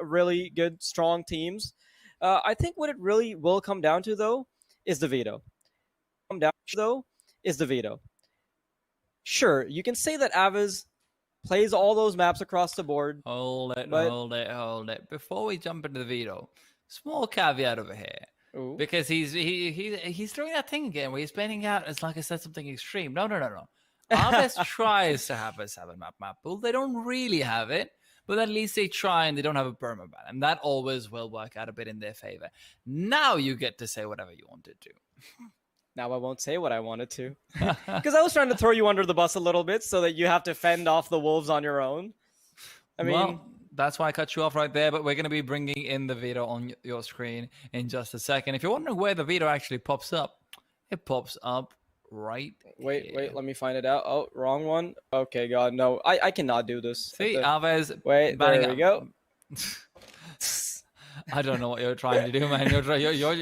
really good, strong teams. I think what it really will come down to, though, is the veto. Sure, you can say that AVEZ plays all those maps across the board. Hold it. Before we jump into the veto, small caveat over here. Ooh. Because he's doing that thing again where he's painting out as like I said something extreme. No. AVEZ tries to have a 7-map map pool. They don't really have it, but at least they try and they don't have a permaban, and that always will work out a bit in their favor. Now you get to say whatever you wanted to. Now I won't say what I wanted to. Because I was trying to throw you under the bus a little bit so that you have to fend off the wolves on your own. I mean... Well, that's why I cut you off right there, but we're going to be bringing in the veto on your screen in just a second. If you're wondering where the veto actually pops up, it pops up right Wait, here. let me find it out. Oh, wrong one. Okay, God, no. I cannot do this. See, AVEZ. Wait, there we go. I don't know what you're trying to do, man. You're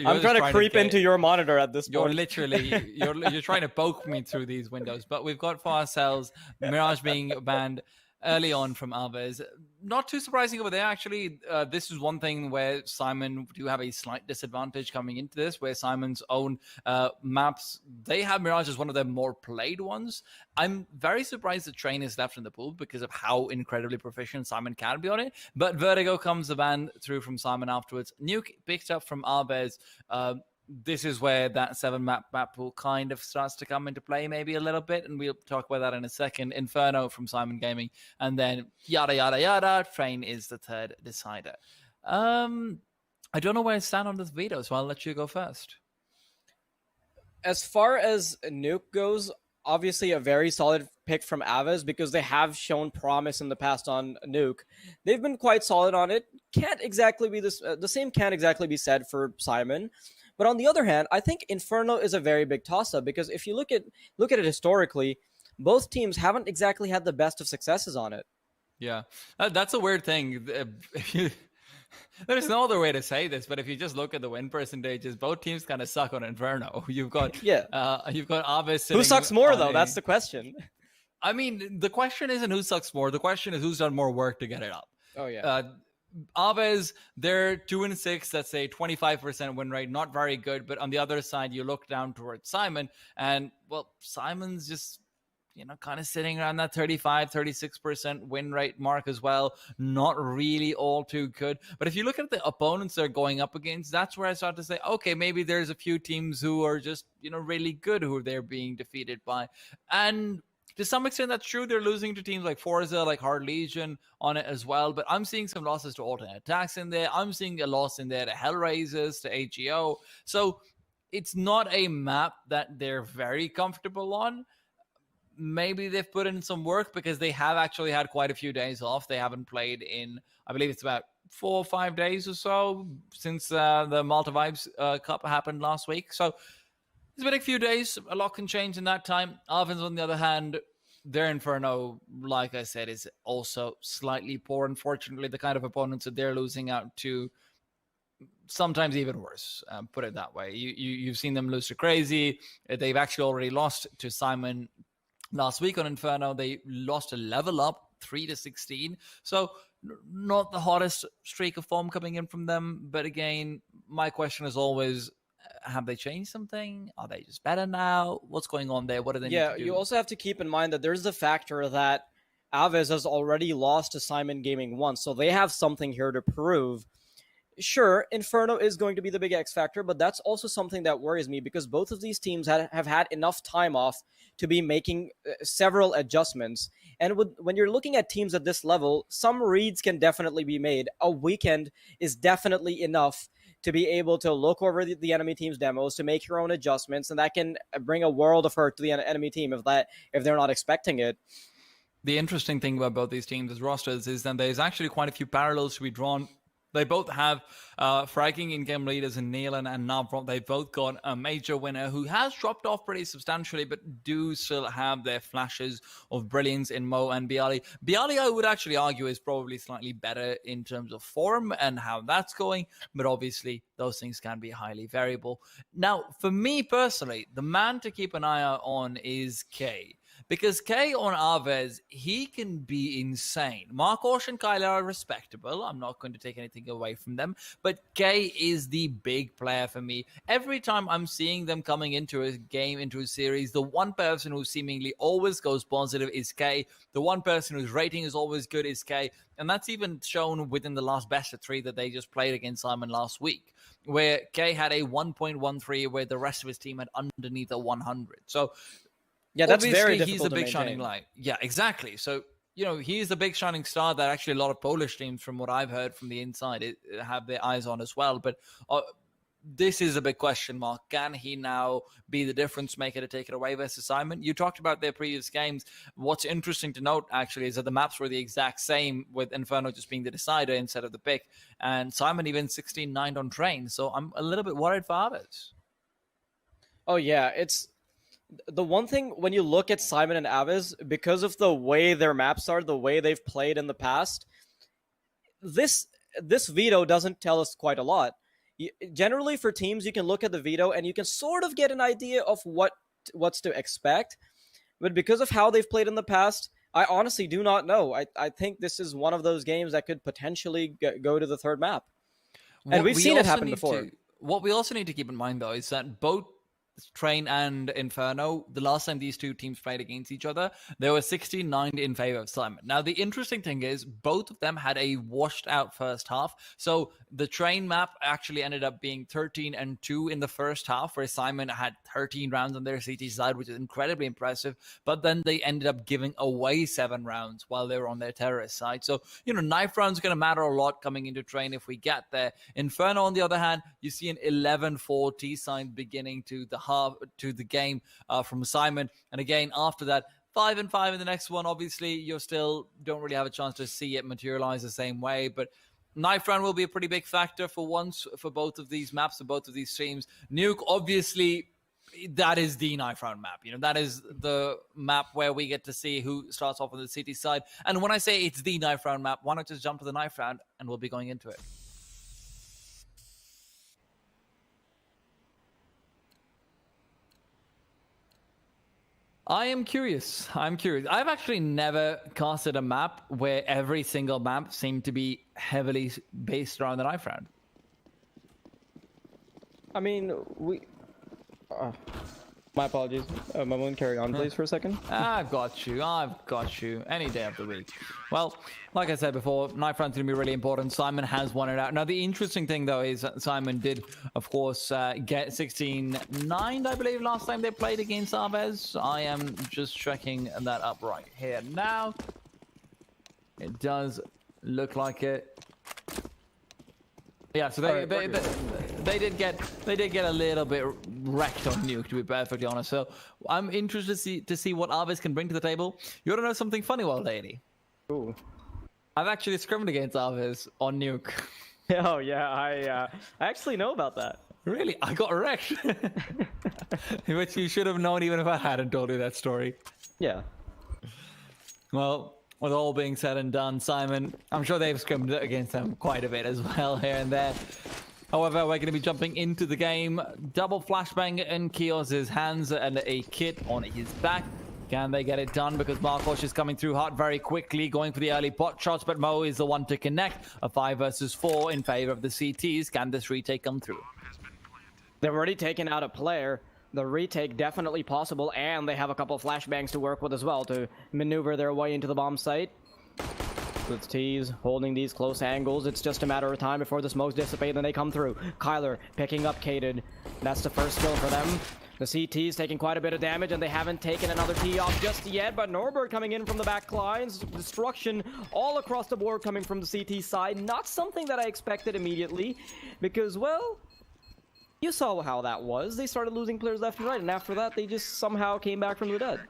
I'm trying to creep into your monitor at this point. You're literally you're trying to poke me through these windows. But we've got for ourselves Mirage being banned early on from AVEZ. Not too surprising over there, actually. This is one thing where Syman do have a slight disadvantage coming into this, where Syman's own maps, they have Mirage as one of their more played ones. I'm very surprised that Train is left in the pool because of how incredibly proficient Syman can be on it. But Vertigo comes the ban through from Syman afterwards. Nuke picked up from AVEZ. This is where that 7-map map pool kind of starts to come into play maybe a little bit, and we'll talk about that in a second. Inferno from Syman Gaming, and then yada, yada, yada. Train is the third decider. I don't know where I stand on this veto, so I'll let you go first. As far as Nuke goes, obviously a very solid pick from AVEZ because they have shown promise in the past on Nuke. They've been quite solid on it. Can't exactly be this. The same can't exactly be said for Syman. But on the other hand, I think Inferno is a very big toss-up because if you look at it historically, both teams haven't exactly had the best of successes on it. Yeah, that's a weird thing. There's no other way to say this, but if you just look at the win percentages, both teams kind of suck on Inferno. You've got AVEZ. Who sucks more though? That's the question. I mean, the question isn't who sucks more. The question is who's done more work to get it up. Oh yeah. AVEZ, they're 2-6. That's a 25% win rate. Not very good. But on the other side, you look down towards Syman, and well, Syman's just, kind of sitting around that 35-36% win rate mark as well. Not really all too good. But if you look at the opponents they're going up against, that's where I start to say, okay, maybe there's a few teams who are just, really good who they're being defeated by. And to some extent, that's true. They're losing to teams like Forza, like Hard Legion on it as well. But I'm seeing some losses to Alternate Attacks in there. I'm seeing a loss in there to Hellraisers, to AGO. So it's not a map that they're very comfortable on. Maybe they've put in some work because they have actually had quite a few days off. They haven't played in, I believe it's about 4 or 5 days or so since the Malta Vibes Cup happened last week. So it's been a few days. A lot can change in that time. AVEZ, on the other hand, their Inferno, like I said, is also slightly poor. Unfortunately, the kind of opponents that they're losing out to, sometimes even worse. Put it that way. You've seen them lose to Crazy. They've actually already lost to Syman last week on Inferno. They lost a level up, 3-16. So not the hottest streak of form coming in from them. But again, my question is always, have they changed something? Are they just better now? What's going on there? What do they need to do? You also have to keep in mind that there's the factor that AVEZ has already lost to Syman Gaming once, so they have something here to prove. Sure, Inferno is going to be the big X factor, but that's also something that worries me because both of these teams have had enough time off to be making several adjustments. And when you're looking at teams at this level, some reads can definitely be made. A weekend is definitely enough to be able to look over the enemy team's demos, to make your own adjustments, and that can bring a world of hurt to the enemy team if they're not expecting it. The interesting thing about both these teams' rosters is that there's actually quite a few parallels to be drawn. They both have fragging in-game leaders in Nealon and Navron. They've both got a major winner who has dropped off pretty substantially, but do still have their flashes of brilliance in Mo and Bialy. Bialy, I would actually argue, is probably slightly better in terms of form and how that's going, but obviously those things can be highly variable. Now, for me personally, the man to keep an eye out on is K, because K on AVEZ, he can be insane. Markosh and Kyler are respectable. I'm not going to take anything away from them, but K is the big player for me. Every time I'm seeing them coming into a game, into a series, the one person who seemingly always goes positive is K. The one person whose rating is always good is K. And that's even shown within the last best of 3 that they just played against Syman last week, where K had a 1.13, where the rest of his team had underneath a 100. So yeah, that's obviously very difficult he's the to big maintain. shining light. Yeah, exactly. So, you know, he's the big shining star that actually a lot of Polish teams, from what I've heard from the inside, have their eyes on as well. But this is a big question mark. Can he now be the difference maker to take it away versus Syman? You talked about their previous games. What's interesting to note, actually, is that the maps were the exact same, with Inferno just being the decider instead of the pick. And Syman even 16-9 on train. So I'm a little bit worried for AVEZ. Oh, yeah. It's the one thing when you look at Syman and AVEZ, because of the way their maps are, the way they've played in the past, this veto doesn't tell us quite a lot. Generally, for teams, you can look at the veto and you can sort of get an idea of what's to expect. But because of how they've played in the past, I honestly do not know. I think this is one of those games that could potentially go to the third map. And we've seen it happen before. What we also need to keep in mind, though, is that both Train and Inferno, the last time these two teams played against each other, they were 16-9 in favor of Syman. Now, the interesting thing is both of them had a washed out first half. So the Train map actually ended up being 13-2 in the first half, where Syman had 13 rounds on their CT side, which is incredibly impressive. But then they ended up giving away 7 rounds while they were on their terrorist side. So, you know, knife rounds are going to matter a lot coming into Train if we get there. Inferno, on the other hand, you see an 11-4 T sign beginning to the game from Syman, and again after that 5-5 in the next one. Obviously, you still don't really have a chance to see it materialize the same way, but knife round will be a pretty big factor for once for both of these maps, for both of these streams. Nuke, obviously, that is the knife round map. You know, that is the map where we get to see who starts off on the city side. And when I say it's the knife round map, why not just jump to the knife round and we'll be going into it. I am curious. I've actually never casted a map where every single map seemed to be heavily based around the knife round. I mean, my apologies. Moon, carry on, please, for a second. I've got you. Any day of the week. Well, like I said before, knife round's going to be really important. Syman has won it out. Now, the interesting thing, though, is that Syman did, of course, get 16-9, I believe, last time they played against AVEZ. I am just checking that up right here now. It does look like it. Yeah, so they did get a little bit wrecked on Nuke, to be perfectly honest. So I'm interested to see what AVEZ can bring to the table. You want to know something funny, well, lady? Ooh. I've actually scrimmed against AVEZ on Nuke. Oh yeah, I actually know about that. Really? I got wrecked. Which you should have known even if I hadn't told you that story. Yeah. Well, with all being said and done, Syman, I'm sure they've scrimmed against them quite a bit as well here and there. However, we're going to be jumping into the game. Double flashbang in Kios's hands and a kit on his back. Can they get it done? Because Markosh is coming through hot very quickly, going for the early pot shots, but Mo is the one to connect. A 5 versus 4 in favor of the CTs. Can this retake come through? They've already taken out a player. The retake definitely possible, and they have a couple of flashbangs to work with as well to maneuver their way into the bomb site. With T's holding these close angles, it's just a matter of time before the smokes dissipate and they come through. Kyler picking up Kated. That's the first kill for them. The CT's taking quite a bit of damage, and they haven't taken another T off just yet, but Norbert coming in from the back lines. Destruction all across the board coming from the CT side. Not something that I expected immediately, because, well, you saw how that was. They started losing players left and right, and after that, they just somehow came back from the dead.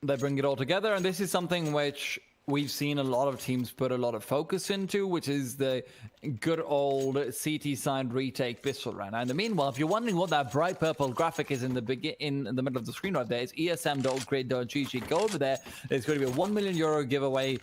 They bring it all together, and this is something which we've seen a lot of teams put a lot of focus into, which is the good old CT side retake pistol round. And meanwhile, if you're wondering what that bright purple graphic is in the middle of the screen right there, it's esm.grid.gg. Go over there. There's going to be a €1 million giveaway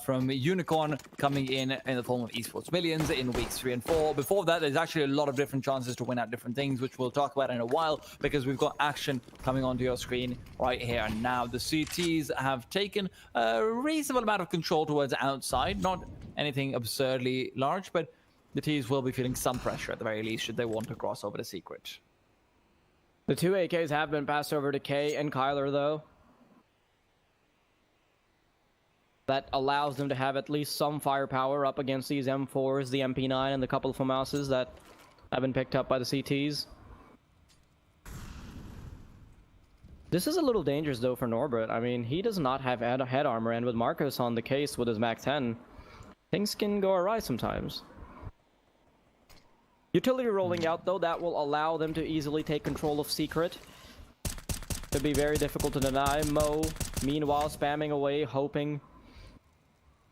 from Unicorn coming in the form of esports millions in weeks 3 and 4. Before that, there's actually a lot of different chances to win out different things, which we'll talk about in a while, because we've got action coming onto your screen right here and now. The CTs have taken a reasonable amount of control towards outside, not anything absurdly large, but the T's will be feeling some pressure at the very least should they want to cross over to secret. The 2 AKs have been passed over to K and Kyler, though. That allows them to have at least some firepower up against these M4s, the MP9, and the couple of FAMASs that have been picked up by the CTs. This is a little dangerous, though, for Norbert. I mean, he does not have head armor, and with Marcos on the case with his Mac 10, things can go awry sometimes. Utility rolling out, though, that will allow them to easily take control of secret. Could be very difficult to deny. Mo, meanwhile, spamming away, hoping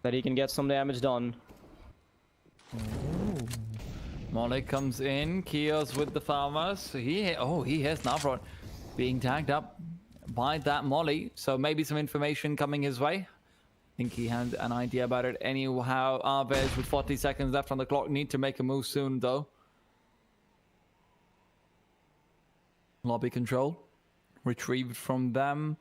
that he can get some damage done. Molly comes in, Kios with the farmers. He has Navron being tagged up by that Molly, so maybe some information coming his way. I think he had an idea about it anyhow. AVEZ with 40 seconds left on the clock, need to make a move soon though. Lobby control retrieved from them.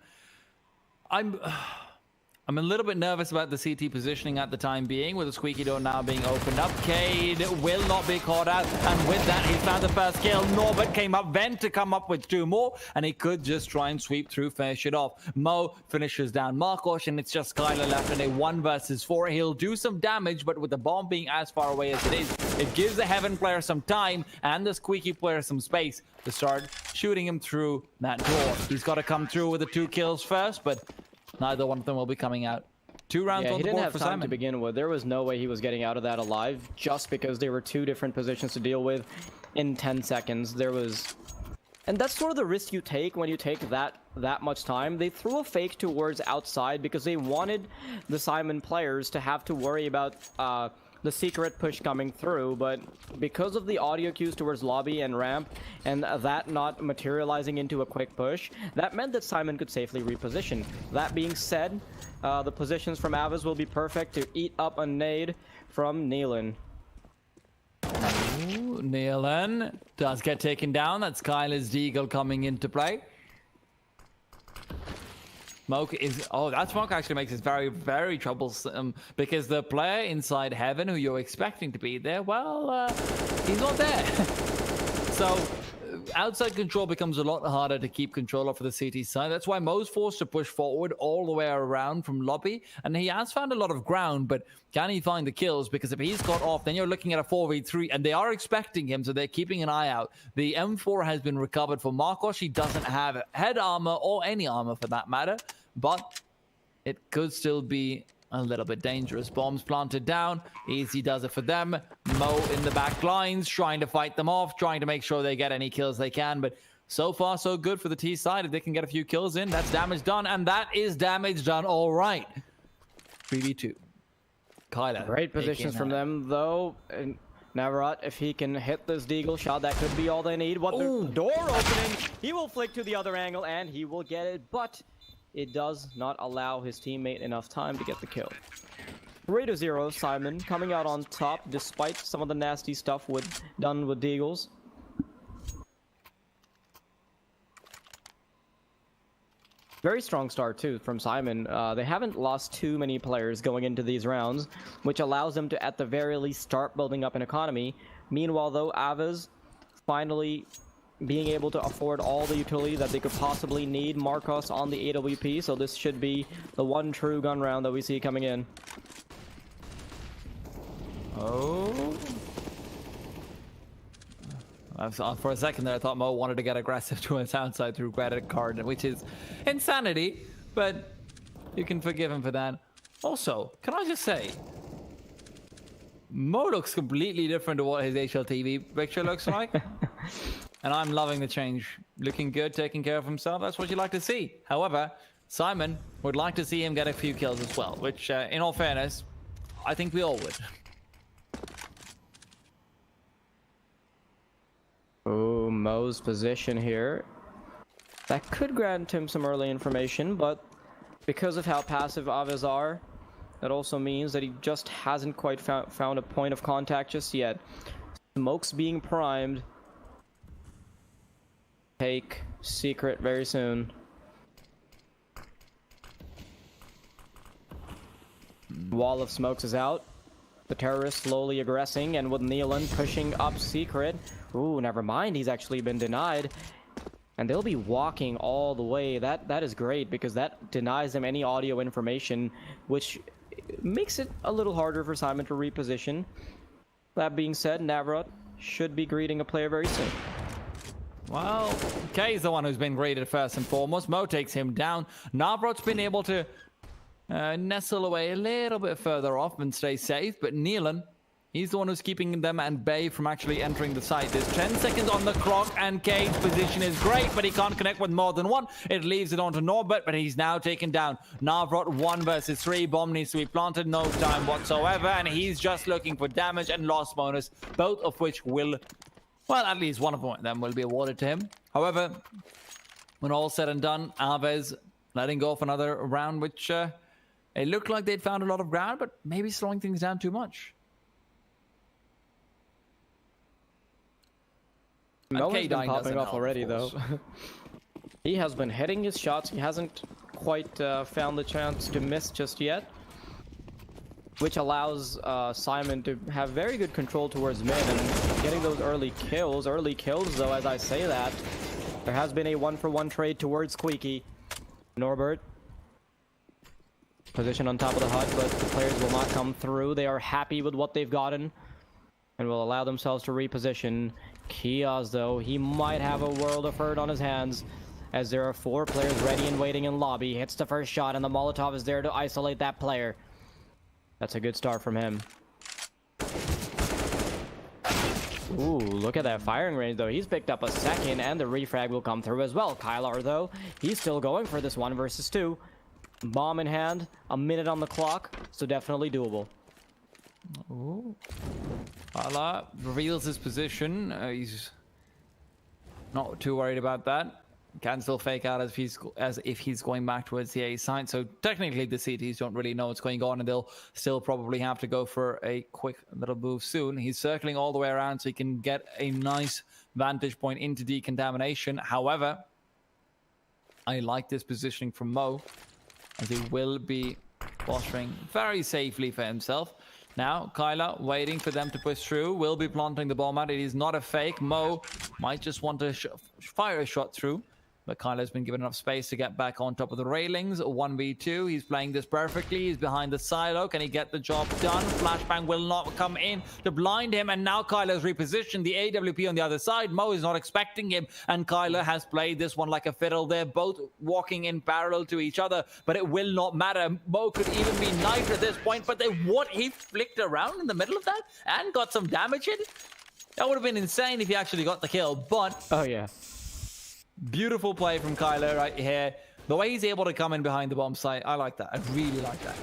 I'm a little bit nervous about the CT positioning at the time being, with the squeaky door now being opened up. Cade will not be caught out, and with that, he found the first kill. Norbert came up, Vent to come up with 2 more, and he could just try and sweep through, finish it off. Mo finishes down Marcos, and it's just Kyler left in a 1 versus 4. He'll do some damage, but with the bomb being as far away as it is, it gives the Heaven player some time, and the squeaky player some space to start shooting him through that door. He's got to come through with the 2 kills first, but neither one of them will be coming out. 2 rounds on the board for Syman. He didn't have time to begin with. There was no way he was getting out of that alive, just because there were 2 different positions to deal with in 10 seconds. And that's sort of the risk you take when you take that much time. They threw a fake towards outside because they wanted the Syman players to have to worry about the secret push coming through, but because of the audio cues towards lobby and ramp, and that not materializing into a quick push, that meant that Syman could safely reposition. That being said, the positions from AVEZ will be perfect to eat up a nade from Nealon. Nealon does get taken down. That's Kyler's Deagle coming into play. Smoke is... Oh, that smoke actually makes it very, very troublesome, because the player inside Heaven who you're expecting to be there, well, he's not there. So, outside control becomes a lot harder to keep control of for the CT side. That's why Mo's forced to push forward all the way around from lobby, and he has found a lot of ground, but can he find the kills? Because if he's got off, then you're looking at a 4v3, and they are expecting him, so they're keeping an eye out. The M4 has been recovered for Marcos. He doesn't have head armor or any armor for that matter, but it could still be a little bit dangerous. Bombs planted down. Easy does it for them. Mo in the back lines, trying to fight them off, trying to make sure they get any kills they can, but so far so good for the T side. If they can get a few kills in, that's damage done, and that is damage done all right. 3v2. Kyler. Great positions from them, though. And Navarrete, if he can hit this Deagle shot, that could be all they need. What the door opening, he will flick to the other angle, and he will get it, but it does not allow his teammate enough time to get the kill. 3-0, Syman coming out on top, despite some of the nasty stuff done with Deagles. Very strong start, too, from Syman. They haven't lost too many players going into these rounds, which allows them to, at the very least, start building up an economy. Meanwhile, though, AVEZ finally being able to afford all the utility that they could possibly need. Marcos on the AWP, so this should be the one true gun round that we see coming in. Oh. For a second there, I thought Mo wanted to get aggressive to his outside through credit card, which is insanity, but you can forgive him for that. Also, can I just say, Mo looks completely different to what his HLTV picture looks like. And I'm loving the change. Looking good, taking care of himself. That's what you like to see. However, Syman would like to see him get a few kills as well, which, in all fairness, I think we all would. Oh, Mo's position here. That could grant him some early information, but because of how passive AVEZ are, that also means that he just hasn't quite found a point of contact just yet. Smoke's being primed. Take secret very soon. Wall of smokes is out. The terrorist slowly aggressing, and with Nealon pushing up secret. Ooh, never mind, he's actually been denied. And they'll be walking all the way. That is great, because that denies them any audio information, which makes it a little harder for Syman to reposition. That being said, Navrot should be greeting a player very soon. Well, Kay's the one who's been greeted first and foremost. Mo takes him down. Navrot's been able to nestle away a little bit further off and stay safe, but Nealon, he's the one who's keeping them and Bay from actually entering the site. There's 10 seconds on the clock, and Kay's position is great, but he can't connect with more than one. It leaves it on to Norbert, but he's now taken down. Navrot 1 versus 3. Bomb needs to be planted, no time whatsoever, and he's just looking for damage and loss bonus, both of which will, well, at least one of them will be awarded to him. However, when all said and done, AVEZ letting go for another round, which it looked like they'd found a lot of ground, but maybe slowing things down too much. Mo has been popping off already, though. He has been hitting his shots. He hasn't quite found the chance to miss just yet, which allows Syman to have very good control towards mid and getting those early kills. Early kills, though, as I say that, there has been a 1-for-1 trade towards Squeaky. Norbert, position on top of the hut, but the players will not come through. They are happy with what they've gotten and will allow themselves to reposition. Kiaz, though, he might have a world of hurt on his hands, as there are 4 players ready and waiting in lobby. Hits the first shot, and the Molotov is there to isolate that player. That's a good start from him. Ooh, look at that firing range, though. He's picked up a second, and the refrag will come through as well. Kylar, though, he's still going for this 1 versus 2. Bomb in hand, a minute on the clock, so definitely doable. Ooh. Kylar reveals his position. He's not too worried about that. Can still fake out as if he's going back towards the A side. So technically the CTs don't really know what's going on, and they'll still probably have to go for a quick little move soon. He's circling all the way around so he can get a nice vantage point into decontamination. However, I like this positioning from Mo, as he will be posturing very safely for himself. Now, Kyla waiting for them to push through, will be planting the bomb out. It is not a fake. Mo might just want to fire a shot through, but Kyla's been given enough space to get back on top of the railings. 1v2, he's playing this perfectly. He's behind the silo. Can he get the job done? Flashbang will not come in to blind him, and now Kyla's repositioned the AWP on the other side. Mo is not expecting him, and Kyla has played this one like a fiddle. They're both walking in parallel to each other, but it will not matter. Mo could even be knifed at this point, but he flicked around in the middle of that and got some damage in. That would have been insane if he actually got the kill, but... Oh, yeah. Beautiful play from Kyler right here. The way he's able to come in behind the bomb site, I like that. I really like that.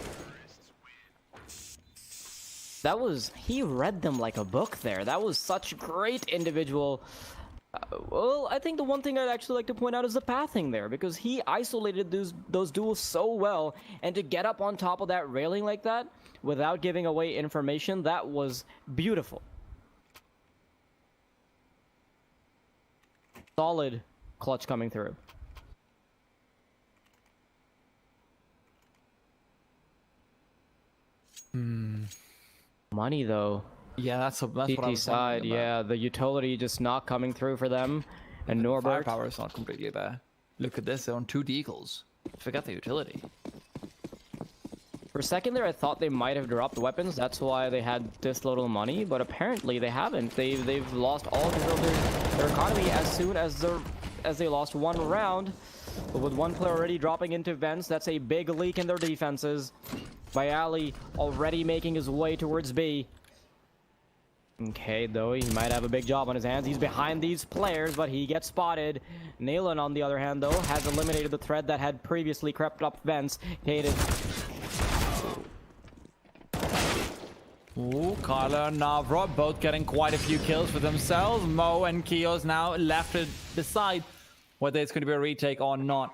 That was... He read them like a book there. That was such great individual... well, I think the one thing I'd actually like to point out is the pathing there, because he isolated those duels so well, and to get up on top of that railing like that without giving away information, that was beautiful. Solid clutch coming through. Money, though. Yeah, that's what I was side, yeah, the utility just not coming through for them, and Norbert. Firepower is not completely there. Look at this, they're on 2 deagles. Forget the utility. For a second there, I thought they might have dropped weapons. That's why they had this little money, but apparently they haven't. They've lost all control of their economy as soon as they lost 1 round. But with 1 player already dropping into vents, that's a big leak in their defenses. Bayali already making his way towards B. Okay, though, he might have a big job on his hands. He's behind these players, but he gets spotted. Naylan, on the other hand, though, has eliminated the threat that had previously crept up vents. Hated. Ooh, Carla and Navra both getting quite a few kills for themselves. Mo and Kios now left to decide whether it's going to be a retake or not.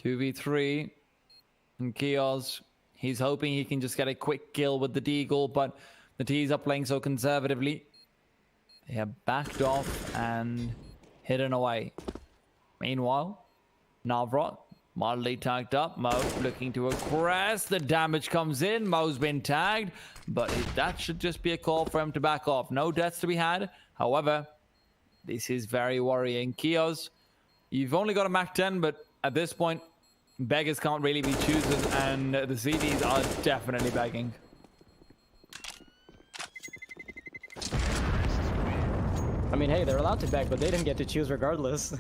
2v3. And Kios, he's hoping he can just get a quick kill with the Deagle, but the T's are playing so conservatively. They have backed off and hidden away. Meanwhile, Navra mildly tagged up. Mo looking to aggress. The damage comes in. Mo's been tagged, but that should just be a call for him to back off. No deaths to be had. However, this is very worrying. Kios, you've only got a Mac 10, but at this point, beggars can't really be choosers, and the CDs are definitely begging. I mean, hey, they're allowed to beg, but they didn't get to choose regardless.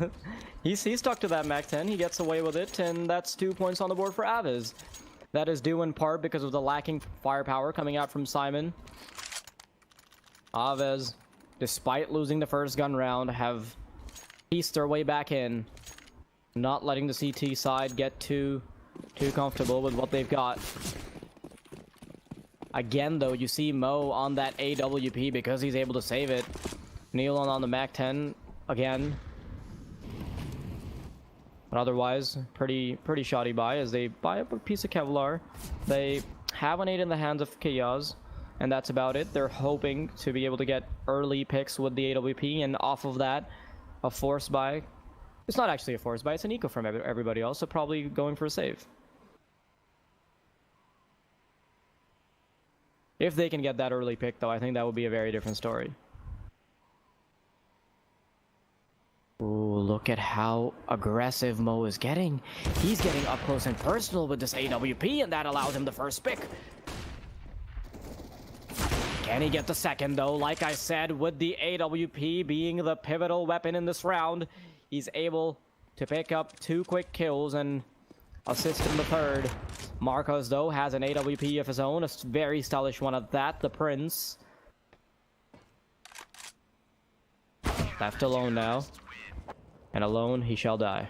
He's stuck to that Mac 10. He gets away with it, and that's 2 points on the board for AVEZ. That is due in part because of the lacking firepower coming out from Syman. AVEZ, despite losing the first gun round, have pieced their way back in, not letting the CT side get too comfortable with what they've got. Again, though, you see Mo on that AWP because he's able to save it. Nealon on the Mac 10 again. But otherwise, pretty shoddy buy as they buy up a piece of Kevlar. They have an 8 in the hands of Chaos, and that's about it. They're hoping to be able to get early picks with the AWP, and off of that, a force buy. It's not actually a force buy, it's an eco from everybody else, so probably going for a save. If they can get that early pick, though, I think that would be a very different story. Ooh, look at how aggressive Mo is getting. He's getting up close and personal with this AWP, and that allows him the first pick. Can he get the second, though? Like I said, with the AWP being the pivotal weapon in this round, he's able to pick up 2 quick kills and assist in the third. Marcos, though, has an AWP of his own, a very stylish one at that, the Prince. Left alone now. And alone he shall die.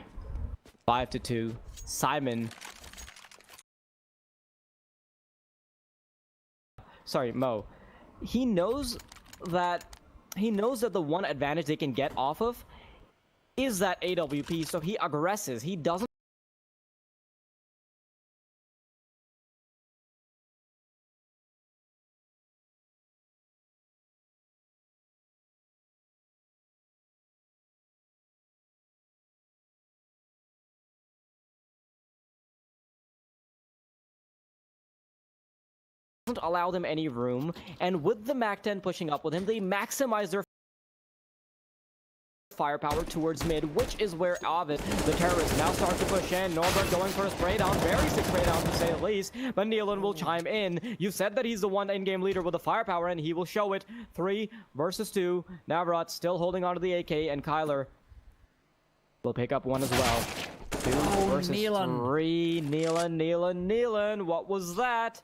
5-2. Syman. Sorry, Mo. He knows that the one advantage they can get off of is that AWP, so he aggresses. He doesn't allow them any room, and with the Mac 10 pushing up with him, they maximize their firepower towards mid, which is where AVEZ, the terrorists, now start to push in. Norbert going for a spray down, very sick spray down to say the least, but Nealon will chime in. You said that he's the one in-game leader with the firepower, and he will show it. 3 versus 2. Navrat still holding onto the AK, and Kyler will pick up 1 as well. 2 versus Nealon. 3. Nealon. What was that?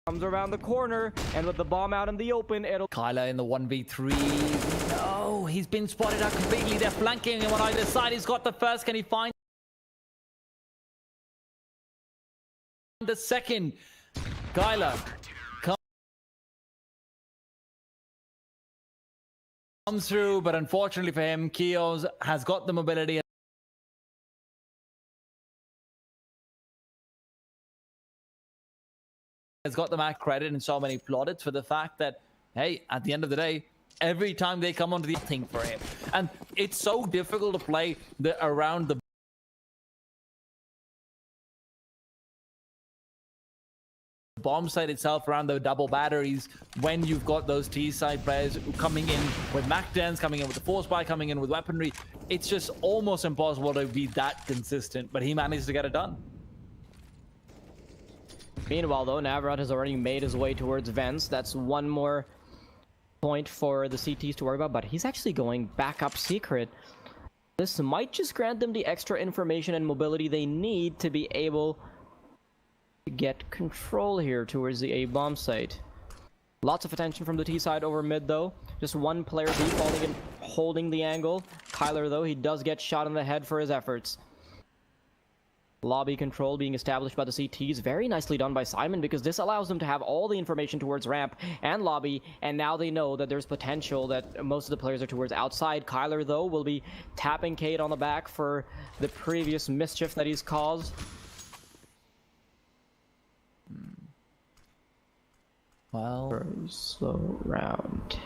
Comes around the corner, and with the bomb out in the open, it'll... Kyler in the 1v3. No, he's been spotted out completely. They're flanking him on either side. He's got the first. Can he find the second? Kyler comes through, but unfortunately for him, Kios has got the mobility. Has got the Mac credit and so many plaudits for the fact that, hey, at the end of the day, every time they come onto the thing for him, and it's so difficult to play around the bomb site itself, around the double batteries, when you've got those T side players coming in with Mac 10s, coming in with the force buy, coming in with weaponry. It's just almost impossible to be that consistent, but he managed to get it done. Meanwhile, though, Navrat has already made his way towards vents. That's 1 more point for the CTs to worry about, but he's actually going back up secret. This might just grant them the extra information and mobility they need to be able get control here towards the A bomb site. Lots of attention from the T side over mid though. Just one player defaulting and holding the angle. Kyler though, he does get shot in the head for his efforts. Lobby control being established by the CTs. Very nicely done by Syman, because this allows them to have all the information towards ramp and lobby, and now they know that there's potential that most of the players are towards outside. Kyler though will be tapping Cade on the back for the previous mischief that he's caused. Well, First slow round.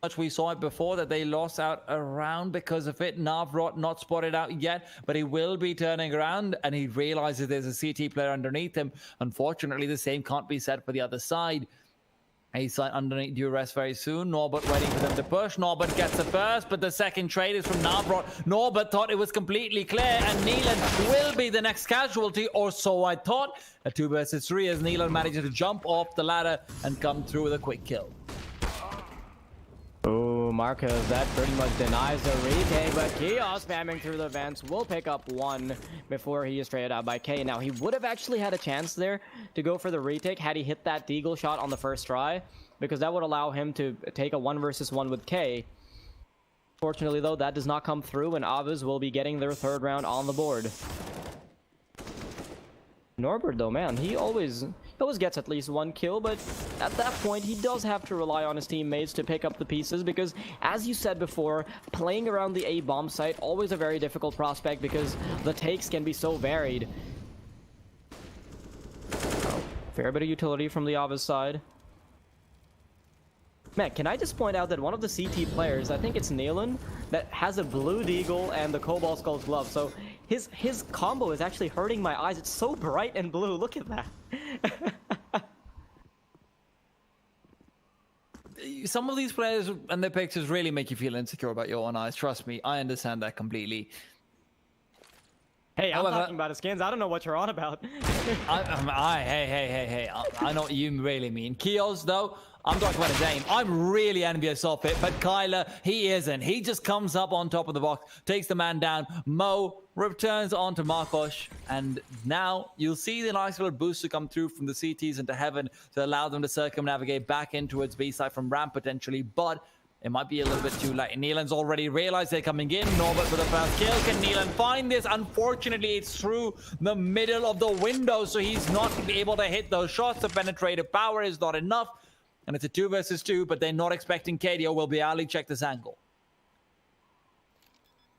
Much we saw it before that they lost out a round because of it. Navrot not spotted out yet, but he will be turning around and he realizes there's a CT player underneath him. Unfortunately, the same can't be said for the other side. A side underneath duress very soon. Norbert waiting for them to push. Norbert gets the first, but the second trade is from Navrot. Norbert thought it was completely clear, and Neelan will be the next casualty, or so I thought. A 2 versus 3 as Neelan manages to jump off the ladder and come through with a quick kill. Oh, Marcos, that pretty much denies the retake, but Kiosk spamming through the vents will pick up one before he is traded out by K. Now, he would have actually had a chance there to go for the retake had he hit that deagle shot on the first try, because that would allow him to take a 1 versus 1 with K. Fortunately, though, that does not come through, and AVEZ will be getting their 3rd round on the board. Norbert, though, man, he always gets at least 1 kill, but at that point he does have to rely on his teammates to pick up the pieces, because as you said before, playing around the A bomb site always a very difficult prospect because the takes can be so varied. Oh, fair bit of utility from the AVEZ side. Man, can I just point out that one of the CT players, I think it's Neelan, that has a blue deagle and the Cobalt Skull's glove, so his combo is actually hurting my eyes. It's so bright and blue. Look at that. Some of these players and their pictures really make you feel insecure about your own eyes. Trust me, I understand that completely. Hey, I'm talking about his skins. I don't know what you're on about. Hey. I know what you really mean. Kios, though, I'm talking about his aim. I'm really envious of it, but Kyler, he isn't. He just comes up on top of the box, takes the man down. Mo returns onto Marcos, and now you'll see the nice little boost to come through from the CTs into heaven to allow them to circumnavigate back in towards B side from ramp potentially, but it might be a little bit too late. Neelan's already realized they're coming in. Norbert for the first kill. Can Neelan find this? Unfortunately, it's through the middle of the window, so he's not able to hit those shots. The penetrative power is not enough. And it's a 2 versus 2, but they're not expecting KDO will be Ali check this angle.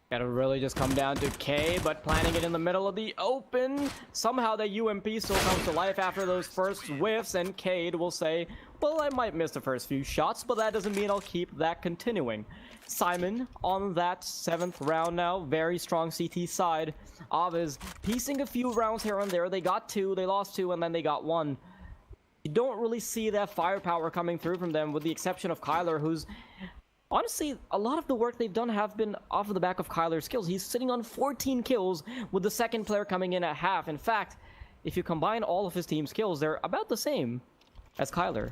Gotta really just come down to K, but planting it in the middle of the open. Somehow the UMP still comes to life after those first whiffs, and Cade will say, well, I might miss the first few shots, but that doesn't mean I'll keep that continuing. Syman on that 7th round now. Very strong CT side. AVEZ piecing a few rounds here and there. They got 2, they lost 2, and then they got 1. You don't really see that firepower coming through from them, with the exception of Kyler, who's... honestly, a lot of the work they've done have been off of the back of Kyler's kills. He's sitting on 14 kills, with the second player coming in at half. In fact, if you combine all of his team's kills, they're about the same as Kyler.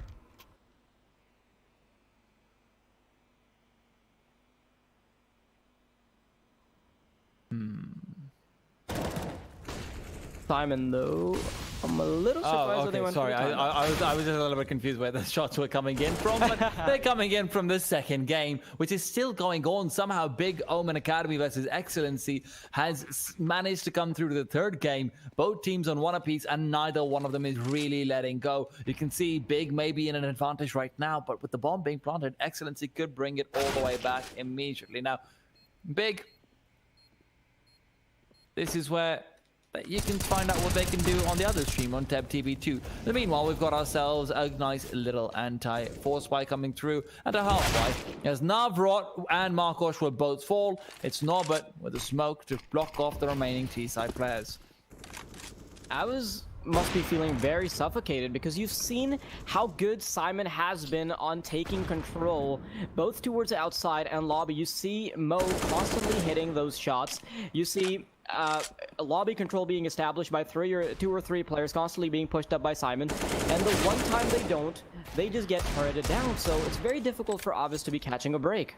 Syman, though, I'm a little surprised that they went. Sorry, I was just a little bit confused where the shots were coming in from, but they're coming in from the second game, which is still going on. Somehow, Big Omen Academy versus Excellency has managed to come through to the 3rd game. Both teams on 1 apiece, and neither one of them is really letting go. You can see Big may be in an advantage right now, but with the bomb being planted, Excellency could bring it all the way back immediately. Now, Big, this is where you can find out what they can do on the other stream on Tab TV2. Meanwhile, we've got ourselves a nice little anti-force spy coming through at a half-life. As Navrot and Marcos will both fall, it's Norbert with the smoke to block off the remaining T-side players. AVEZ must be feeling very suffocated, because you've seen how good Syman has been on taking control both towards the outside and lobby. You see Mo constantly hitting those shots. You see lobby control being established by 2 or 3 players, constantly being pushed up by Syman, and the one time they don't, they just get turreted down, so it's very difficult for AVEZ to be catching a break.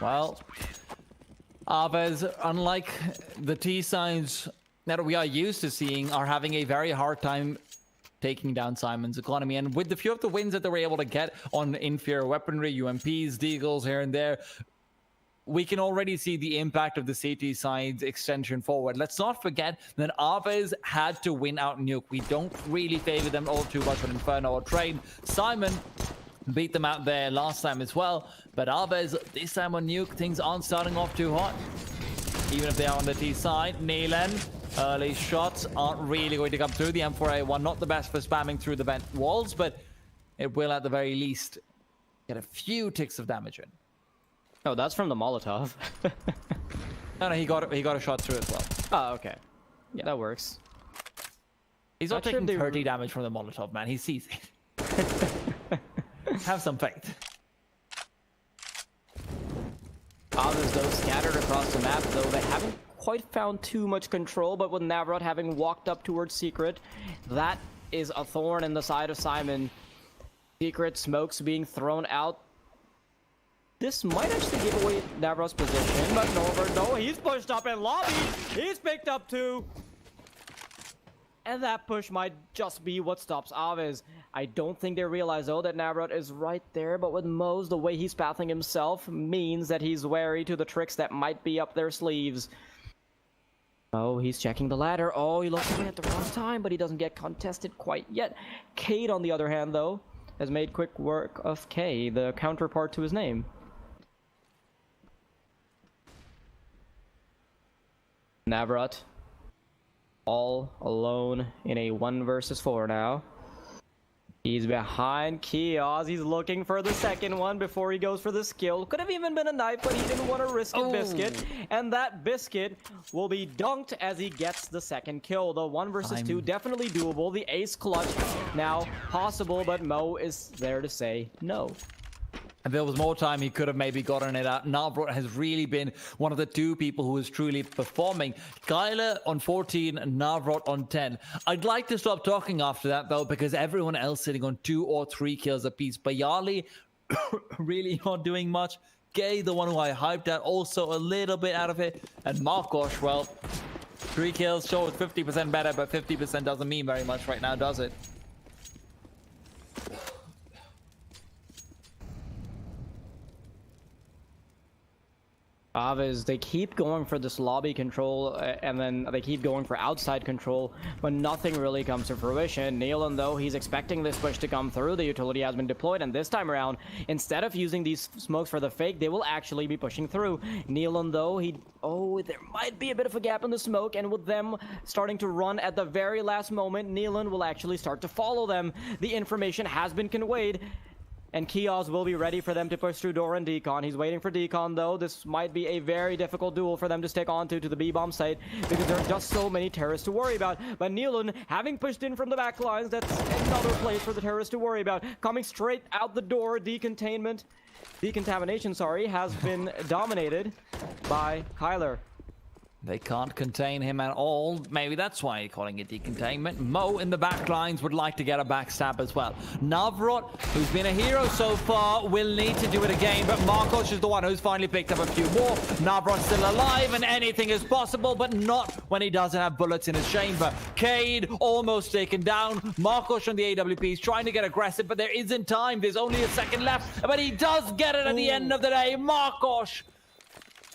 Well, AVEZ, unlike the T sides that we are used to seeing, are having a very hard time taking down Syman's economy. And with the few of the wins that they were able to get on inferior weaponry, UMPs, deagles here and there, we can already see the impact of the CT side's extension forward. Let's not forget that AVEZ had to win out Nuke. We don't really favor them all too much on Inferno or Trade. Syman beat them out there last time as well, but AVEZ, this time on Nuke, things aren't starting off too hot. Even if they are on the T side, Neelan, early shots aren't really going to come through. The M4A1, not the best for spamming through the vent walls, but it will at the very least get a few ticks of damage in. Oh, that's from the Molotov. No, he got a shot through as well. Oh, okay. Yeah, that works. He's not taking 30 damage from the Molotov, man. He sees it. Have some faith. AVEZ, though, scattered across the map, though they haven't quite found too much control, but with Navrot having walked up towards Secret, that is a thorn in the side of Syman. Secret smokes being thrown out. This might actually give away Navrot's position, but Norbert, no, he's pushed up in lobby. He's picked up 2. And that push might just be what stops AVEZ. I don't think they realize, though, that Navrot is right there, but with Moze, the way he's pathing himself means that he's wary to the tricks that might be up their sleeves. Oh, he's checking the ladder. Oh, he looks away at the wrong time, but he doesn't get contested quite yet. Cade, on the other hand, though, has made quick work of K, the counterpart to his name. Navrot, all alone in a 1 versus 4 now. He's behind Kiosk. He's looking for the second one before he goes for the skill. Could have even been a knife, but he didn't want to risk a biscuit. And that biscuit will be dunked as he gets the second kill. The 1 versus 2 definitely doable. The ace clutch now possible, but Mo is there to say no. If there was more time, he could have maybe gotten it out. Navrot has really been one of the 2 people who is truly performing. Kyler on 14, Navrot on 10. I'd like to stop talking after that, though, because everyone else sitting on 2 or 3 kills apiece. Bayali, really not doing much. Gay, the one who I hyped out, also a little bit out of it. And Markosh, well, 3 kills, sure, it's 50% better, but 50% doesn't mean very much right now, does it? AVEZ, they keep going for this lobby control, and then they keep going for outside control, but nothing really comes to fruition. Neelan, though, he's expecting this push to come through. The utility has been deployed, and this time around, instead of using these smokes for the fake, they will actually be pushing through. Neelan, though, there might be a bit of a gap in the smoke, and with them starting to run at the very last moment, Neelan will actually start to follow them. The information has been conveyed, and Kiosk will be ready for them to push through Dora and Decon. He's waiting for Decon, though. This might be a very difficult duel for them to stick onto to the B-bomb site, because there are just so many terrorists to worry about. But Neelan, having pushed in from the back lines, that's another place for the terrorists to worry about. Coming straight out the door, decontamination, has been dominated by Kyler. They can't contain him at all. Maybe that's why you're calling it decontainment. Mo in the back lines would like to get a backstab as well. Navrot, who's been a hero so far, will need to do it again, but Markosh is the one who's finally picked up a few more. Navrot's still alive, and anything is possible, but not when he doesn't have bullets in his chamber. Cade almost taken down. Markosh on the AWP is trying to get aggressive, but there isn't time. There's only a second left, but he does get it at the end of the day. Markosh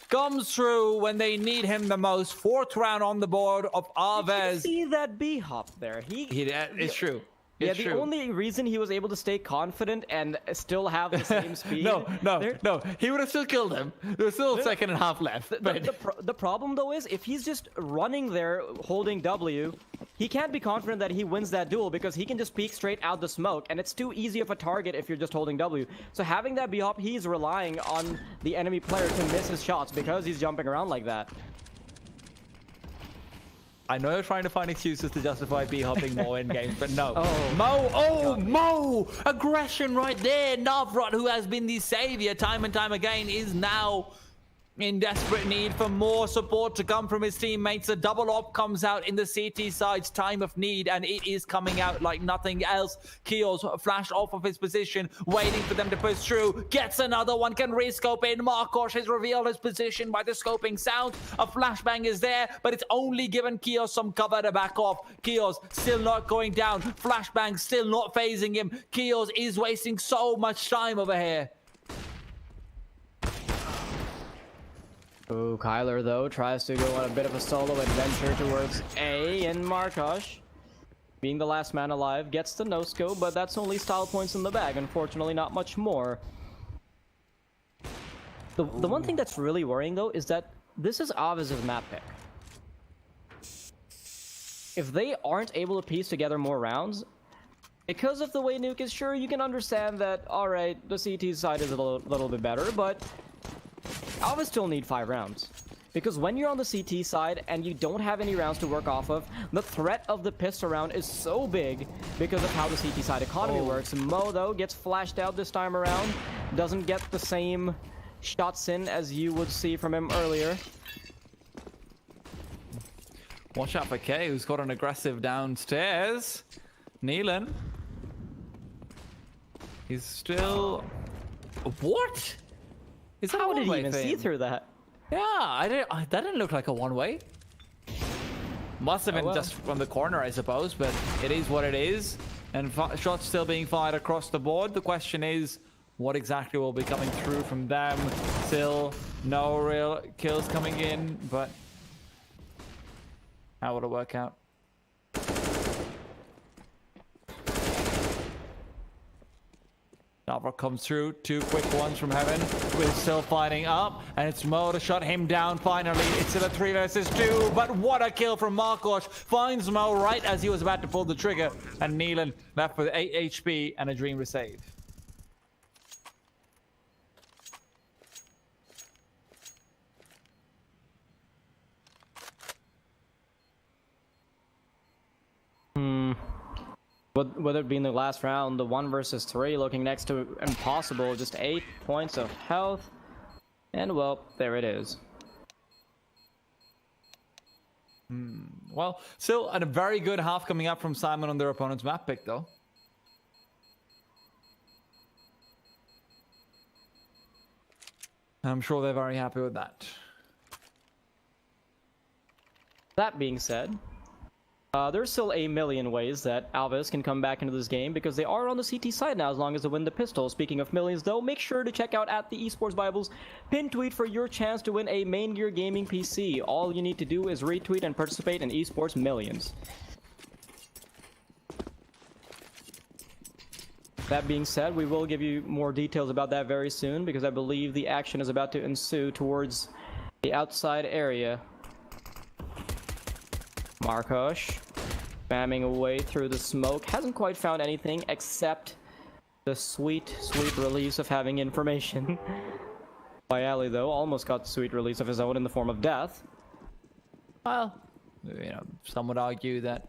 comes through when they need him the most. 4th round on the board of AVEZ. You see that B-hop there. It's true. Yeah, the only reason he was able to stay confident and still have the same speed... No. He would have still killed him. There's still a second and a half left. The problem, though, is if he's just running there holding W, he can't be confident that he wins that duel, because he can just peek straight out the smoke, and it's too easy of a target if you're just holding W. So having that B-hop, he's relying on the enemy player to miss his shots because he's jumping around like that. I know you're trying to find excuses to justify B-hopping more in games, but no. Mo! Aggression right there. Navrot, who has been the savior time and time again, is now in desperate need for more support to come from his teammates. A double op comes out in the CT side's time of need, and it is coming out like nothing else. Keels flashed off of his position, waiting for them to push through. Gets another one, can rescope in. Markosh has revealed his position by the scoping sound. A flashbang is there, but it's only given Keels some cover to back off. Keels still not going down. Flashbang still not phasing him. Keels is wasting so much time over here. Ooh, Kyler, though, tries to go on a bit of a solo adventure towards A, and Markosh, being the last man alive, gets the no-scope, but that's only style points in the bag. Unfortunately, not much more. The one thing that's really worrying, though, is that this is AVEZ's map pick. If they aren't able to piece together more rounds, because of the way Nuke is, sure, you can understand that, alright, the CT side is a little bit better, but AVEZ still need 5 rounds. Because when you're on the CT side and you don't have any rounds to work off of, the threat of the pistol round is so big because of how the CT side economy works. Mo, though, gets flashed out this time around. Doesn't get the same shots in as you would see from him earlier. Watch out for K, who's got an aggressive downstairs. Neelan. He's still... What? Is that How did he even thing? see through that? Yeah, that didn't look like a one-way. Must have been just from the corner, I suppose, but it is what it is. And shots still being fired across the board. The question is, what exactly will be coming through from them? Still no real kills coming in, but how will it work out? Navra comes through, 2 quick ones from Heaven. We're still fighting up, and it's Mo to shut him down finally. It's still a 3 versus 2, but what a kill from Markosh. Finds Mo right as he was about to pull the trigger, and Neelan left with 8 HP and a dream to save. Would it be in the last round, the 1 versus 3 looking next to impossible, just 8 points of health, and well, there it is. Well, still a very good half coming up from Syman on their opponent's map pick, though. I'm sure they're very happy with that. That being said, there's still a million ways that AVEZ can come back into this game because they are on the CT side now as long as they win the pistol. Speaking of millions, though, make sure to check out at the Esports Bibles pinned tweet for your chance to win a Main Gear Gaming PC. All you need to do is retweet and participate in Esports Millions. That being said, we will give you more details about that very soon because I believe the action is about to ensue towards the outside area. Markosh spamming away through the smoke. Hasn't quite found anything except the sweet, sweet release of having information. By Ali, though, almost got the sweet release of his own in the form of death. Well, you know, some would argue that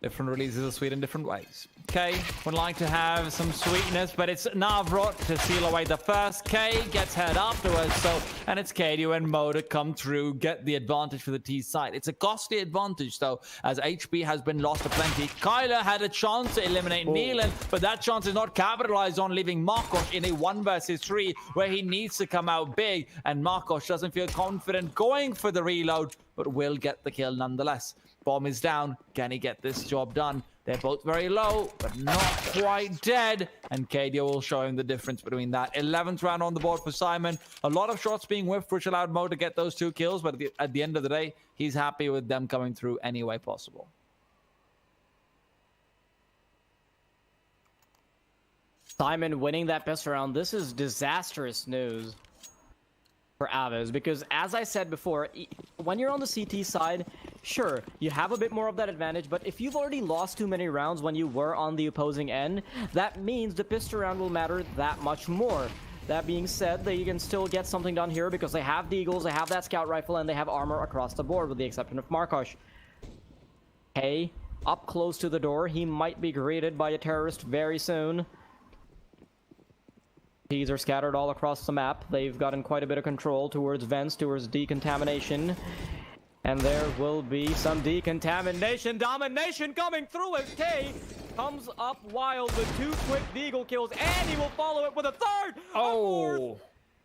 different releases are sweet in different ways. K would like to have some sweetness, but it's Navrot to seal away the first. K gets head afterwards, so, and it's Kadio and Mo to come through, get the advantage for the T side. It's a costly advantage, though, as HP has been lost to plenty. Kyler had a chance to eliminate Neelan, but that chance is not capitalized on, leaving Markosh in a 1 versus 3, where he needs to come out big, and Markosh doesn't feel confident going for the reload, but will get the kill nonetheless. Bomb is down. Can he get this job done? They're both very low, but not quite dead. And Kadio will show him the difference between that. 11th round on the board for Syman. A lot of shots being whiffed, which allowed Mo to get those 2 kills. But at the end of the day, he's happy with them coming through any way possible. Syman winning that pistol round. This is disastrous news for AVEZ, because as I said before, when you're on the CT side, sure, you have a bit more of that advantage, but if you've already lost too many rounds when you were on the opposing end, that means the pistol round will matter that much more. That being said, they can still get something done here because they have Deagles, they have that scout rifle, and they have armor across the board with the exception of Markosh. Hey, up close to the door, he might be greeted by a terrorist very soon. These are scattered all across the map. They've gotten quite a bit of control towards vents, towards decontamination. And there will be some decontamination domination coming through as K comes up wild with 2 quick deagle kills, and he will follow it with a third. Oh.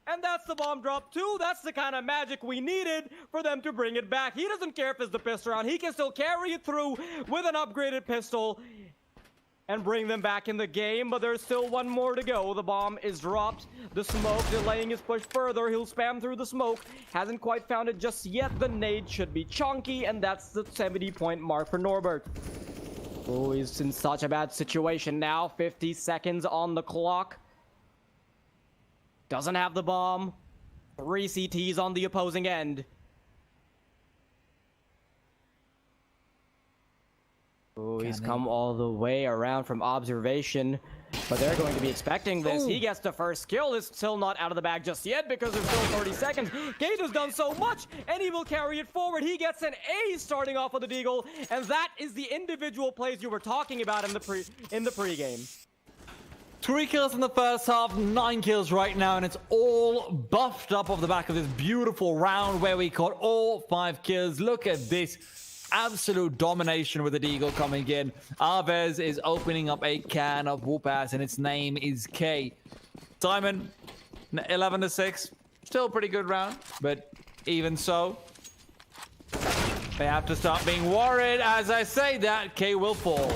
And that's the bomb drop too. That's the kind of magic we needed for them to bring it back. He doesn't care if it's the pistol round. He can still carry it through with an upgraded pistol and bring them back in the game, but there's still one more to go. The bomb is dropped. The smoke delaying his push further. He'll spam through the smoke. Hasn't quite found it just yet. The nade should be chunky, and that's the 70-point mark for Norbert. Oh, he's in such a bad situation now. 50 seconds on the clock. Doesn't have the bomb. 3 CTs on the opposing end. Oh, he's come all the way around from observation, but they're going to be expecting this. Ooh. He gets the first kill. Is still not out of the bag just yet because there's still 30 seconds. Gage has done so much, and he will carry it forward. He gets an ace starting off with the deagle, and that is the individual plays you were talking about in the pregame. 3 kills in the first half, 9 kills right now, and it's all buffed up off the back of this beautiful round where we caught all 5 kills. Look at this. Absolute domination with the deagle coming in. AVEZ is opening up a can of whoop ass, and its name is K. Syman, 11-6. Still a pretty good round, but even so, they have to start being worried. As I say that, K will fall.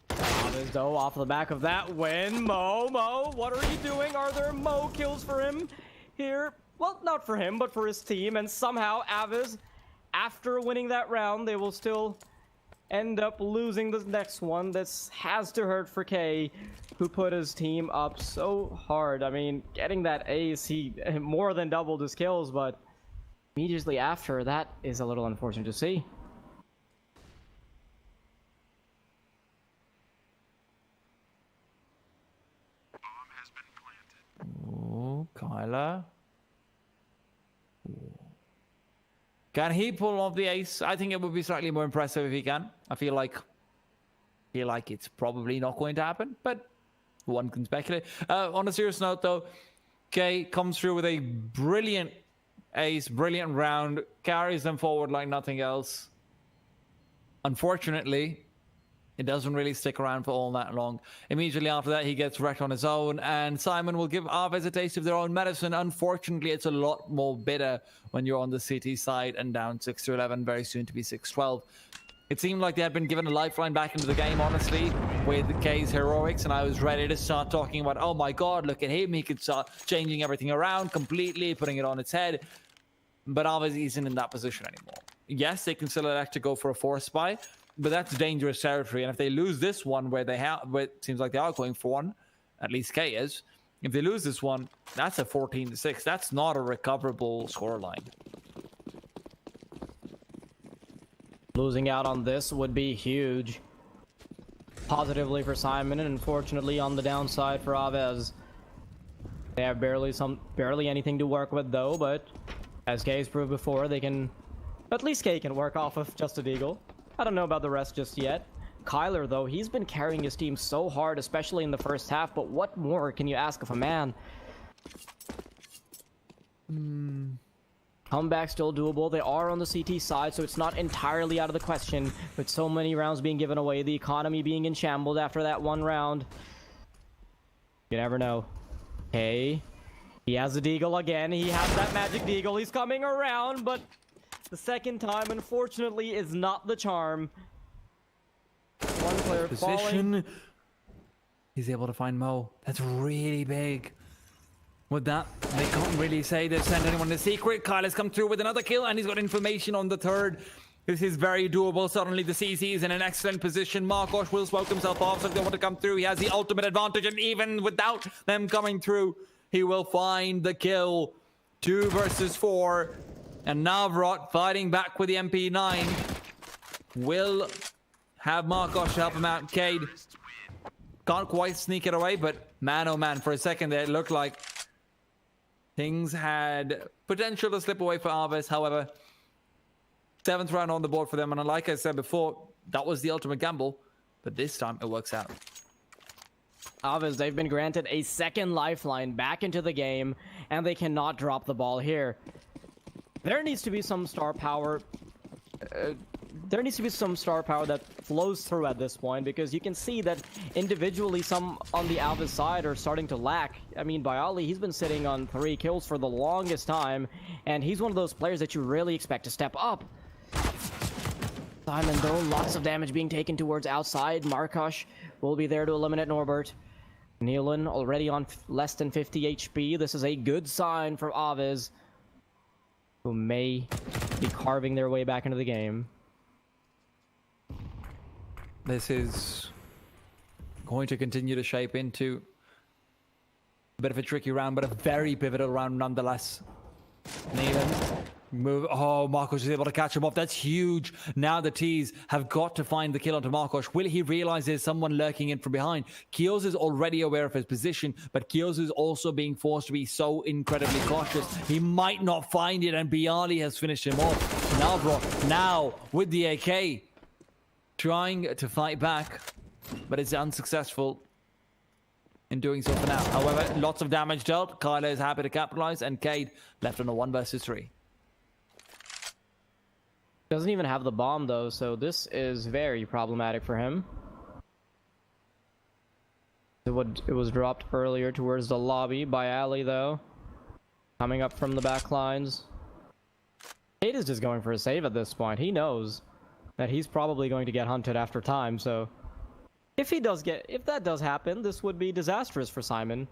AVEZ, though, off the back of that win. Mo, what are you doing? Are there Mo kills for him here? Well, not for him, but for his team. And somehow, AVEZ, after winning that round, they will still end up losing the next one. This has to hurt for K, who put his team up so hard. I mean, getting that ace, he more than doubled his kills, but immediately after, that is a little unfortunate to see. Oh, Kyler. Can he pull off the ace? I think it would be slightly more impressive if he can. I feel like it's probably not going to happen, but one can speculate. On a serious note, though, K comes through with a brilliant ace, brilliant round, carries them forward like nothing else. Unfortunately, it doesn't really stick around for all that long. Immediately after that, he gets wrecked on his own, and Syman will give AVEZ a taste of their own medicine. Unfortunately, it's a lot more bitter when you're on the city side and down 6-11, very soon to be 6-12. It seemed like they had been given a lifeline back into the game, honestly, with K's heroics, and I was ready to start talking about, oh my god, look at him, he could start changing everything around completely, putting it on its head. But AVEZ isn't in that position anymore. Yes, they can still elect to go for a force buy, but that's dangerous territory, and if they lose this one where it seems like they are going for one, at least K is, if they lose this one, that's a 14-6. That's not a recoverable scoreline. Losing out on this would be huge. Positively for Syman, and unfortunately on the downside for AVEZ. They have barely anything to work with though, but as K's proved before, they can, at least K can work off of just a deagle. I don't know about the rest just yet. Kyler, though, he's been carrying his team so hard, especially in the first half, but what more can you ask of a man? Comeback still doable. They are on the CT side, so it's not entirely out of the question. With so many rounds being given away, the economy being in shambles after that one round. You never know. Hey, he has the deagle again. He has that magic deagle. He's coming around, but the second time, unfortunately, is not the charm. One player falling. He's able to find Mo. That's really big. With that, they can't really say they've sent anyone the secret. Kyle has come through with another kill, and he's got information on the third. This is very doable. Suddenly, the CC is in an excellent position. Markosh will smoke himself off, so if they want to come through, he has the ultimate advantage, and even without them coming through, he will find the kill. 2 versus 4. And Navrot fighting back with the MP9 will have Markosh help him out. Cade can't quite sneak it away, but man oh man, for a second there it looked like things had potential to slip away for AVEZ. However, 7th round on the board for them, and like I said before, that was the ultimate gamble, but this time it works out. AVEZ, they've been granted a second lifeline back into the game, and they cannot drop the ball here. There needs to be some star power. There needs to be some star power that flows through at this point, because you can see that individually some on the AVEZ side are starting to lack. I mean, Bialy, he's been sitting on 3 kills for the longest time, and he's one of those players that you really expect to step up. Syman, though, lots of damage being taken towards outside. Markosh will be there to eliminate Norbert. Nealon already on less than 50 HP. This is a good sign for AVEZ, who may be carving their way back into the game. This is going to continue to shape into a bit of a tricky round, but a very pivotal round nonetheless. Nealon move. Oh, Markosh is able to catch him off. That's huge. Now the T's have got to find the kill onto Markosh. Will he realize there's someone lurking in from behind? Kios is already aware of his position, but Kios is also being forced to be so incredibly cautious. He might not find it, and Bialy has finished him off. Navro now with the AK, trying to fight back, but it's unsuccessful in doing so for now. However, lots of damage dealt. Kyler is happy to capitalize, and Cade left on a 1 versus 3. Doesn't even have the bomb though, so this is very problematic for him. It was dropped earlier towards the lobby by Ali though. Coming up from the back lines. Cade is just going for a save at this point. He knows that he's probably going to get hunted after time, so if that does happen, this would be disastrous for Syman.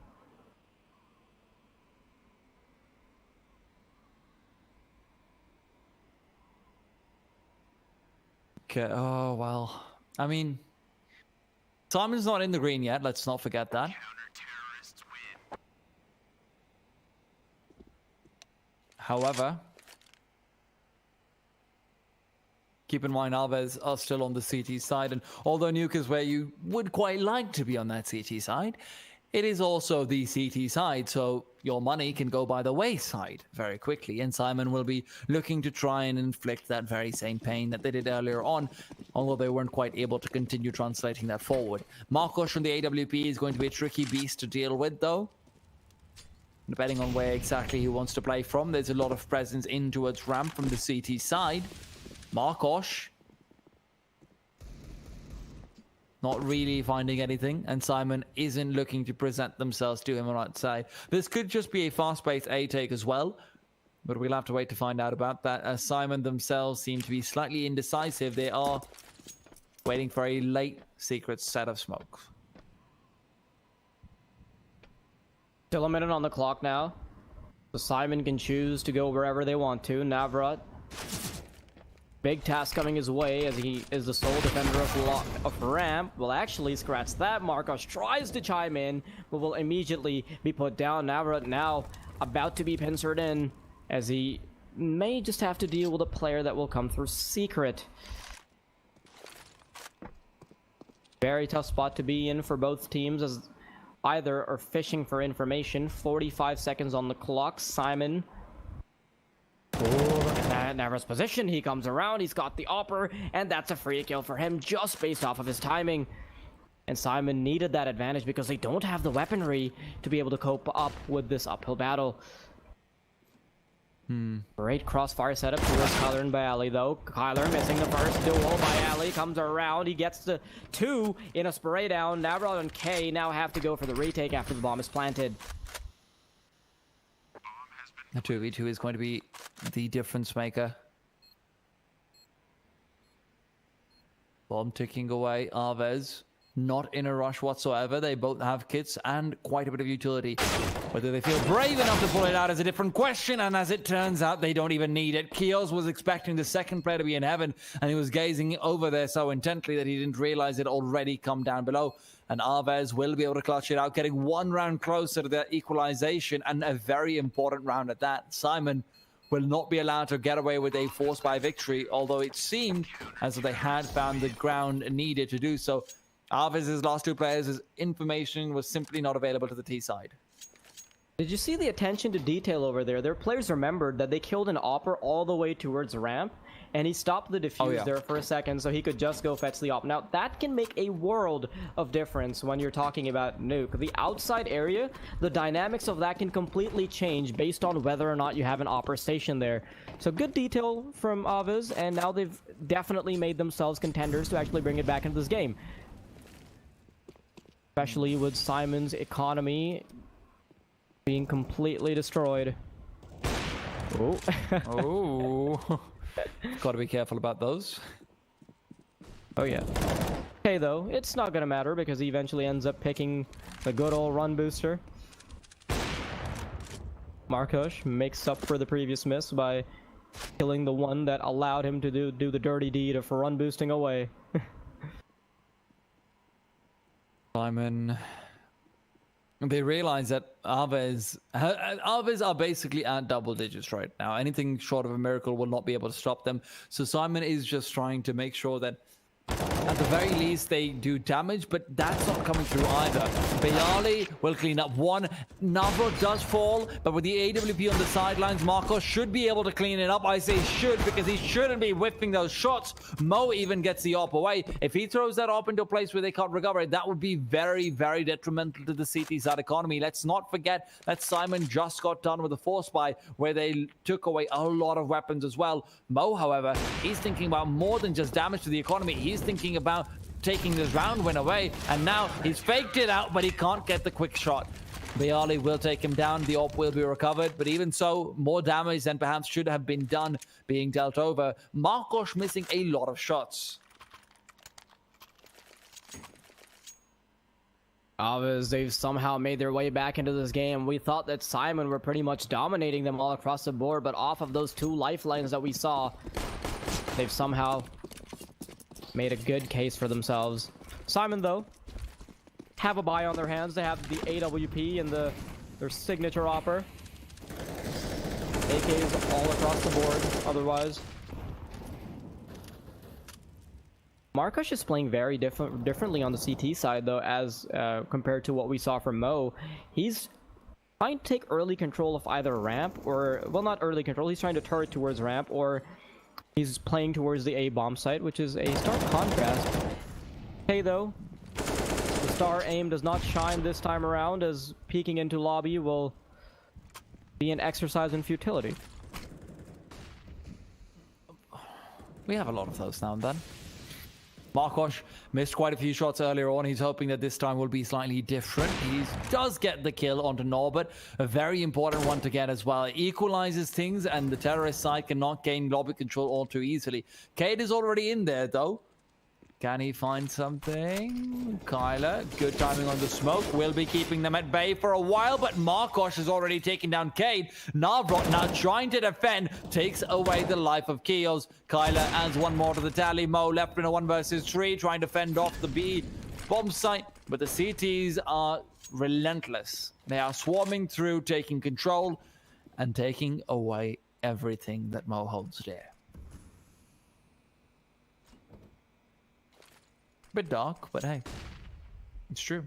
Okay, oh well. I mean, Syman's not in the green yet, let's not forget that. However, keep in mind AVEZ are still on the CT side, and although Nuke is where you would quite like to be on that CT side, it is also the CT side, so your money can go by the wayside very quickly, and Syman will be looking to try and inflict that very same pain that they did earlier on, although they weren't quite able to continue translating that forward. Markosh from the AWP is going to be a tricky beast to deal with, though. Depending on where exactly he wants to play from, there's a lot of presence in towards ramp from the CT side. Markosh not really finding anything, and Syman isn't looking to present themselves to him on that side. This could just be a fast-paced A-take as well, but we'll have to wait to find out about that, as Syman themselves seem to be slightly indecisive. They are waiting for a late secret set of smoke. Still a minute on the clock now, so Syman can choose to go wherever they want to. Navrat, big task coming his way as he is the sole defender of ramp. Well, actually, scratch that. Markosh tries to chime in, but will immediately be put down. Navrat now about to be pincered in, as he may just have to deal with a player that will come through secret. Very tough spot to be in for both teams, as either are fishing for information. 45 seconds on the clock. Syman. Oh, look at that. Navrat's position. He comes around. He's got the upper, and that's a free kill for him just based off of his timing. And Syman needed that advantage because they don't have the weaponry to be able to cope up with this uphill battle. Great crossfire setup towards Kyler and Bialy, though. Kyler missing the first duel. Bialy comes around. He gets the 2 in a spray down. Navrat and K now have to go for the retake after the bomb is planted. The 2v2 is going to be the difference maker. Bomb ticking away. AVEZ not in a rush whatsoever. They both have kits and quite a bit of utility. Whether they feel brave enough to pull it out is a different question, and as it turns out, they don't even need it. Kios was expecting the second player to be in heaven, and he was gazing over there so intently that he didn't realize it already come down below. And AVEZ will be able to clutch it out, getting 1 round closer to their equalization, and a very important round at that. Syman will not be allowed to get away with a force by victory, although it seemed as though they had found the ground needed to do so. AVEZ's last 2 players' information was simply not available to the T side. Did you see the attention to detail over there? Their players remembered that they killed an Opper all the way towards ramp, and he stopped the defuse yeah. there for a second so he could just go fetch the op. Now, that can make a world of difference when you're talking about nuke. The outside area, the dynamics of that can completely change based on whether or not you have an opera station there. So good detail from AVEZ, and now they've definitely made themselves contenders to actually bring it back into this game. Especially with Syman's economy being completely destroyed. Oh. Oh. Got to be careful about those. Oh yeah. Okay though, it's not gonna matter because he eventually ends up picking the good old run booster. Markush makes up for the previous miss by killing the one that allowed him to do the dirty deed of run boosting away. Syman. They realize that AVEZ are basically at double digits right now. Anything short of a miracle will not be able to stop them. So Syman is just trying to make sure that at the very least they do damage, but that's not coming through either. Bayali will clean up one. Navro does fall, but with the AWP on the sidelines, Marco should be able to clean it up. I say should because he shouldn't be whipping those shots. Mo even gets the op away. If he throws that op into a place where they can't recover it, that would be very, very detrimental to the CT side economy. Let's not forget that Syman just got done with a force buy where they took away a lot of weapons as well. Mo, however, he's thinking about more than just damage to the economy. He's thinking about taking this round win away, and now he's faked it out, but he can't get the quick shot. Bayali will take him down. The op will be recovered, but even so, more damage than perhaps should have been done being dealt over. Markosh missing a lot of shots. AVEZ, they've somehow made their way back into this game. We thought that Syman were pretty much dominating them all across the board, but off of those two lifelines that we saw, they've somehow made a good case for themselves. Syman, though, have a buy on their hands. They have the AWP and their signature opper. AKs all across the board, otherwise. Markush is playing very differently on the CT side, though, as compared to what we saw from Mo. He's trying to take early control of either ramp or, well, not early control. He's trying to turret towards ramp, or he's playing towards the A bomb site, which is a stark contrast. Okay, though, the star aim does not shine this time around, as peeking into lobby will be an exercise in futility. We have a lot of those now and then. Markosh missed quite a few shots earlier on. He's hoping that this time will be slightly different. He does get the kill onto Norbert, a very important one to get as well. It equalizes things, and the terrorist side cannot gain lobby control all too easily. Cade is already in there, though. Can he find something? Kyler, good timing on the smoke. Will be keeping them at bay for a while, but Markosh has already taken down Cade. Navrot now trying to defend, takes away the life of Kios. Kyler adds one more to the tally. Mo left in a 1 versus 3, trying to fend off the B bomb site, but the CTs are relentless. They are swarming through, taking control and taking away everything that Mo holds dear. Bit dark, but hey, it's true.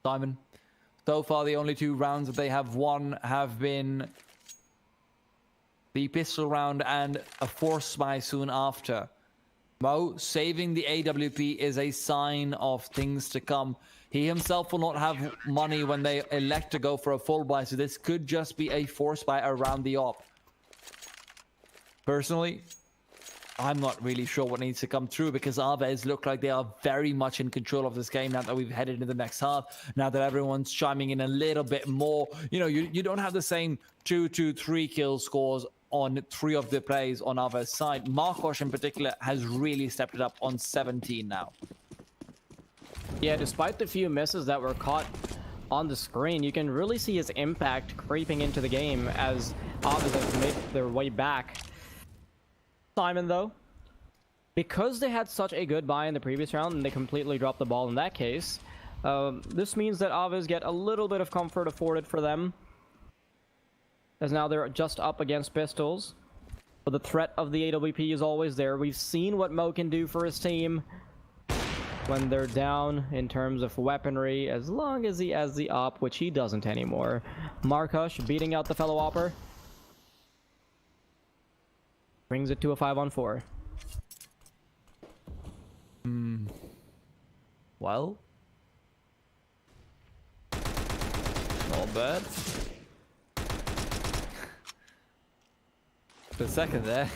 Syman, so far the only 2 rounds that they have won have been the pistol round and a force buy soon after. Mo saving the AWP is a sign of things to come. He himself will not have money when they elect to go for a full buy, so this could just be a force buy around the op. Personally, I'm not really sure what needs to come through, because AVEZ look like they are very much in control of this game now that we've headed into the next half. Now that everyone's chiming in a little bit more, you know, you don't have the same 2-3 kill scores on 3 of the plays on AVEZ side. Markosh in particular has really stepped it up on 17 now. Yeah, despite the few misses that were caught on the screen, you can really see his impact creeping into the game as AVEZ have made their way back. Syman, though, because they had such a good buy in the previous round and they completely dropped the ball in that case, this means that AVEZ get a little bit of comfort afforded for them, as now they're just up against pistols, but the threat of the AWP is always there. We've seen what Mo can do for his team when they're down in terms of weaponry, as long as he has the op, which he doesn't anymore. Markush beating out the fellow opper. Brings it to a 5-on-4. Well, not bad. For a second there,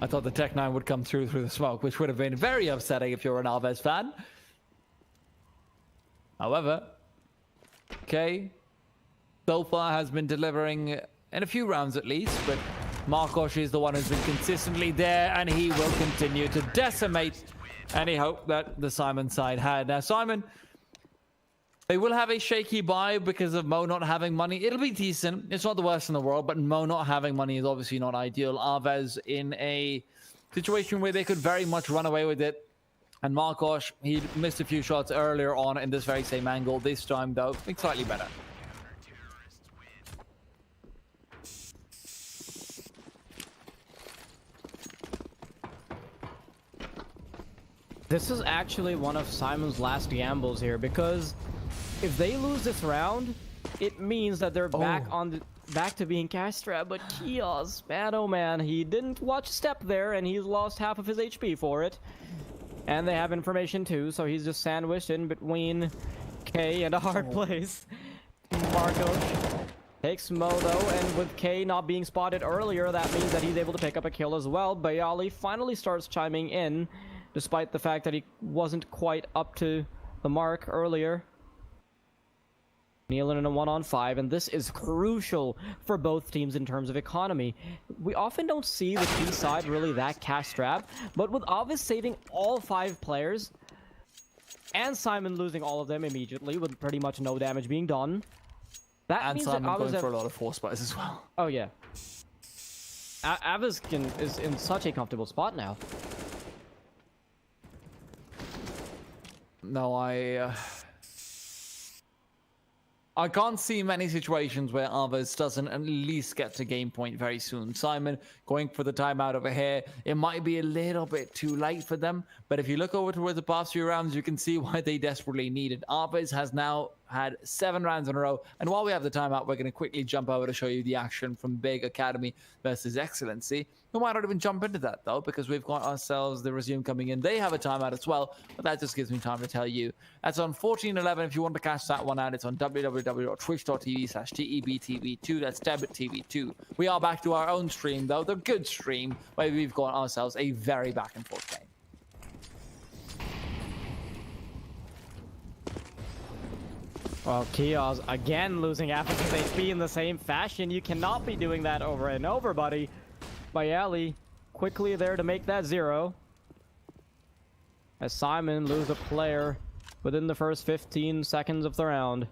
I thought the Tech 9 would come through the smoke, which would have been very upsetting if you're an AVEZ fan. However, K so far has been delivering in a few rounds at least, but Marcos is the one who's been consistently there, and he will continue to decimate any hope that the Syman side had. Now, Syman, they will have a shaky buy because of Mo not having money. It'll be decent. It's not the worst in the world, but Mo not having money is obviously not ideal. AVEZ in a situation where they could very much run away with it. And Marcos, he missed a few shots earlier on in this very same angle. This time, though, it's slightly better. This is actually one of Syman's last gambles here, because if they lose this round, it means that they're back to being cash strapped. But Kios, man, oh man, he didn't watch step there, and he's lost half of his HP for it. And they have information too, so he's just sandwiched in between K and a hard place. Marcos takes Mo though, and with K not being spotted earlier, that means that he's able to pick up a kill as well. Bayali finally starts chiming in, despite the fact that he wasn't quite up to the mark earlier. Kneeling in a 1-on-5, and this is crucial for both teams in terms of economy. We often don't see the T side really that cash strapped, but with AVEZ saving all 5 players, and Syman losing all of them immediately with pretty much no damage being done, that means that Syman AVEZ going for a lot of force buys as well. Oh yeah. AVEZ is in such a comfortable spot now. No, I can't see many situations where AVEZ doesn't at least get to game point very soon. Syman going for the timeout over here. It might be a little bit too late for them, but if you look over towards the past few rounds, you can see why they desperately need it. AVEZ has now had 7 rounds in a row, and while we have the timeout, we're going to quickly jump over to show you the action from Big Academy versus Excellency. We might not even jump into that though, because we've got ourselves the resume coming in. They have a timeout as well, but that just gives me time to tell you. That's on 14:11. If you want to catch that one out, it's on www.twitch.tv/TEBTV2. That's Debit TV2. We are back to our own stream though, the good stream, where we've got ourselves a very back and forth game. Well, Kios again losing half of his HP in the same fashion. You cannot be doing that over and over, buddy. Bayali quickly there to make that 0. As Syman lose a player within the first 15 seconds of the round.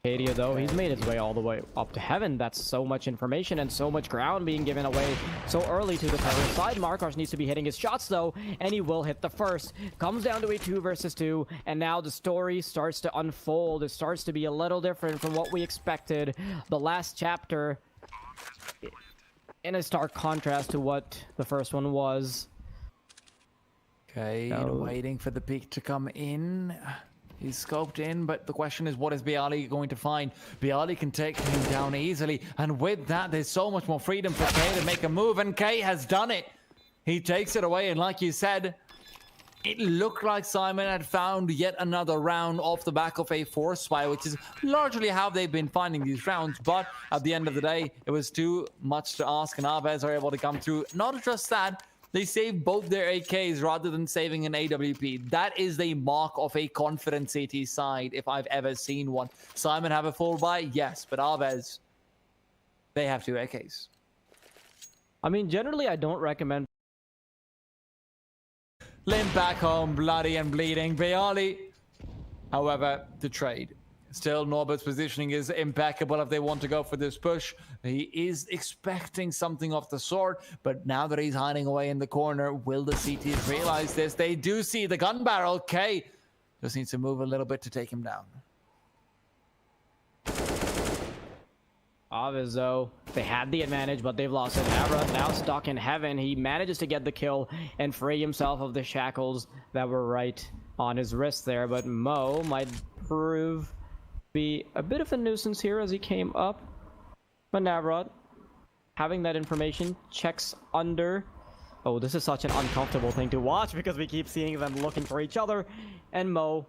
Kadia, though, he's made his way all the way up to heaven. That's so much information and so much ground being given away so early to the terror side. Marcos needs to be hitting his shots, though, and he will hit the first. Comes down to a 2 versus 2, and now the story starts to unfold. It starts to be a little different from what we expected. The last chapter, in a stark contrast to what the first one was. Okay, waiting for the peak to come in. He's scoped in, but the question is, what is Bayali going to find? Bayali can take him down easily, and with that, there's so much more freedom for K to make a move, and K has done it. He takes it away, and like you said, it looked like Syman had found yet another round off the back of a force spy, which is largely how they've been finding these rounds, but at the end of the day, it was too much to ask, and AVEZ are able to come through. Not just that, they saved both their AKs rather than saving an AWP. That is the mark of a confident CT side, if I've ever seen one. Syman have a full buy? Yes, but AVEZ, they have 2 AKs. I mean, generally, I don't recommend. Limp back home, bloody and bleeding. Bayali, however, to trade. Still, Norbert's positioning is impeccable if they want to go for this push. He is expecting something of the sort, but now that he's hiding away in the corner, will the CTs realize this? They do see the gun barrel. K just needs to move a little bit to take him down. AVEZ, though, they had the advantage, but they've lost it. Avra now stuck in heaven. He manages to get the kill and free himself of the shackles that were right on his wrist there, but Mo might be a bit of a nuisance here as he came up. But Navrot having that information, checks under. Oh, this is such an uncomfortable thing to watch because we keep seeing them looking for each other. And Mo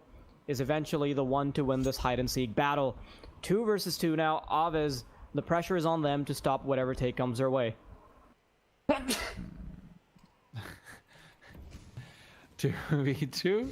is eventually the one to win this hide-and-seek battle. 2 versus 2 now. AVEZ, the pressure is on them to stop whatever take comes their way. 2v2.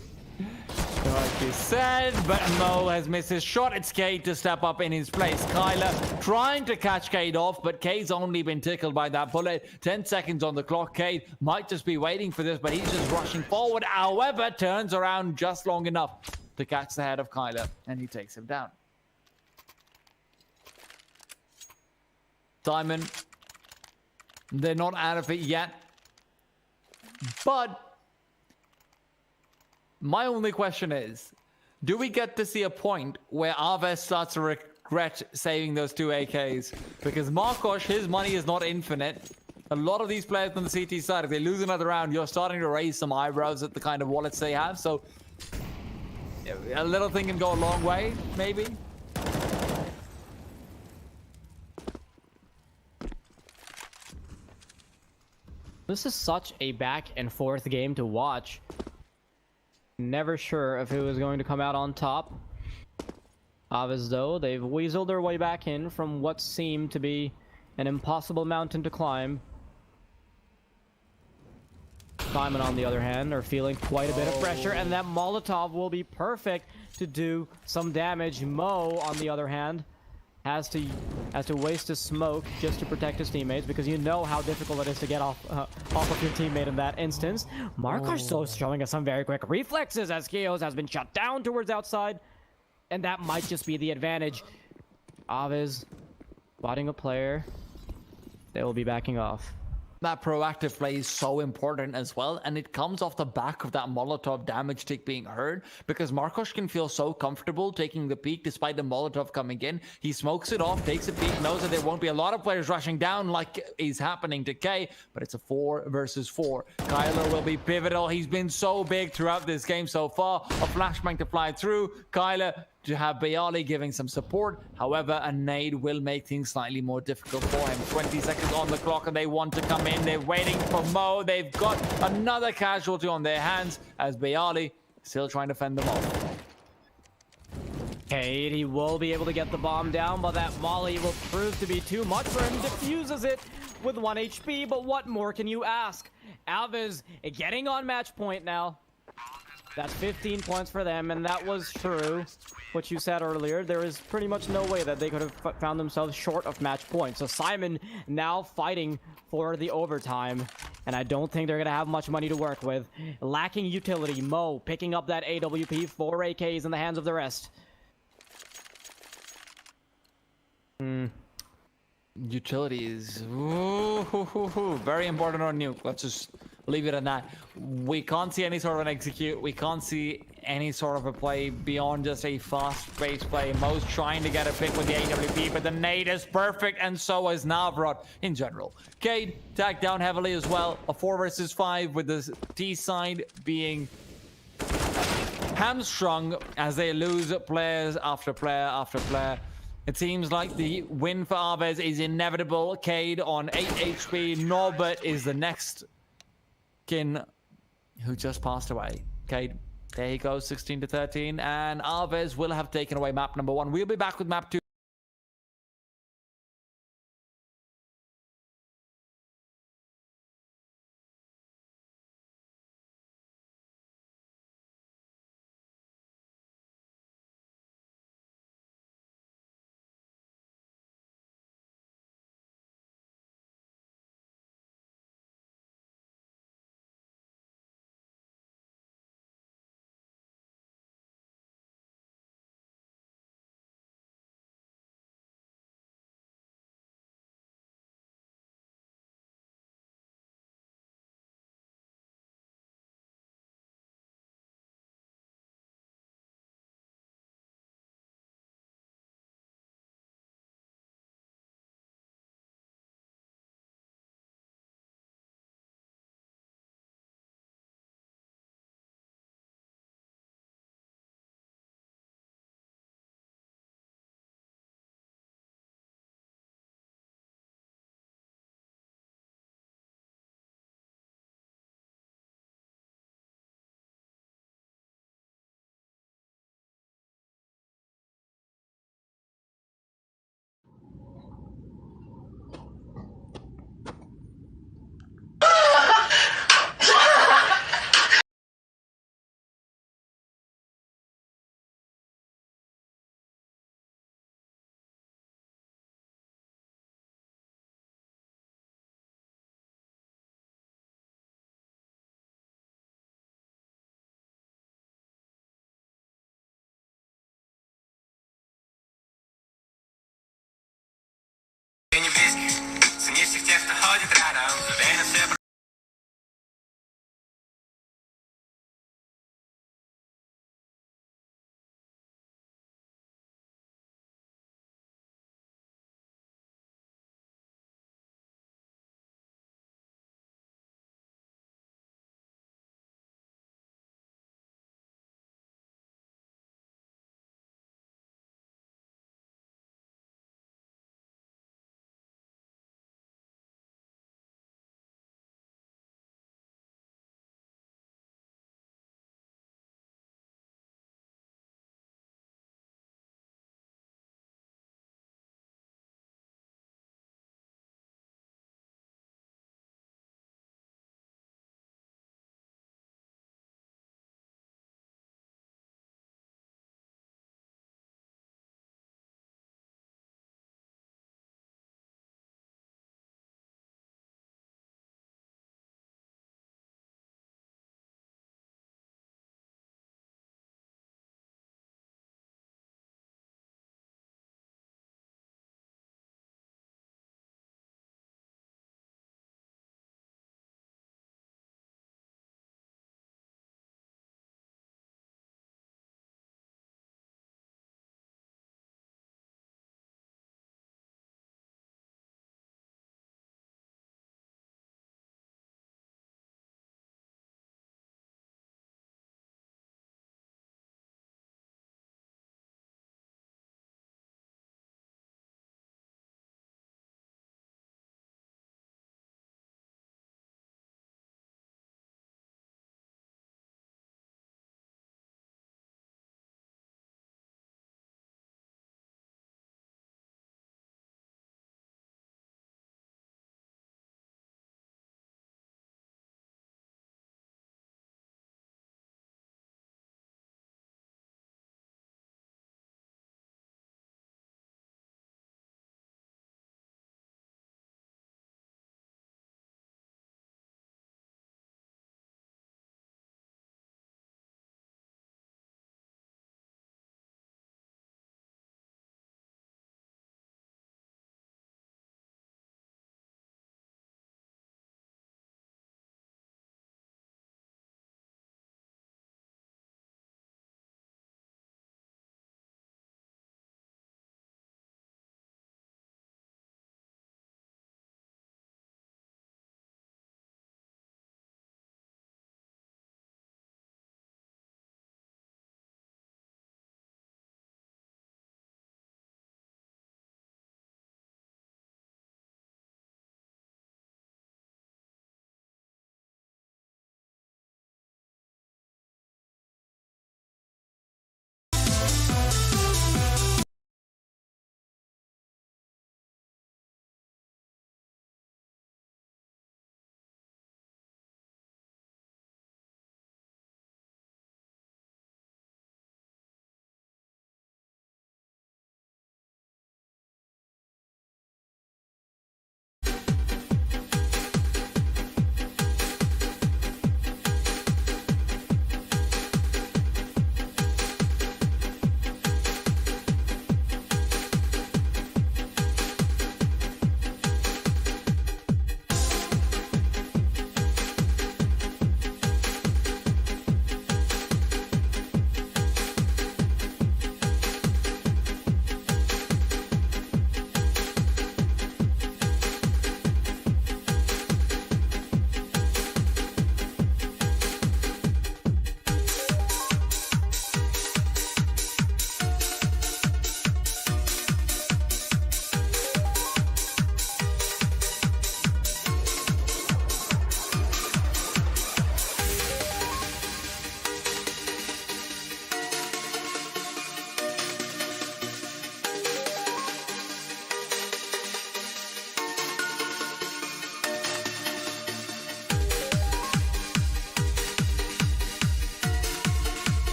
Like you said, but Mo has missed his shot. It's Cade to step up in his place. Kyler trying to catch Cade off, but Cade's only been tickled by that bullet. 10 seconds on the clock. Cade might just be waiting for this, but he's just rushing forward. However, turns around just long enough to catch the head of Kyler, and he takes him down. Syman, they're not out of it yet, but my only question is, do we get to see a point where AVEZ starts to regret saving those 2 AKs? Because Markosh, his money is not infinite. A lot of these players on the CT side, if they lose another round, you're starting to raise some eyebrows at the kind of wallets they have. So a little thing can go a long way, maybe. This is such a back and forth game to watch. Never sure if it was going to come out on top. AVEZ, though, they've weaseled their way back in from what seemed to be an impossible mountain to climb. Syman, on the other hand, are feeling quite a bit of pressure, and that Molotov will be perfect to do some damage. Mo, on the other hand, has to waste his smoke just to protect his teammates, because you know how difficult it is to get off of your teammate in that instance. Markosh still showing us some very quick reflexes as Kios has been shut down towards outside, and that might just be the advantage. AVEZ spotting a player. They will be backing off. That proactive play is so important as well, and it comes off the back of that Molotov damage tick being heard, because Markosh can feel so comfortable taking the peek despite the Molotov coming in. He smokes it off, takes a peek, knows that there won't be a lot of players rushing down like is happening to K, but it's a 4 versus 4. Kyler will be pivotal. He's been so big throughout this game so far. A flashbang to fly through. Kyler to have Bayali giving some support. However, a nade will make things slightly more difficult for him. 20 seconds on the clock and they want to come in. They're waiting for Mo. They've got another casualty on their hands as Bayali still trying to fend them off. Cade, he will be able to get the bomb down, but that molly will prove to be too much for him. Diffuses it with 1 HP, but what more can you ask? AVEZ getting on match point now. That's 15 points for them, and that was true. What you said earlier, there is pretty much no way that they could have found themselves short of match points. So Syman now fighting for the overtime, and I don't think they're going to have much money to work with. Lacking utility, Mo picking up that AWP, 4 AKs in the hands of the rest. Utility is very important on nuke. Let's just leave it at that. We can't see any sort of an execute. We can't see any sort of a play beyond just a fast-paced play. Mo's trying to get a pick with the AWP, but the nade is perfect, and so is Navrot in general. Cade tagged down heavily as well. A 4 versus 5 with the T side being hamstrung as they lose players after player after player. It seems like the win for AVEZ is inevitable. Cade on 8 HP. Norbert is the next kin who just passed away. Cade, there he goes, 16-13. And AVEZ will have taken away map number 1. We'll be back with map 2.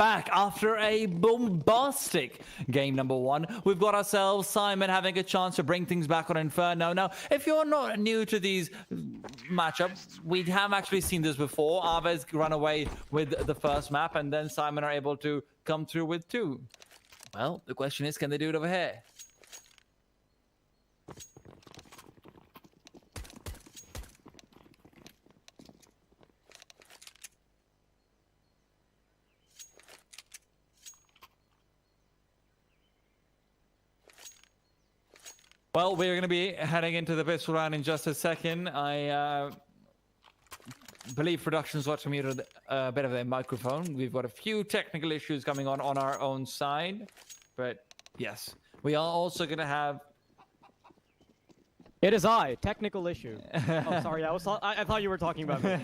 back after a bombastic game number 1. We've got ourselves Syman having a chance to bring things back on Inferno. Now, if you're not new to these matchups, we have actually seen this before. AVEZ run away with the first map, and then Syman are able to come through with 2. Well, the question is, can they do it over here? Well, we're going to be heading into the pistol round in just a second. I believe production's got to mute a bit of their microphone. We've got a few technical issues coming on our own side. But yes, we are also going to have... It is technical issue. Oh, sorry, I thought you were talking about me.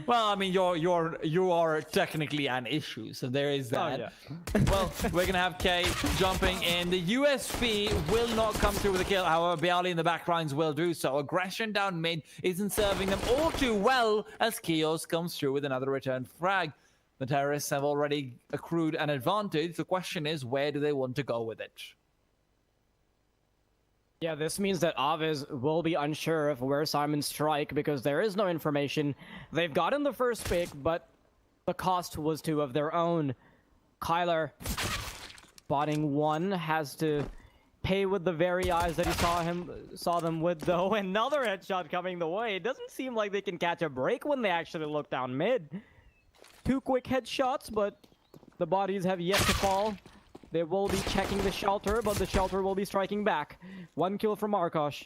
Well, I mean, you are technically an issue, so there is that. Oh, yeah. Well, we're gonna have K jumping in. The USP will not come through with a kill. However, Bialy in the backlines will do so. Aggression down mid isn't serving them all too well as Kios comes through with another return frag. The terrorists have already accrued an advantage. The question is, where do they want to go with it? Yeah, this means that AVEZ will be unsure of where Syman strike because there is no information. They've gotten the first pick, but the cost was 2 of their own. Kyler, spotting 1, has to pay with the very eyes that he saw them with, though. Another headshot coming the way. It doesn't seem like they can catch a break when they actually look down mid. 2 quick headshots, but the bodies have yet to fall. They will be checking the shelter, but the shelter will be striking back. 1 kill from Markosh.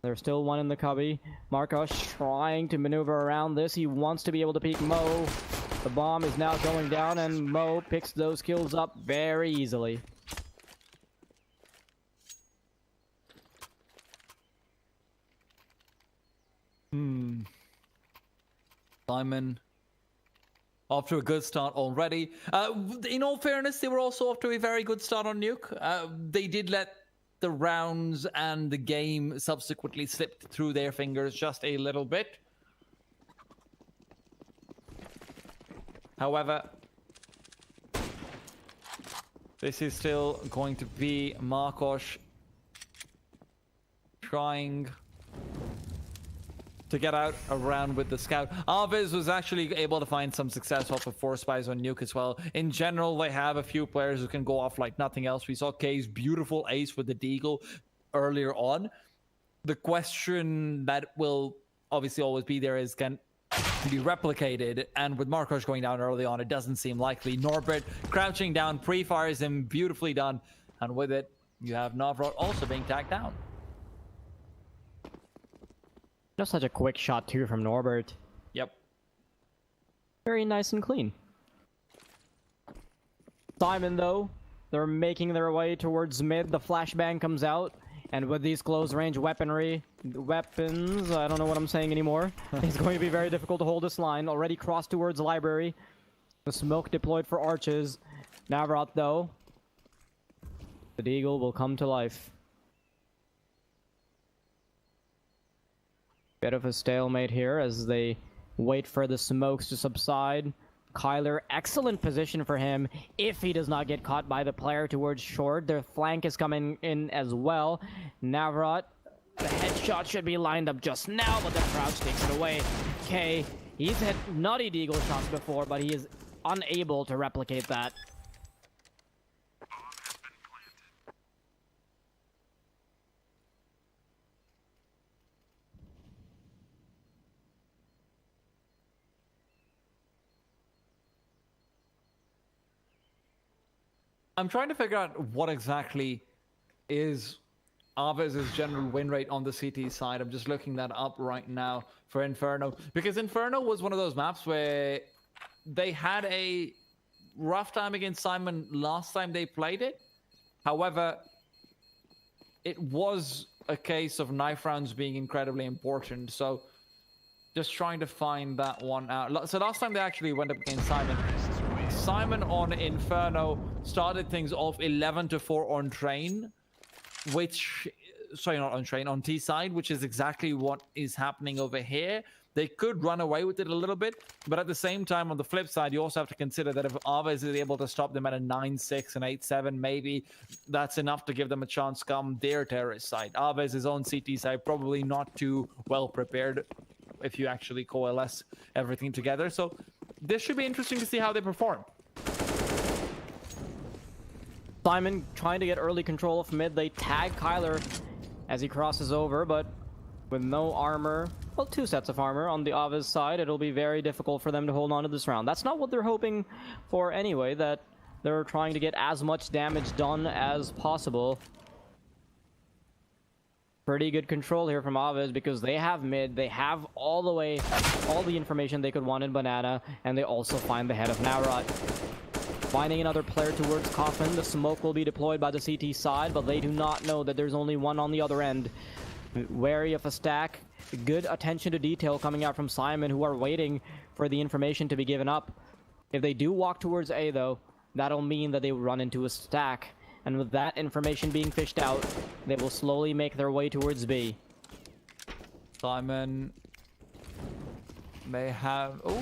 There's still 1 in the cubby. Markosh trying to maneuver around this. He wants to be able to peek Mo. The bomb is now going down, and Mo picks those kills up very easily. Syman off to a good start already. In all fairness, they were also off to a very good start on Nuke. They did let the rounds and the game subsequently slip through their fingers just a little bit. However, this is still going to be Markosh trying to get out around with the scout. AVEZ was actually able to find some success off of 4 spies on Nuke as well. In general, they have a few players who can go off like nothing else. We saw K's beautiful ace with the deagle earlier on. The question that will obviously always be there is, can it be replicated? And with Markosh going down early on, it doesn't seem likely. Norbert crouching down, pre-fires him, beautifully done. And with it, you have Navrot also being tagged down. Just such a quick shot too from Norbert. Yep. Very nice and clean. Syman, though, they're making their way towards mid. The flashbang comes out, and with these close-range weapons, I don't know what I'm saying anymore. It's going to be very difficult to hold this line. Already crossed towards library. The smoke deployed for arches. Navrot, though, the deagle will come to life. Bit of a stalemate here as they wait for the smokes to subside. Kyler, excellent position for him if he does not get caught by the player towards short. Their flank is coming in as well. Navrot, the headshot should be lined up just now, but the crouch takes it away. K, he's had nutty deagle shots before, but he is unable to replicate that. I'm trying to figure out what exactly is AVEZ's general win rate on the CT side. I'm just looking that up right now for Inferno. Because Inferno was one of those maps where they had a rough time against Syman last time they played it. However, it was a case of knife rounds being incredibly important. So just trying to find that one out. So last time they actually went up against Syman. Syman on Inferno started things off 11-4 on train, which sorry, not on train, on T side, which is exactly what is happening over here. They could run away with it a little bit, but at the same time, on the flip side, you also have to consider that if AVEZ is able to stop them at a 9-6 and 8-7, maybe that's enough to give them a chance come their terrorist side. AVEZ's own CT side probably not too well prepared if you actually coalesce everything together. So this should be interesting to see how they perform. Syman trying to get early control of mid. They tag Kyler as he crosses over, but with no armor, well, 2 sets of armor on the AVEZ side, it'll be very difficult for them to hold on to this round. That's not what they're hoping for anyway, that they're trying to get as much damage done as possible. Pretty good control here from AVEZ because they have mid, they have all the information they could want in Banana, and they also find the head of Nowrot. Finding another player towards Coffin, the smoke will be deployed by the CT side, but they do not know that there's only one on the other end. Wary of a stack, good attention to detail coming out from Syman, who are waiting for the information to be given up. If they do walk towards A though, that'll mean that they will run into a stack, and with that information being fished out, they will slowly make their way towards B. Syman may have... Oh,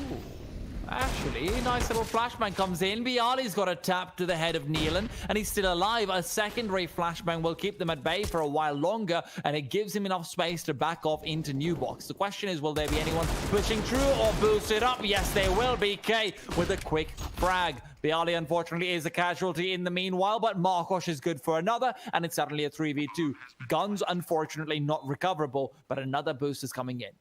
actually, nice little flashbang comes in. Bialy's got a tap to the head of Neelan, and he's still alive. A secondary flashbang will keep them at bay for a while longer, and it gives him enough space to back off into new box. The question is, will there be anyone pushing through or boost it up? Yes, there will be. K with a quick frag. Bialy, unfortunately, is a casualty in the meanwhile, but Markosh is good for another, and it's suddenly a 3v2. Guns, unfortunately, not recoverable, but another boost is coming in.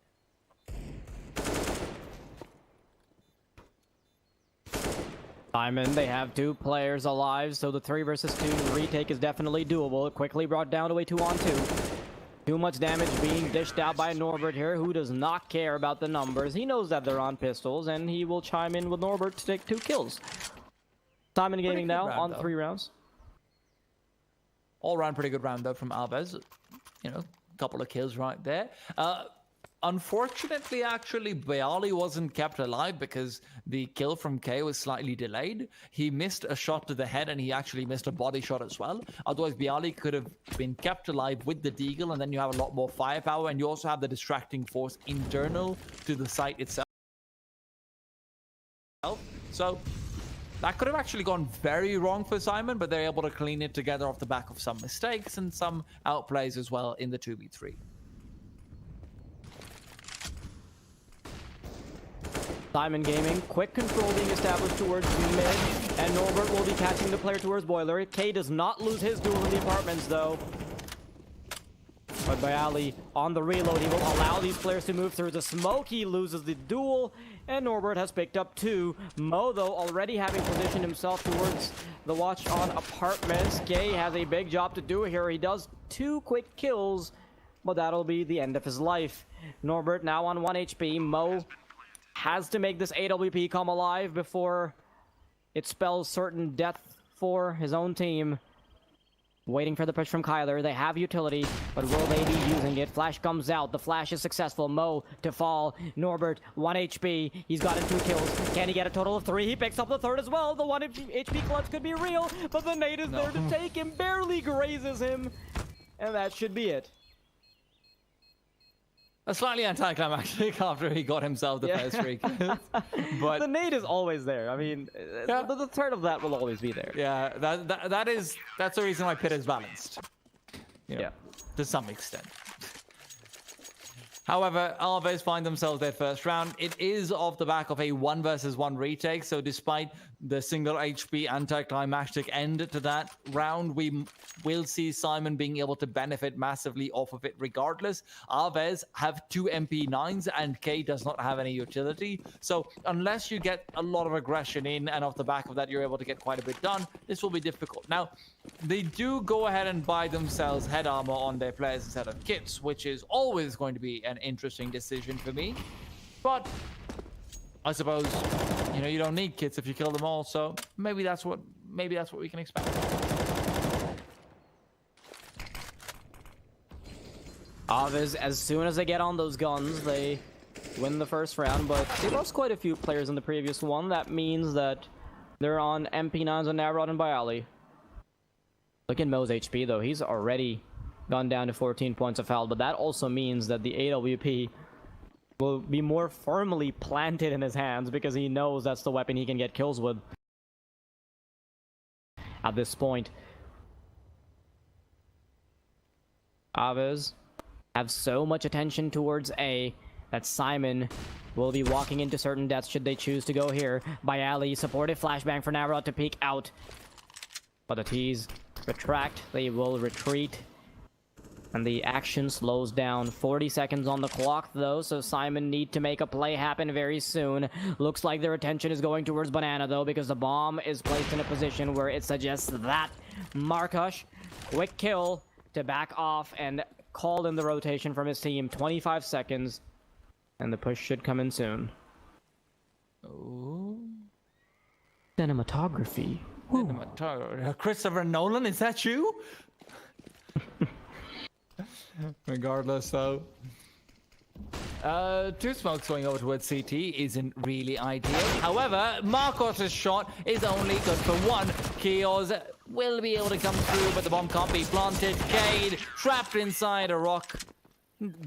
Syman, they have 2 players alive, so the 3 versus 2 retake is definitely doable. Quickly brought down to a 2-on-2. Too much damage being dished out by Norbert here, who does not care about the numbers. He knows that they're on pistols, and he will chime in with Norbert to take 2 kills. Syman Gaming now on 3 rounds. All round pretty good round though from AVEZ. You know, a couple of kills right there. Unfortunately, actually, Bialy wasn't kept alive because the kill from K was slightly delayed. He missed a shot to the head, and he actually missed a body shot as well. Otherwise, Bialy could have been kept alive with the deagle, and then you have a lot more firepower, and you also have the distracting force internal to the site itself. So that could have actually gone very wrong for Syman, but they're able to clean it together off the back of some mistakes and some outplays as well in the 2v3. Syman Gaming, quick control being established towards mid, and Norbert will be catching the player towards Boiler. K does not lose his duel in the apartments though. But Bialy on the reload, he will allow these players to move through the smoke. He loses the duel, and Norbert has picked up 2. Mo, though, already having positioned himself towards the watch on apartments. K has a big job to do here. He does 2 quick kills, but that'll be the end of his life. Norbert now on 1 HP. Mo has to make this AWP come alive before it spells certain death for his own team. Waiting for the push from Kyler. They have utility, but will they be using it? Flash comes out. The flash is successful. Mo to fall. Norbert, 1 HP. He's gotten 2 kills. Can he get a total of 3? He picks up the 3rd as well. The 1 HP clutch could be real, but the nade is there to take him. Barely grazes him. And that should be it. A slightly anticlimactic after he got himself the first streak. But the nade is always there. I mean, yeah. the threat of that will always be there. Yeah, that's the reason why Pit is balanced. You know, yeah, to some extent. However, AVEZ find themselves their first round. It is off the back of a 1 versus 1 retake, so despite the single HP anticlimactic end to that round, we will see Syman being able to benefit massively off of it regardless. AVEZ have 2 MP9s and K does not have any utility, so unless you get a lot of aggression in and off the back of that you're able to get quite a bit done, this will be difficult. Now, they do go ahead and buy themselves head armor on their players instead of kits, which is always going to be an interesting decision for me, but I suppose, you know, you don't need kits if you kill them all, so maybe that's what we can expect. AVEZ, as soon as they get on those guns, they win the first round, but they lost quite a few players in the previous one. That means that they're on MP9s on Nowrot and Bialy. Look at Mo's HP though, he's already gone down to 14 points of health, but that also means that the AWP will be more firmly planted in his hands because he knows that's the weapon he can get kills with at this point. AVEZ have so much attention towards A that Syman will be walking into certain deaths should they choose to go here. By Ali, supportive flashbang for NINEtoFIVE to peek out. But the T's retract, they will retreat. And the action slows down. 40 seconds on the clock though, so Syman need to make a play happen very soon. Looks like their attention is going towards Banana though, because the bomb is placed in a position where it suggests that Markush, quick kill to back off and call in the rotation from his team. 25 seconds. And the push should come in soon. Oh. Cinematography. Christopher Nolan, is that you? Regardless, though. Two smokes going over towards CT isn't really ideal. However, Marcos' shot is only good for one. Kios will be able to come through, but the bomb can't be planted. Cade trapped inside a rock.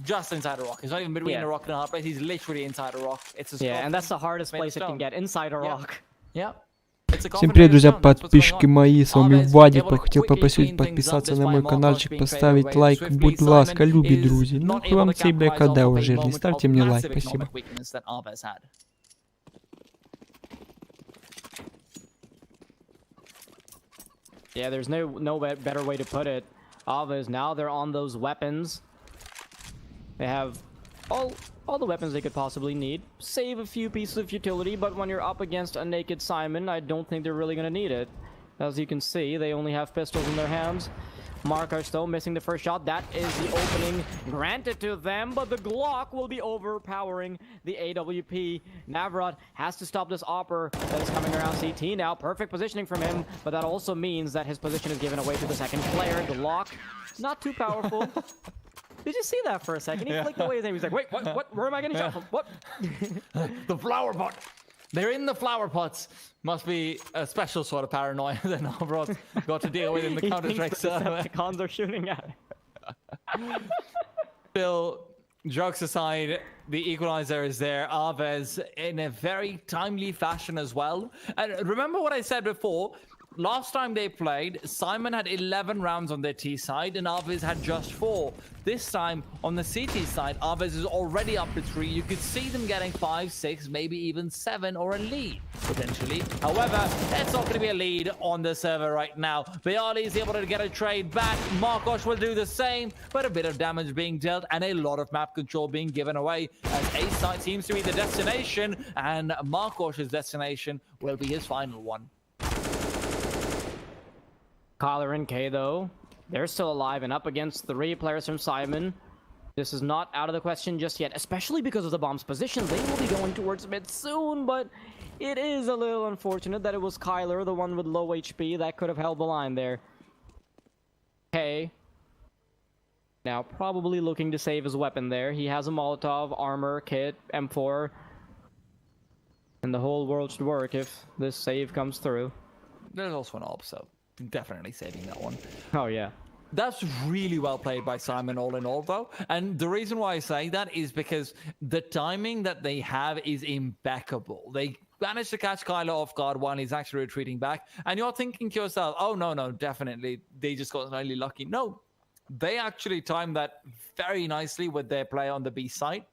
Just inside a rock. He's not even between a rock and a hard place. He's literally inside a rock. It's a and that's the hardest place it can get, inside a rock. Yeah. Всем привет, друзья, подписчики мои, с вами Вадик. Хотел попросить подписаться на мой каналчик, поставить лайк, будь ласка, любі друзі. Ну, вам цей БКД уже, не ставьте мне лайк, спасибо. Yeah, there's no better way to put it. AVEZ, now they're on those weapons. They have all the weapons they could possibly need. Save a few pieces of utility, but when you're up against a naked Syman, I don't think they're really going to need it. As you can see, they only have pistols in their hands. Markush though missing the first shot. That is the opening granted to them, but the Glock will be overpowering the AWP. NINEtoFIVE has to stop this Opper that is coming around CT now. Perfect positioning from him, but that also means that his position is given away to the second player. Glock, not too powerful. Did you see that for a second? He flicked away his name. He's like, wait, what? Where am I getting shot from? What? The flower pot. They're in the flower pots. Must be a special sort of paranoia that NINEtoFIVE got to deal with in the Counter-Strike server. The cons are shooting at it. Still, jokes aside, the equalizer is there. AVEZ in a very timely fashion as well. And remember what I said before? Last time they played, Syman had 11 rounds on their T side and AVEZ had just 4. This time, on the CT side, AVEZ is already up to 3. You could see them getting 5, 6, maybe even 7 or a lead, potentially. However, it's not going to be a lead on the server right now. Bayali is able to get a trade back. Markosh will do the same, but a bit of damage being dealt and a lot of map control being given away. As A side seems to be the destination, and Markosh's destination will be his final one. Collar and K though, they're still alive and up against 3 players from Syman. This is not out of the question just yet, especially because of the bomb's position. They will be going towards mid soon, but it is a little unfortunate that it was Kyler, the one with low HP, that could have held the line there. K now probably looking to save his weapon there. He has a Molotov, armor, kit, M4, and the whole world should work if this save comes through. There's also an AWP, so definitely saving that one. Oh yeah. That's really well played by Syman all in all though. And the reason why I say that is because the timing that they have is impeccable. They managed to catch Kyler off guard while he's actually retreating back. And you're thinking to yourself, oh no, definitely. They just got slightly lucky. No, they actually timed that very nicely with their play on the B site,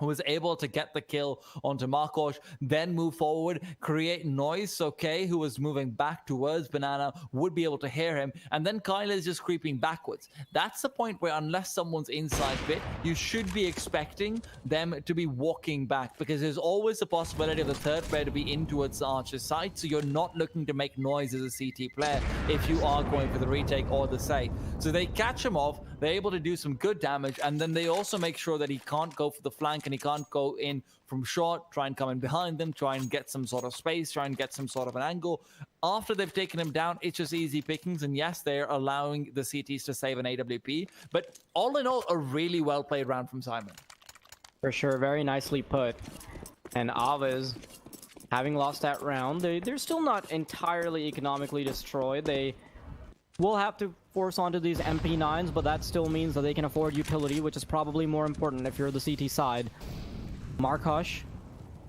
who was able to get the kill onto Markosh, then move forward, create noise, so Kay, who was moving back towards Banana, would be able to hear him, and then Kyle is just creeping backwards. That's the point where unless someone's inside bit, you should be expecting them to be walking back, because there's always a possibility of the third player to be in towards the Archer's side, so you're not looking to make noise as a CT player if you are going for the retake or the save. So they catch him off, they're able to do some good damage, and then they also make sure that he can't go for the flank and he can't go in from short, try and come in behind them, try and get some sort of space, try and get some sort of an angle. After they've taken him down, it's just easy pickings, and yes, they're allowing the CTs to save an AWP, but all in all, a really well played round from Syman. For sure, very nicely put. And AVEZ, having lost that round, they're still not entirely economically destroyed. They will have to force onto these MP9s, but that still means that they can afford utility, which is probably more important if you're the CT side. Markosh,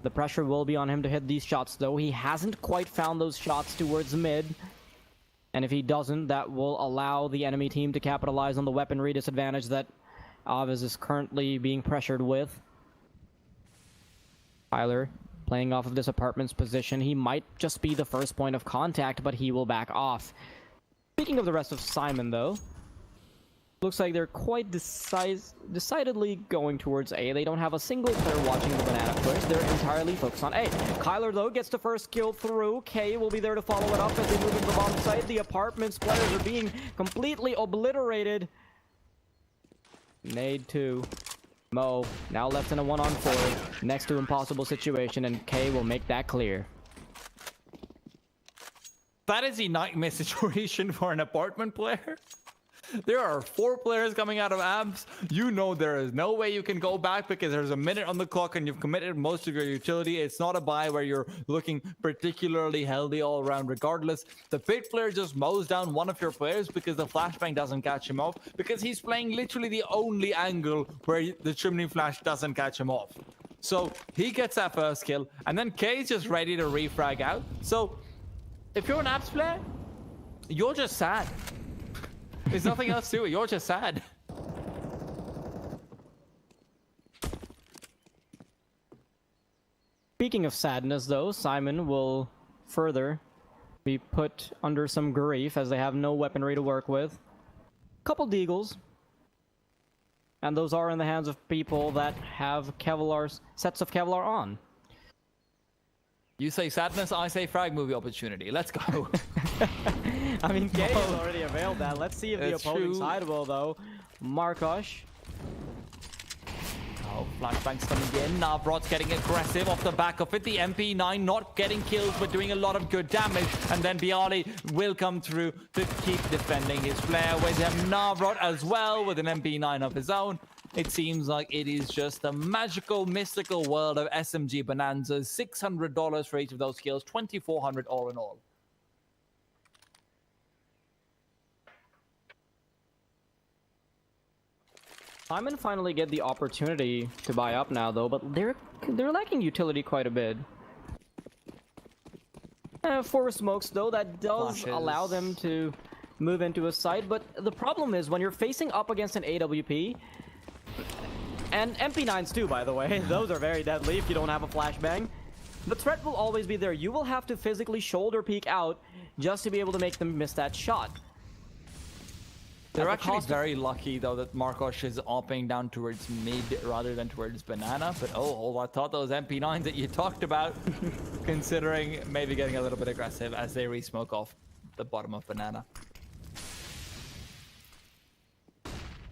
the pressure will be on him to hit these shots, though. He hasn't quite found those shots towards mid. And if he doesn't, that will allow the enemy team to capitalize on the weaponry disadvantage that AVEZ is currently being pressured with. Tyler playing off of this apartment's position. He might just be the first point of contact, but he will back off. Speaking of the rest of Syman, though, looks like they're quite decidedly going towards A. They don't have a single player watching the banana push. They're entirely focused on A. Kyler, though, gets the first kill through. K will be there to follow it up as they move into the bomb site. The apartment's players are being completely obliterated. Nade 2. Mo now left in a 1-on-4 next to impossible situation, and K will make that clear. That is a nightmare situation for an apartment player. There are 4 players coming out of abs. You know there is no way you can go back because there's a minute on the clock and you've committed most of your utility. It's not a buy where you're looking particularly healthy all around regardless. The pit player just mows down one of your players because the flashbang doesn't catch him off, because he's playing literally the only angle where the chimney flash doesn't catch him off. So he gets that first kill, and then K is just ready to refrag out. So if you're an abs player, you're just sad. There's nothing else to it. You're just sad. Speaking of sadness, though, Syman will further be put under some grief as they have no weaponry to work with. Couple deagles. And those are in the hands of people that have Kevlar's sets of Kevlar on. You say sadness, I say frag movie opportunity. Let's go. I mean, K has already availed that. Let's see if the That's opposing true. side will, though. Markosh. Oh, flashbangs coming in. Navrod's getting aggressive off the back of it. The MP9 not getting kills, but doing a lot of good damage. And then Bialy will come through to keep defending his flare with him. Navrod as well with an MP9 of his own. It seems like it is just the magical, mystical world of SMG bonanzas. $600 for each of those kills. $2,400 all in all. Syman finally get the opportunity to buy up now, though, but they're lacking utility quite a bit. 4 smokes, though, that does allow them to move into a site, but the problem is when you're facing up against an AWP, and MP9s too, by the way, those are very deadly if you don't have a flashbang. The threat will always be there. You will have to physically shoulder peek out just to be able to make them miss that shot. They're actually very lucky, though, that Markosh is opping down towards mid rather than towards banana. But oh, I thought those MP9s that you talked about, considering maybe getting a little bit aggressive as they re-smoke off the bottom of banana.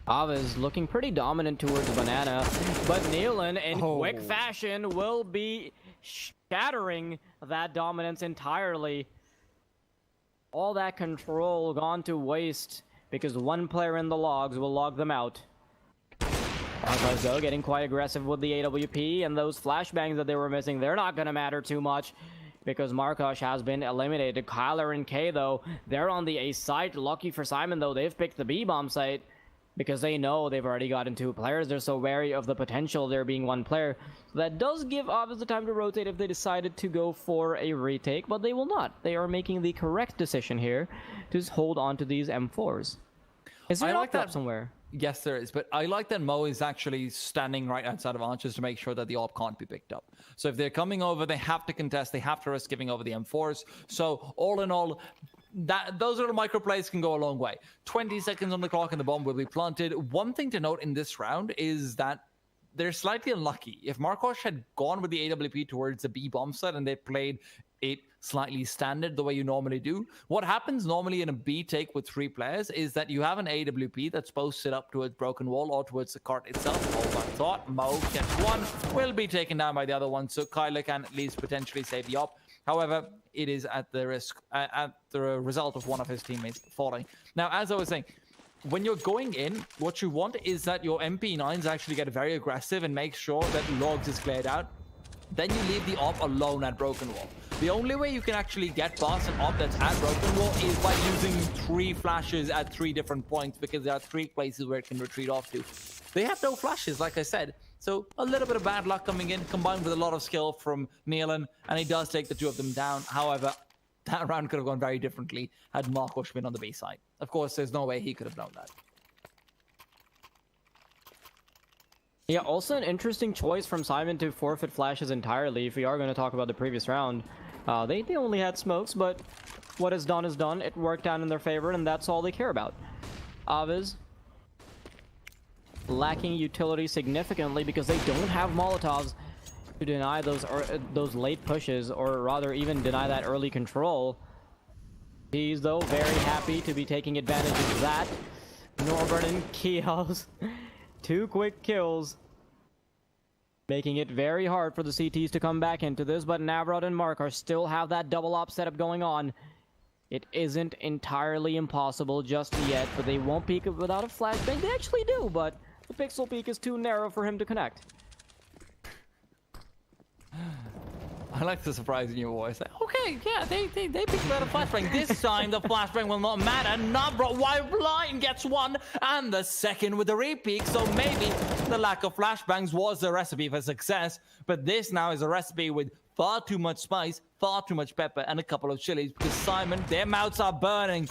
AVEZ looking pretty dominant towards banana, but Nealon in quick fashion will be shattering that dominance entirely. All that control gone to waste because one player in the logs will log them out. AVEZ, though, getting quite aggressive with the AWP, and those flashbangs that they were missing, they're not going to matter too much because Markosh has been eliminated. Kyler and K, though, they're on the A site. Lucky for Syman, though, they've picked the B bomb site because they know they've already gotten 2 players. They're so wary of the potential of there being 1 player. So that does give AVEZ the time to rotate if they decided to go for a retake, but they will not. They are making the correct decision here to hold on to these M4s. Is there an op somewhere? Yes, there is, but I like that Mo is actually standing right outside of Archers to make sure that the op can't be picked up. So if they're coming over, they have to contest, they have to risk giving over the M4s. So all in all, those little micro plays can go a long way. 20 seconds on the clock and the bomb will be planted. One thing to note in this round is that they're slightly unlucky. If Markosh had gone with the AWP towards the B bomb site and they played it slightly standard the way you normally do, what happens normally in a B take with 3 players is that you have an AWP that's posted up towards broken wall or towards the cart itself. Hold on thought. Mo gets one, will be taken down by the other one, so Kyler can at least potentially save the op. However, it is at the risk, at the result of one of his teammates falling. Now, as I was saying, when you're going in, what you want is that your MP9s actually get very aggressive and make sure that logs is cleared out. Then you leave the op alone at broken wall. The only way you can actually get past an op that's at broken wall is by using 3 flashes at 3 different points, because there are 3 places where it can retreat off to. They have no flashes, like I said. So a little bit of bad luck coming in, combined with a lot of skill from Nealon, and he does take the 2 of them down. However, that round could have gone very differently had Marcos been on the B side. Of course, there's no way he could have known that. Yeah, also an interesting choice from Syman to forfeit flashes entirely. If we are going to talk about the previous round, they only had smokes, but what is done is done. It worked out in their favor, and that's all they care about. AVEZ lacking utility significantly because they don't have Molotovs to deny those late pushes, or rather even deny that early control. He's, though, very happy to be taking advantage of that. Norbert and Kios, 2 quick kills, making it very hard for the CTs to come back into this, but Navrod and Mark still have that double op setup going on. It isn't entirely impossible just yet, but they won't peek without a flashbang. They actually do, but the pixel peak is too narrow for him to connect. I like the surprise in your voice. Like, okay, yeah, they picked about a flashbang. This time the flashbang will not matter. Navrod, while blind, gets 1 and the second with the repeat. So maybe the lack of flashbangs was the recipe for success, but this now is a recipe with far too much spice, far too much pepper, and a couple of chilies, because Syman, their mouths are burning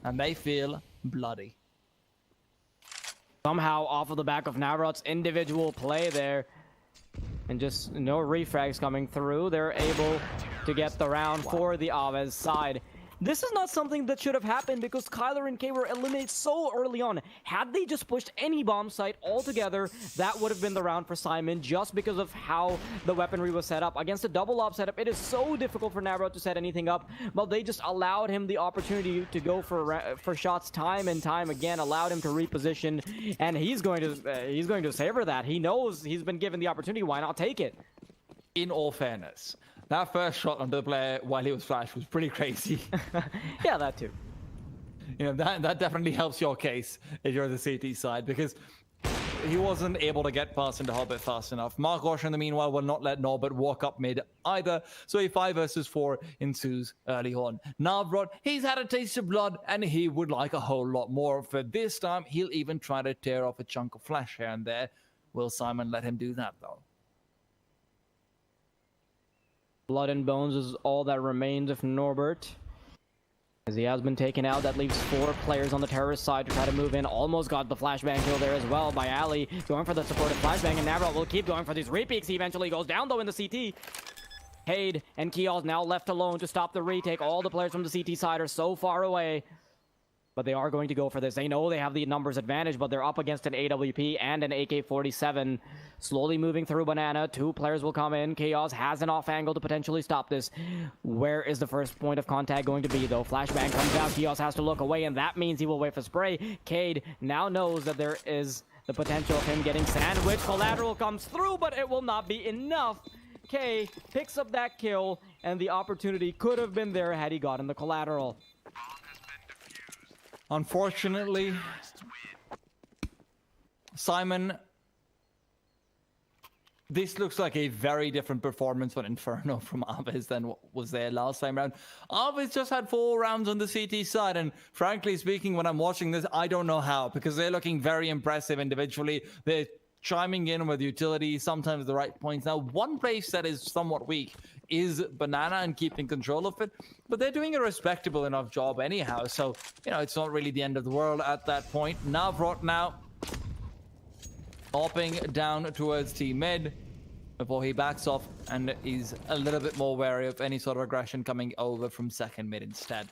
and they feel bloody. Somehow, off of the back of Navrod's individual play there, and just no refrags coming through, they're able to get the round for the AVEZ side. This is not something that should have happened because Kyler and K were eliminated so early on. Had they just pushed any bomb site altogether, that would have been the round for Syman, just because of how the weaponry was set up. Against a double op setup, it is so difficult for Navrod to set anything up, but they just allowed him the opportunity to go for shots time and time again, allowed him to reposition, and he's going to savor that. He knows he's been given the opportunity. Why not take it? In all fairness, that first shot on the player while he was flashed was pretty crazy. Yeah, that too. You know, that definitely helps your case if you're the CT side, because he wasn't able to get past into Hobbit fast enough. Marcos, in the meanwhile, will not let Norbert walk up mid either, so a 5 versus 4 ensues early on. Navrod, he's had a taste of blood, and he would like a whole lot more. For this time, he'll even try to tear off a chunk of flesh here and there. Will Syman let him do that, though? Blood and bones is all that remains of Norbert, as he has been taken out. That leaves 4 players on the terrorist side to try to move in. Almost got the flashbang kill there as well by Ali, going for the supportive flashbang, and Navrod will keep going for these repeats. He eventually goes down though in the CT. Cade and Kios now left alone to stop the retake. All the players from the CT side are so far away, but they are going to go for this. They know they have the numbers advantage, but they're up against an AWP and an AK-47. Slowly moving through Banana. 2 players will come in. Chaos has an off angle to potentially stop this. Where is the first point of contact going to be, though? Flashbang comes out. Chaos has to look away, and that means he will wait for spray. Cade now knows that there is the potential of him getting sandwiched. Collateral comes through, but it will not be enough. K picks up that kill, and the opportunity could have been there had he gotten the collateral. Unfortunately, Syman, this looks like a very different performance on Inferno from AVEZ than what was there last time round. AVEZ just had 4 rounds on the CT side, and frankly speaking, when I'm watching this, I don't know how, because they're looking very impressive individually. They're chiming in with utility, sometimes the right points. Now, one place that is somewhat weak is Banana and keeping control of it, but they're doing a respectable enough job anyhow, so, you know, it's not really the end of the world at that point. Navrod now hopping down towards T mid before he backs off and is a little bit more wary of any sort of aggression coming over from second mid instead.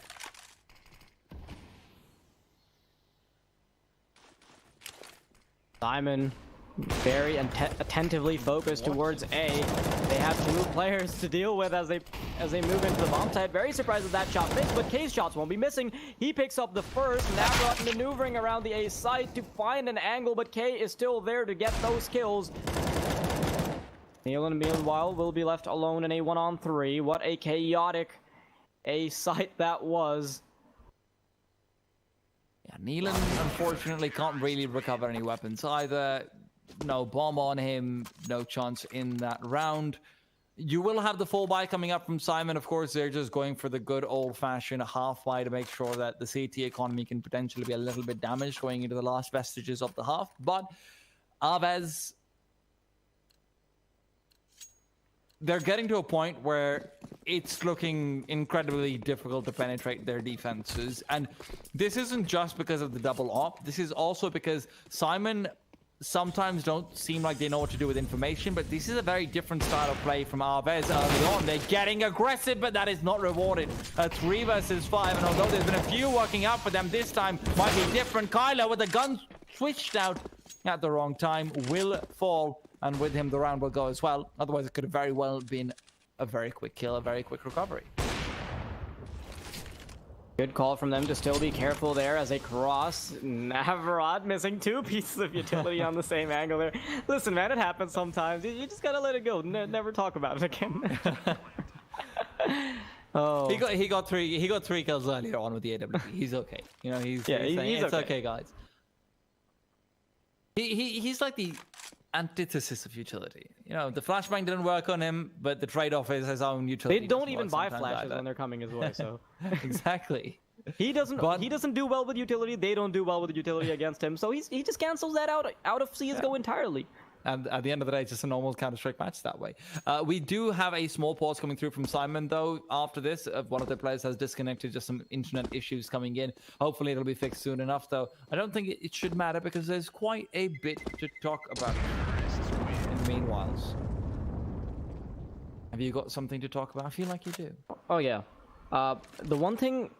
Syman very attentively focused towards A. They have 2 players to deal with as they move into the bomb site. Very surprised that that shot missed, but K's shots won't be missing. He picks up the first. Navrod maneuvering around the A site to find an angle, but K is still there to get those kills. Nealon, meanwhile, will be left alone in a 1-on-3. What a chaotic A site that was. Yeah, Nealon unfortunately can't really recover any weapons either. No bomb on him, no chance in that round. You will have the full buy coming up from Syman. Of course, they're just going for the good old-fashioned half buy to make sure that the CT economy can potentially be a little bit damaged going into the last vestiges of the half. But AVEZ, they're getting to a point where it's looking incredibly difficult to penetrate their defenses. And this isn't just because of the double op. This is also because Syman sometimes don't seem like they know what to do with information, but this is a very different style of play from AVEZ early on. They're getting aggressive, but that is not rewarded. 3 versus 5, and although there's been a few working out for them, this time might be different. Kyler with the gun switched out at the wrong time will fall, and with him the round will go as well. Otherwise it could have very well been a very quick kill, a very quick recovery. Good call from them to still be careful there as they cross. Navarad missing 2 pieces of utility on the same angle there. Listen, man, it happens sometimes. You just gotta let it go. Never talk about it again. Oh, He got three kills earlier on with the AWP. He's okay. You know, he's saying, it's okay, guys. He's like the antithesis of utility. You know, the flashbang didn't work on him, but the trade-off is his own utility. They don't even buy flashes when they're coming his way, so exactly. He doesn't do well with utility. They don't do well with utility against him, so he just cancels that out of CS:GO entirely. And at the end of the day, it's just a normal Counter-Strike match that way. We do have a small pause coming through from Syman, though, after this. One of the players has disconnected, just some internet issues coming in. Hopefully, it'll be fixed soon enough, though. I don't think it should matter because there's quite a bit to talk about in the meanwhile. Have you got something to talk about? I feel like you do. Oh, yeah. The one thing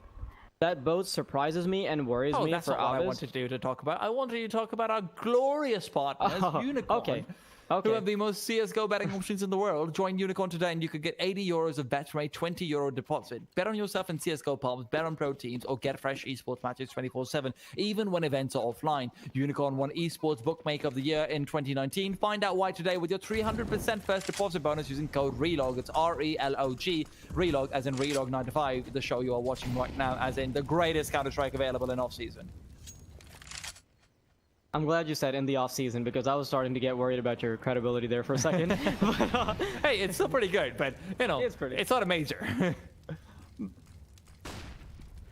that both surprises me and worries me that's for not what I AVEZ. wanted you to talk about. I wanted you to talk about our glorious partners, Unicorn. Okay. Who have the most CSGO betting options in the world. Join Unicorn today and you could get 80 euros of bet rate, 20 euro deposit. Bet on yourself in CSGO pubs, bet on pro teams, or get fresh esports matches 24/7, even when events are offline. Unicorn won Esports Bookmaker of the Year in 2019. Find out why today with your 300% first deposit bonus using code RELOG. It's RELOG. RELOG as in Relog 9to5, the show you are watching right now, as in the greatest Counter-Strike available in off-season. I'm glad you said in the off season because I was starting to get worried about your credibility there for a second. But, hey, it's still pretty good, but you know, it's not a major.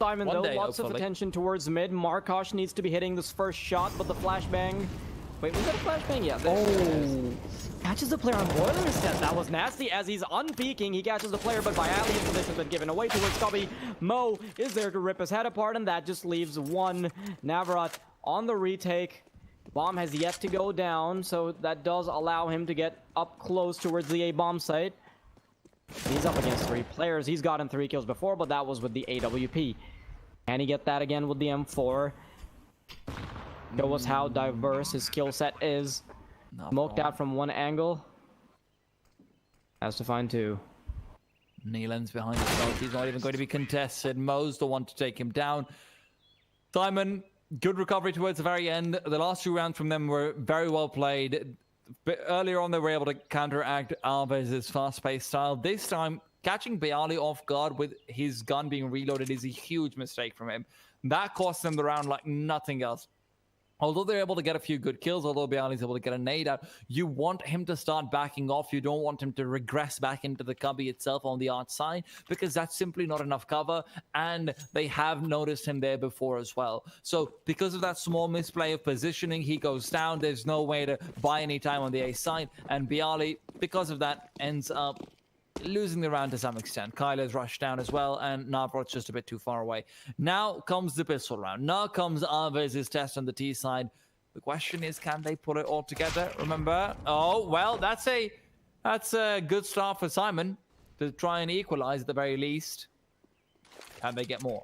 Syman, though, lots of attention towards mid. Markosh needs to be hitting this first shot, but the flashbang. Wait, was that a flashbang? Yeah. Catches the player on boiler set. That was nasty as he's unpeaking. He catches the player, but by Ali, his position's been given away towards Cubby. Mo is there to rip his head apart, and that just leaves one. Navarat on the retake. Bomb has yet to go down, so that does allow him to get up close towards the A bomb site. He's up against 3 players. He's gotten 3 kills before, but that was with the AWP. Can he get that again with the M4? Show us how diverse his skill set is. Smoked out from one angle. Has to find 2. Neelan's behind himself. He's not even going to be contested. Mo's the one to take him down. Syman, good recovery towards the very end. The last 2 rounds from them were very well played. But earlier on, they were able to counteract AVEZ's fast-paced style. This time, catching Beali off guard with his gun being reloaded is a huge mistake from him. That cost them the round like nothing else. Although they're able to get a few good kills, although Beali's able to get a nade out, you want him to start backing off. You don't want him to regress back into the cubby itself on the outside, because that's simply not enough cover, and they have noticed him there before as well. So because of that small misplay of positioning, he goes down. There's no way to buy any time on the A side, and Beali, because of that, ends up losing the round to some extent. Kyler's rushed down as well, and Navrat's just a bit too far away. Now comes the pistol round. Now comes AVEZ's test on the T side. The question is, can they put it all together? Remember? Oh, well, that's a good start for Syman to try and equalize at the very least. Can they get more?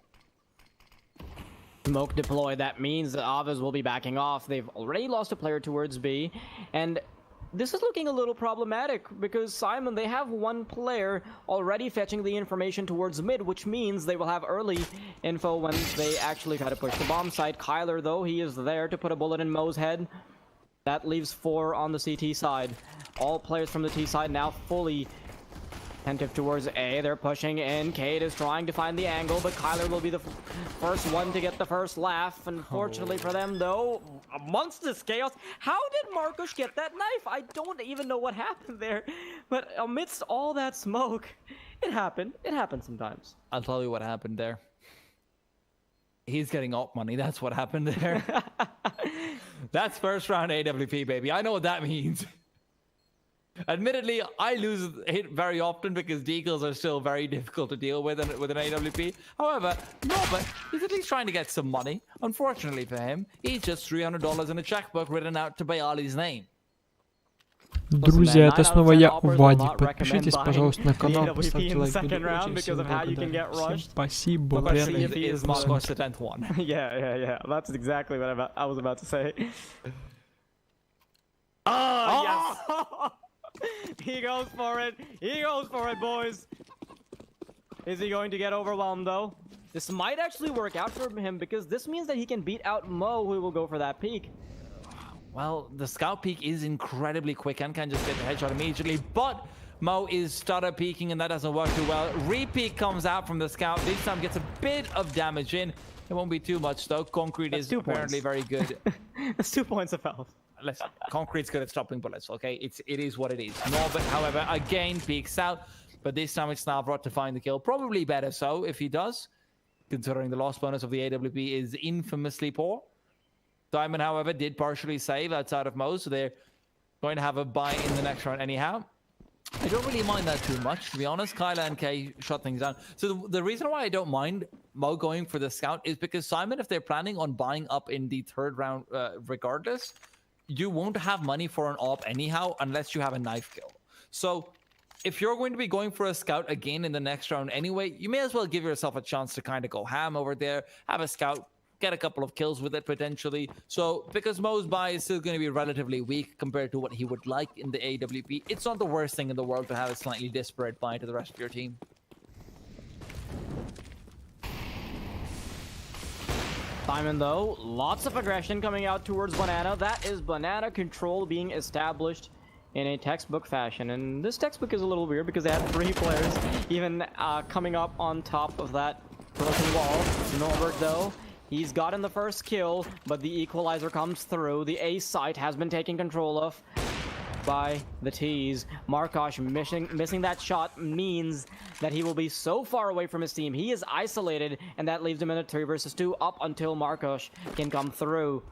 Smoke deploy. That means that AVEZ will be backing off. They've already lost a player towards B, and this is looking a little problematic because Syman, they have 1 player already fetching the information towards mid, which means they will have early info when they actually try to push the bomb site. Kyler, though, he is there to put a bullet in Mo's head. That leaves 4 on the CT side. All players from the T side now fully Attentive towards A, they're pushing in. Kate is trying to find the angle, but Kyler will be the first one to get the first laugh. Unfortunately for them, though, amongst this chaos, how did Marcos get that knife? I don't even know what happened there. But amidst all that smoke, it happened. It happens sometimes. I'll tell you what happened there. He's getting up money. That's what happened there. That's first round AWP, baby. I know what that means. Admittedly, I lose hit very often because deagles are still very difficult to deal with an AWP. However, no, but he's at least trying to get some money. Unfortunately for him, he's just $300 in a checkbook written out to Bayali's name. Друзья, это снова я, Вадик. Подпишитесь, пожалуйста, на канал, поставьте лайк видео. Очень всем благодарен. Всем спасибо, приятного просмотра. Yeah. That's exactly what I was about to say. Oh, Yes! He goes for it. He goes for it, boys. Is he going to get overwhelmed, though? This might actually work out for him because this means that he can beat out Mo, who will go for that peek. well, the scout peek is incredibly quick and can just get the headshot immediately, but Mo is stutter peeking and that doesn't work too well. Repeat comes out from the scout. This time gets a bit of damage in. It won't be too much though. Concrete is apparently very good. That's 2 points of health. Listen, Concrete's good at stopping bullets, okay? It is what it is. Norbert, however, again peeks out, but this time it's Navrot to find the kill. Probably better so if he does, considering the loss bonus of the AWP is infamously poor. Diamond, however, did partially save outside of Mo, so they're going to have a buy in the next round anyhow. I don't really mind that too much, to be honest. Kyla and Kay shut things down. So the reason why I don't mind Mo going for the scout is because Syman, if they're planning on buying up in the third round regardless, you won't have money for an op anyhow unless you have a knife kill. So if you're going to be going for a scout again in the next round anyway, you may as well give yourself a chance to kind of go ham over there, have a scout, get a couple of kills with it potentially. So because Mo's buy is still going to be relatively weak compared to what he would like in the AWP, it's not the worst thing in the world to have a slightly disparate buy to the rest of your team. Syman, though, lots of aggression coming out towards Banana. That is Banana control being established in a textbook fashion. And this textbook is a little weird because they had 3 players even coming up on top of that broken wall. Norbert, though, he's gotten the first kill, but the equalizer comes through. The A site has been taken control of by the T's. Markosh missing that shot means that he will be so far away from his team. He is isolated, and that leaves him in a 3 versus 2 up until Markosh can come through.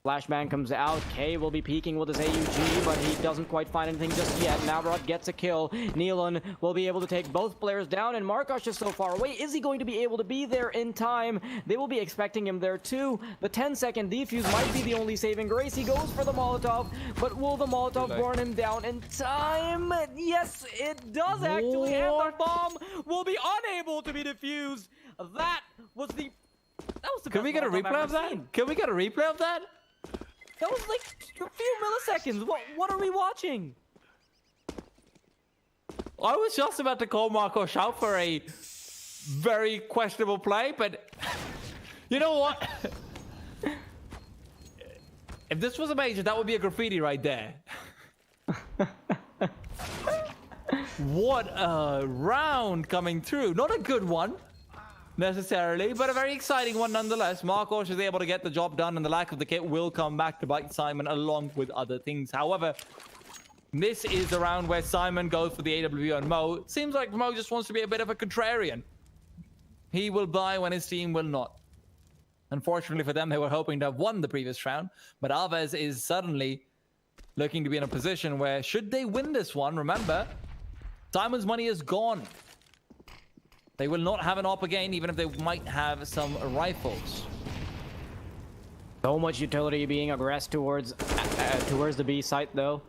Flashbang comes out. K will be peeking with his AUG, but he doesn't quite find anything just yet. Navrot gets a kill. Nealon will be able to take both players down, and Markosh is so far away. Is he going to be able to be there in time? They will be expecting him there too. The 10-second defuse might be the only saving grace. He goes for the Molotov, but will the Molotov burn him down in time? Yes, it does actually, and the bomb will be unable to be defused. That was the Can we get a replay of that? Can we get a replay of that? That was like a few milliseconds. What are we watching? I was just about to call Markosh out for a very questionable play, but you know what? If this was a major, that would be a graffiti right there. What a round coming through. Not a good one necessarily, but a very exciting one nonetheless. Markosh is able to get the job done, and the lack of the kit will come back to bite Syman along with other things. However, this is the round where Syman goes for the AW on Mo. It seems like Mo just wants to be a bit of a contrarian. He will buy when his team will not. Unfortunately for them, they were hoping to have won the previous round, but AVEZ is suddenly looking to be in a position where, should they win this one, remember, Syman's money is gone. They will not have an op again, even if they might have some rifles. So much utility being aggressed towards the B site, though.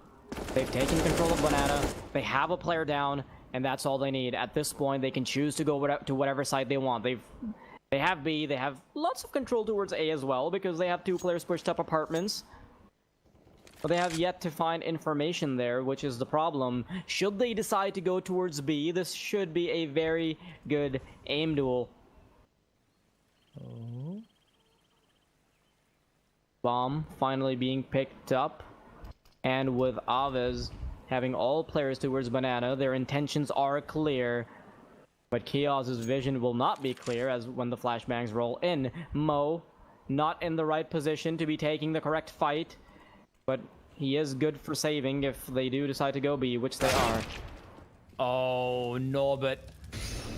They've taken control of Banana. They have a player down, and that's all they need. At this point, they can choose to go to whatever side they want. They have B. They have lots of control towards A as well, because they have 2 players pushed up apartments. But they have yet to find information there, which is the problem. Should they decide to go towards B, this should be a very good aim duel. Oh. Bomb finally being picked up. And with AVEZ having all players towards banana. Their intentions are clear, but Chaos's vision will not be clear as when the flashbangs roll in. Mo, not in the right position to be taking the correct fight, but he is good for saving if they do decide to go B, which they are. Oh, Norbert.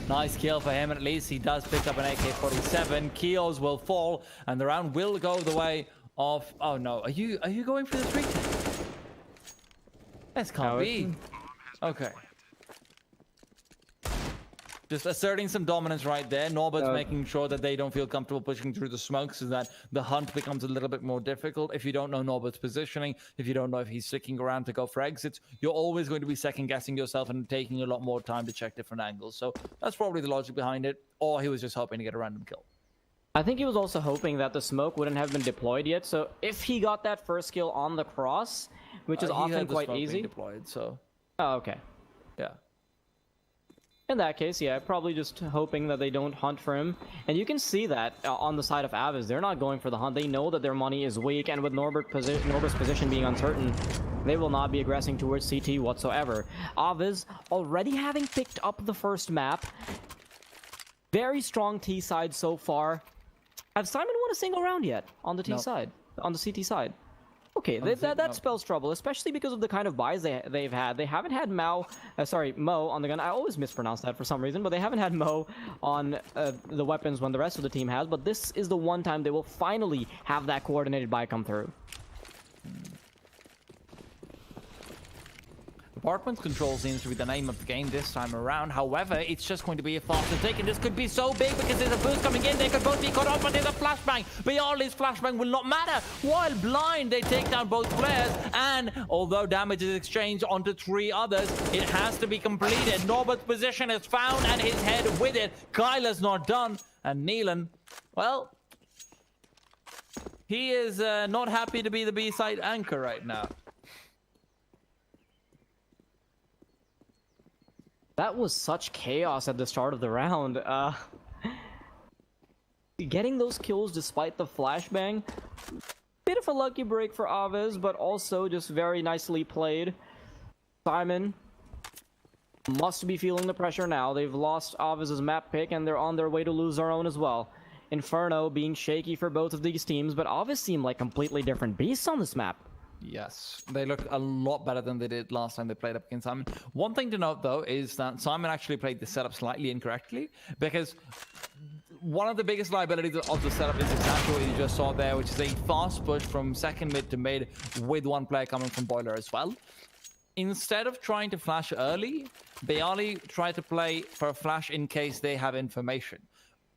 Nice kill for him, and at least he does pick up an AK-47. Kios will fall, and the round will go the way of... Oh no, are you going for this retake? This can't be. Okay. Just asserting some dominance right there. Norbert's making sure that they don't feel comfortable pushing through the smoke so that the hunt becomes a little bit more difficult. If you don't know Norbert's positioning, if you don't know if he's sticking around to go for exits, you're always going to be second guessing yourself and taking a lot more time to check different angles. So that's probably the logic behind it. Or he was just hoping to get a random kill. I think he was also hoping that the smoke wouldn't have been deployed yet. So if he got that first kill on the cross, which is often quite easy. Deployed, so. Oh, okay. Yeah. In that case, yeah, probably just hoping that they don't hunt for him. And you can see that on the side of AVEZ. They're not going for the hunt. They know that their money is weak, and with Norbert's position being uncertain, they will not be aggressing towards CT whatsoever. AVEZ already having picked up the first map. Very strong T side so far. Have Syman won a single round yet on the T side? On the CT side? Okay, that spells trouble, especially because of the kind of buys they've had. They haven't had Mo on the gun. I always mispronounce that for some reason, but they haven't had Mo on the weapons when the rest of the team has. But this is the one time they will finally have that coordinated buy come through. Apartment control seems to be the name of the game this time around. However, it's just going to be a faster take, and this could be so big because there's a boost coming in. They could both be caught off, but there's a flashbang. Bialy's flashbang will not matter. While blind, they take down both players, and although damage is exchanged onto 3 others, it has to be completed. Norbert's position is found, and his head with it. Kyler's not done, and Neelan, well, he is not happy to be the B-side anchor right now. That was such chaos at the start of the round. Getting those kills despite the flashbang, bit of a lucky break for AVEZ, but also just very nicely played. Syman must be feeling the pressure now. They've lost AVEZ's map pick, and they're on their way to lose their own as well. Inferno being shaky for both of these teams, but AVEZ seem like completely different beasts on this map. Yes, they look a lot better than they did last time they played up against Syman. One thing to note, though, is that Syman actually played the setup slightly incorrectly, because one of the biggest liabilities of the setup is exactly what you just saw there, which is a fast push from second mid to mid with one player coming from boiler as well. Instead of trying to flash early, Bialy tried to play for a flash in case they have information.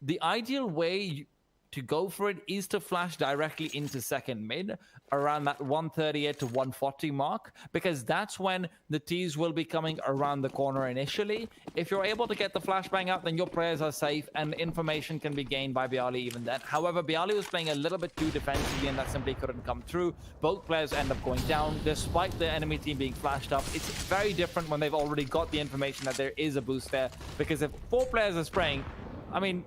The ideal way to go for it is to flash directly into second mid around that 138 to 140 mark, because that's when the T's will be coming around the corner initially. If you're able to get the flashbang out, then your players are safe and information can be gained by Bialy even then. However, Bialy was playing a little bit too defensively, and that simply couldn't come through. Both players end up going down despite the enemy team being flashed up. It's very different when they've already got the information that there is a boost there, because if 4 players are spraying, I mean,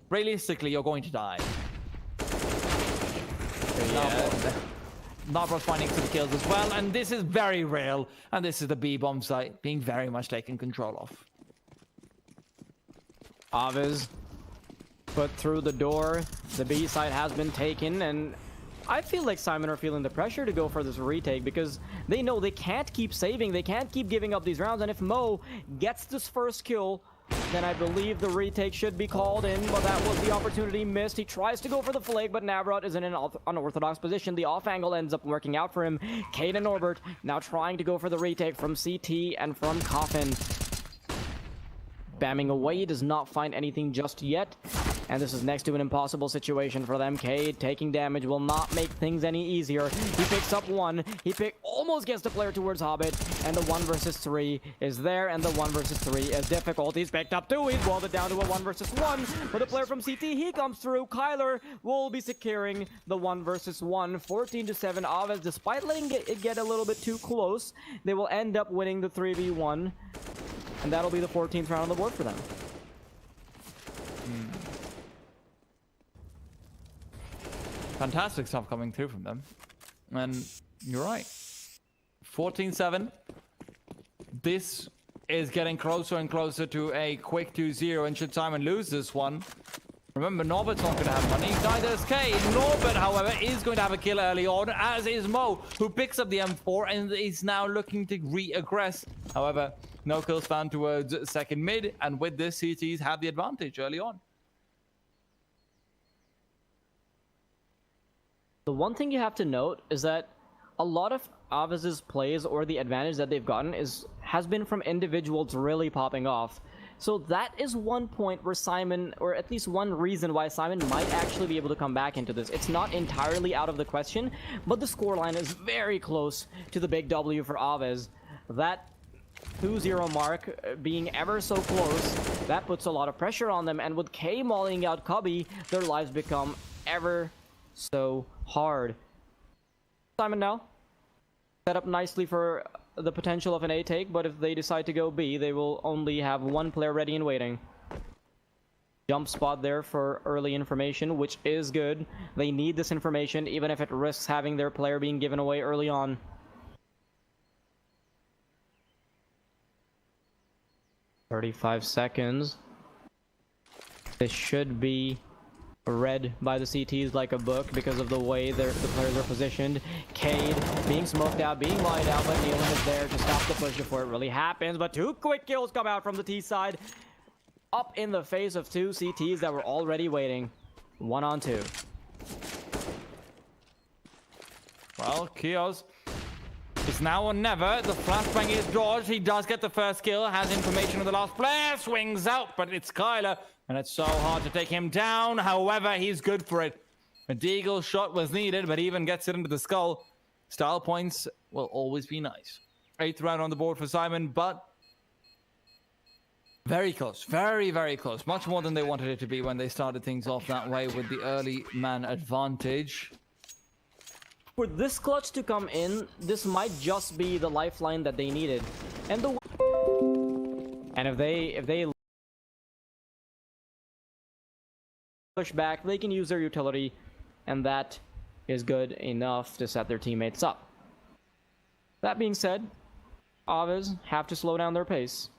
realistically, you're going to die. Nabro's finding some kills as well, and this is very real. And this is the B-bomb site being very much taken control of. AVEZ put through the door. The B side has been taken, and I feel like Syman are feeling the pressure to go for this retake because they know they can't keep saving. They can't keep giving up these rounds, and if Mo gets this first kill, then I believe the retake should be called in, but that was the opportunity missed. He tries to go for the flag, but Navrot is in an unorthodox position. The off angle ends up working out for him. Kate and Norbert now trying to go for the retake from CT and from Coffin. Bamming away, does not find anything just yet. And this is next to an impossible situation for them. Cade taking damage will not make things any easier. He picks up one. Almost gets the player towards Hobbit. And the 1 versus 3 is there. And the 1 versus 3 is difficult. He's picked up 2. He's walled it down to a 1 versus 1. But the player from CT, he comes through. Kyler will be securing the 1 versus 1. 14-7. AVEZ, despite letting it get a little bit too close, they will end up winning the 3v1. And that'll be the 14th round on the board for them. Fantastic stuff coming through from them. And you're right. 14-7. this is getting closer and closer to a quick 2-0, and should Syman lose this one, remember, Norbert's not going to have money. Neither is K. Norbert, however, is going to have a kill early on, as is Mo, who picks up the M4 and is now looking to re-aggress. However, no kills found towards second mid, and with this, CTs have the advantage early on. The one thing you have to note is that a lot of AVEZ's plays, or the advantage that they've gotten, has been from individuals really popping off. So that is one point where Syman, or at least one reason why Syman might actually be able to come back into this. It's not entirely out of the question, but the scoreline is very close to the big W for AVEZ. That 2-0 mark being ever so close, that puts a lot of pressure on them, and with K mauling out Cubby, their lives become ever so hard. Syman now set up nicely for the potential of an A take, but if they decide to go B, they will only have one player ready and waiting. Jump spot there for early information, which is good. They need this information, even if it risks having their player being given away early on. "35 seconds. This should be read by the CTs like a book because of the way the players are positioned. Cade being smoked out, being lined out, but Nealon is there to stop the push before it really happens. But two quick kills come out from the T side, up in the face of two CTs that were already waiting. 1-on-2. Well, Kios, it's now or never. The flashbang is dodged. He does get the first kill, has information of the last player, swings out, but it's Kyler, and it's so hard to take him down. However, he's good for it. A deagle shot was needed, but even gets it into the skull. Style points will always be nice. 8th round on the board for Syman, but very close. Very, very close. Much more than they wanted it to be when they started things off that way with the early man advantage. For this clutch to come in, this might just be the lifeline that they needed. And if they push back, they can use their utility, and that is good enough to set their teammates up. That being said, AVEZ have to slow down their pace.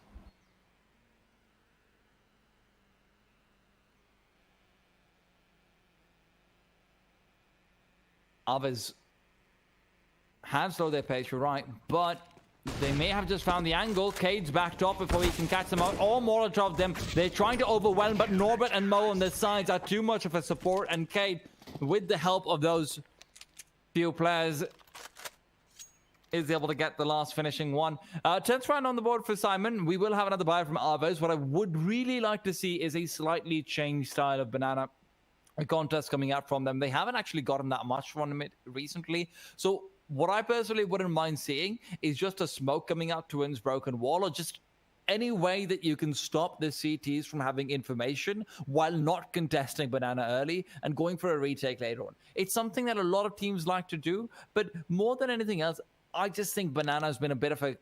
AVEZ have slowed their pace, you're right, but they may have just found the angle. Cade's backed up before he can catch them out, or Molotov them. They're trying to overwhelm, but Norbert and Mo on the sides are too much of a support, and Cade, with the help of those few players, is able to get the last finishing one. 10th round on the board for Syman. We will have another buy from AVEZ. What I would really like to see is a slightly changed style of banana contest coming out from them. They haven't actually gotten that much from it recently, so what I personally wouldn't mind seeing is just a smoke coming out to Twins Broken Wall, or just any way that you can stop the CTs from having information while not contesting banana early and going for a retake later on. It's something that a lot of teams like to do, but more than anything else, I just think banana has been a bit of a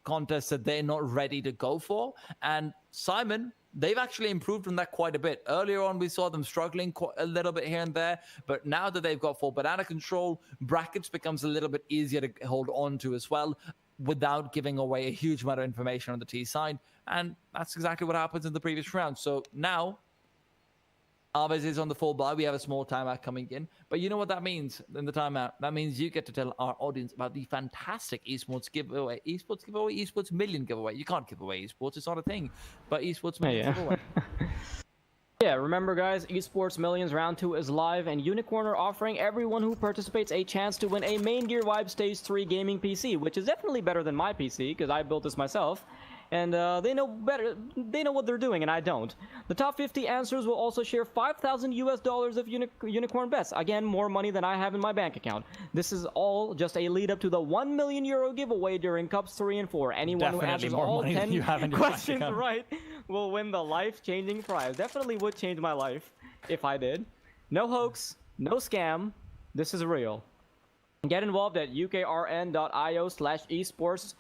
contest that they're not ready to go for, and Syman, they've actually improved on that quite a bit. Earlier on, we saw them struggling quite a little bit here and there, but now that they've got full banana control, brackets becomes a little bit easier to hold on to as well, without giving away a huge amount of information on the T side, and that's exactly what happens in the previous round. So now, AVEZ is on the full buy. We have a small timeout coming in. But you know what that means in the timeout? That means you get to tell our audience about the fantastic esports giveaway. Esports million giveaway. You can't give away esports. It's not a thing. But esports million giveaway. Yeah, remember guys, Esports Millions Round 2 is live, and Unicorn are offering everyone who participates a chance to win a Main Gear Vibe Stage 3 gaming PC, which is definitely better than my PC, because I built this myself. And they know better, they know what they're doing, and I don't. The top 50 answers will also share $5,000 of Unicorn bets. Again, more money than I have in my bank account. This is all just a lead up to the €1 million giveaway during Cups 3 and 4. Anyone Definitely who answers more all money 10 than you have in your questions bank account. right will win the life-changing prize. Definitely would change my life if I did. No hoax, no scam. This is real. Get involved at ukrn.io/esports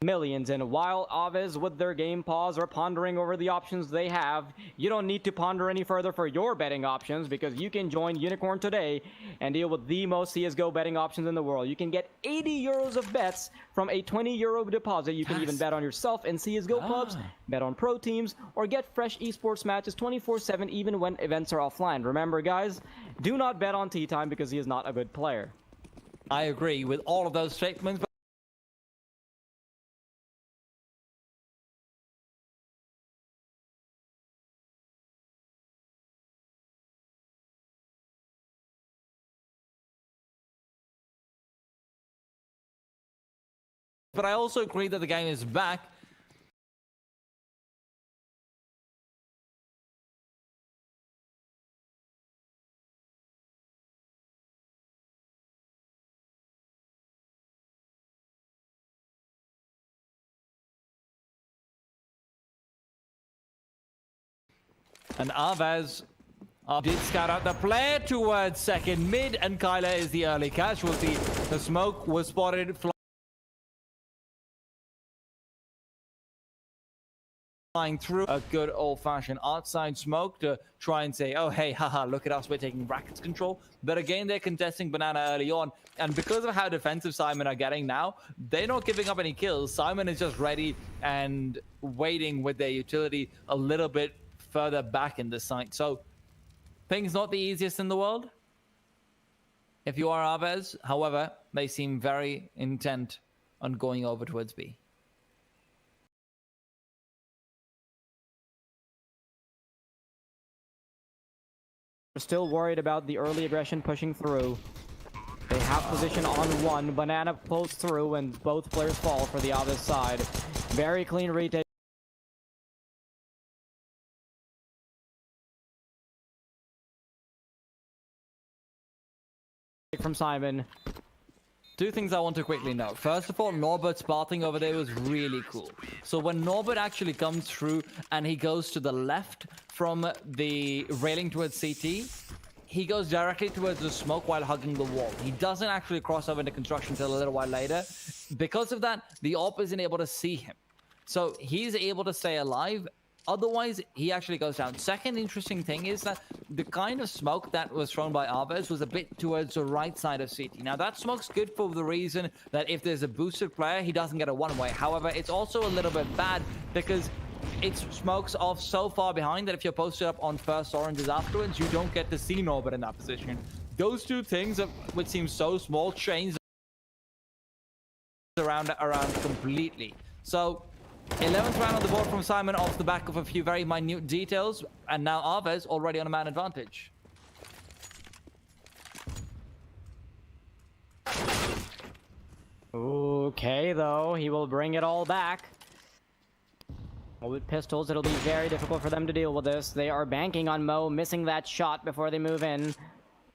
millions. And while AVEZ with their game pause are pondering over the options they have, you don't need to ponder any further for your betting options, because you can join Unicorn today and deal with the most CSGO betting options in the world. You can get 80 euros of bets from a 20 euro deposit. You can even bet on yourself in CSGO clubs, bet on pro teams, or get fresh esports matches 24/7 even when events are offline. Remember guys, do not bet on Tea Time because he is not a good player. I agree with all of those statements. But I also agree that the game is back. And AVEZ did scout out the player towards second mid, and Kyler is the early casualty. The smoke was spotted flying through. A good old-fashioned outside smoke to try and say, oh hey, haha, look at us, we're taking brackets control. But again, they're contesting banana early on, and because of how defensive Syman are getting now, they're not giving up any kills. Syman is just ready and waiting with their utility a little bit further back in the site. So things not the easiest in the world if you are AVEZ. However, they seem very intent on going over towards B. We're still worried about the early aggression pushing through. They have position on one. Banana pulls through and both players fall for the AVEZ side. Very clean retake from Syman. Two things I want to quickly note. First of all, Norbert spotting over there was really cool. So when Norbert actually comes through and he goes to the left from the railing towards CT, he goes directly towards the smoke while hugging the wall. He doesn't actually cross over into construction until a little while later. Because of that, the op isn't able to see him. So he's able to stay alive. Otherwise, he actually goes down. Second interesting thing is that the kind of smoke that was thrown by AVEZ was a bit towards the right side of CT. Now, that smoke's good for the reason that if there's a boosted player, he doesn't get a one-way. However, it's also a little bit bad because it smokes off so far behind that if you're posted up on first oranges afterwards, you don't get to see Norbert in that position. Those two things, which seem so small, change around completely. So 11th round on the board from Syman off the back of a few very minute details, and now AVEZ already on a man advantage. Okay, though, he will bring it all back. Well, with pistols, it'll be very difficult for them to deal with this. They are banking on Mo missing that shot before they move in.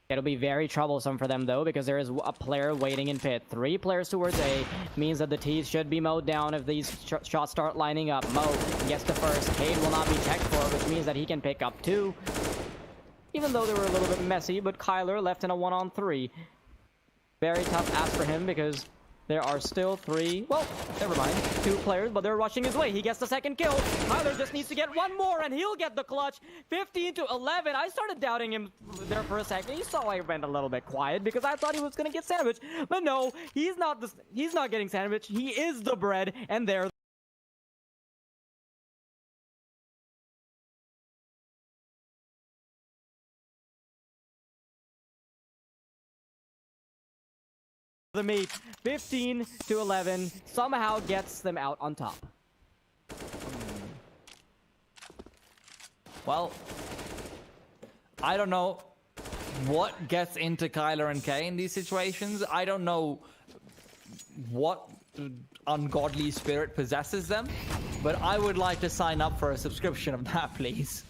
It'll be very troublesome for them, though, because there is a player waiting in pit. 3 players towards A means that the T's should be mowed down if these shots start lining up. Mo gets the first. Cade will not be checked for, which means that he can pick up 2. Even though they were a little bit messy, but Kyler left in a 1-on-3. Very tough ask for him because there are still 3, well, never mind, 2 players, but they're rushing his way. He gets the second kill. Tyler just needs to get 1 more, and he'll get the clutch. 15-11. I started doubting him there for a second. You saw I went a little bit quiet because I thought he was going to get sandwiched. But no, he's not getting sandwiched. He is the bread, and there. The meat 15-11 somehow gets them out on top. Well, I don't know what gets into Kyler and Kay in these situations. I don't know what ungodly spirit possesses them, but I would like to sign up for a subscription of that, please.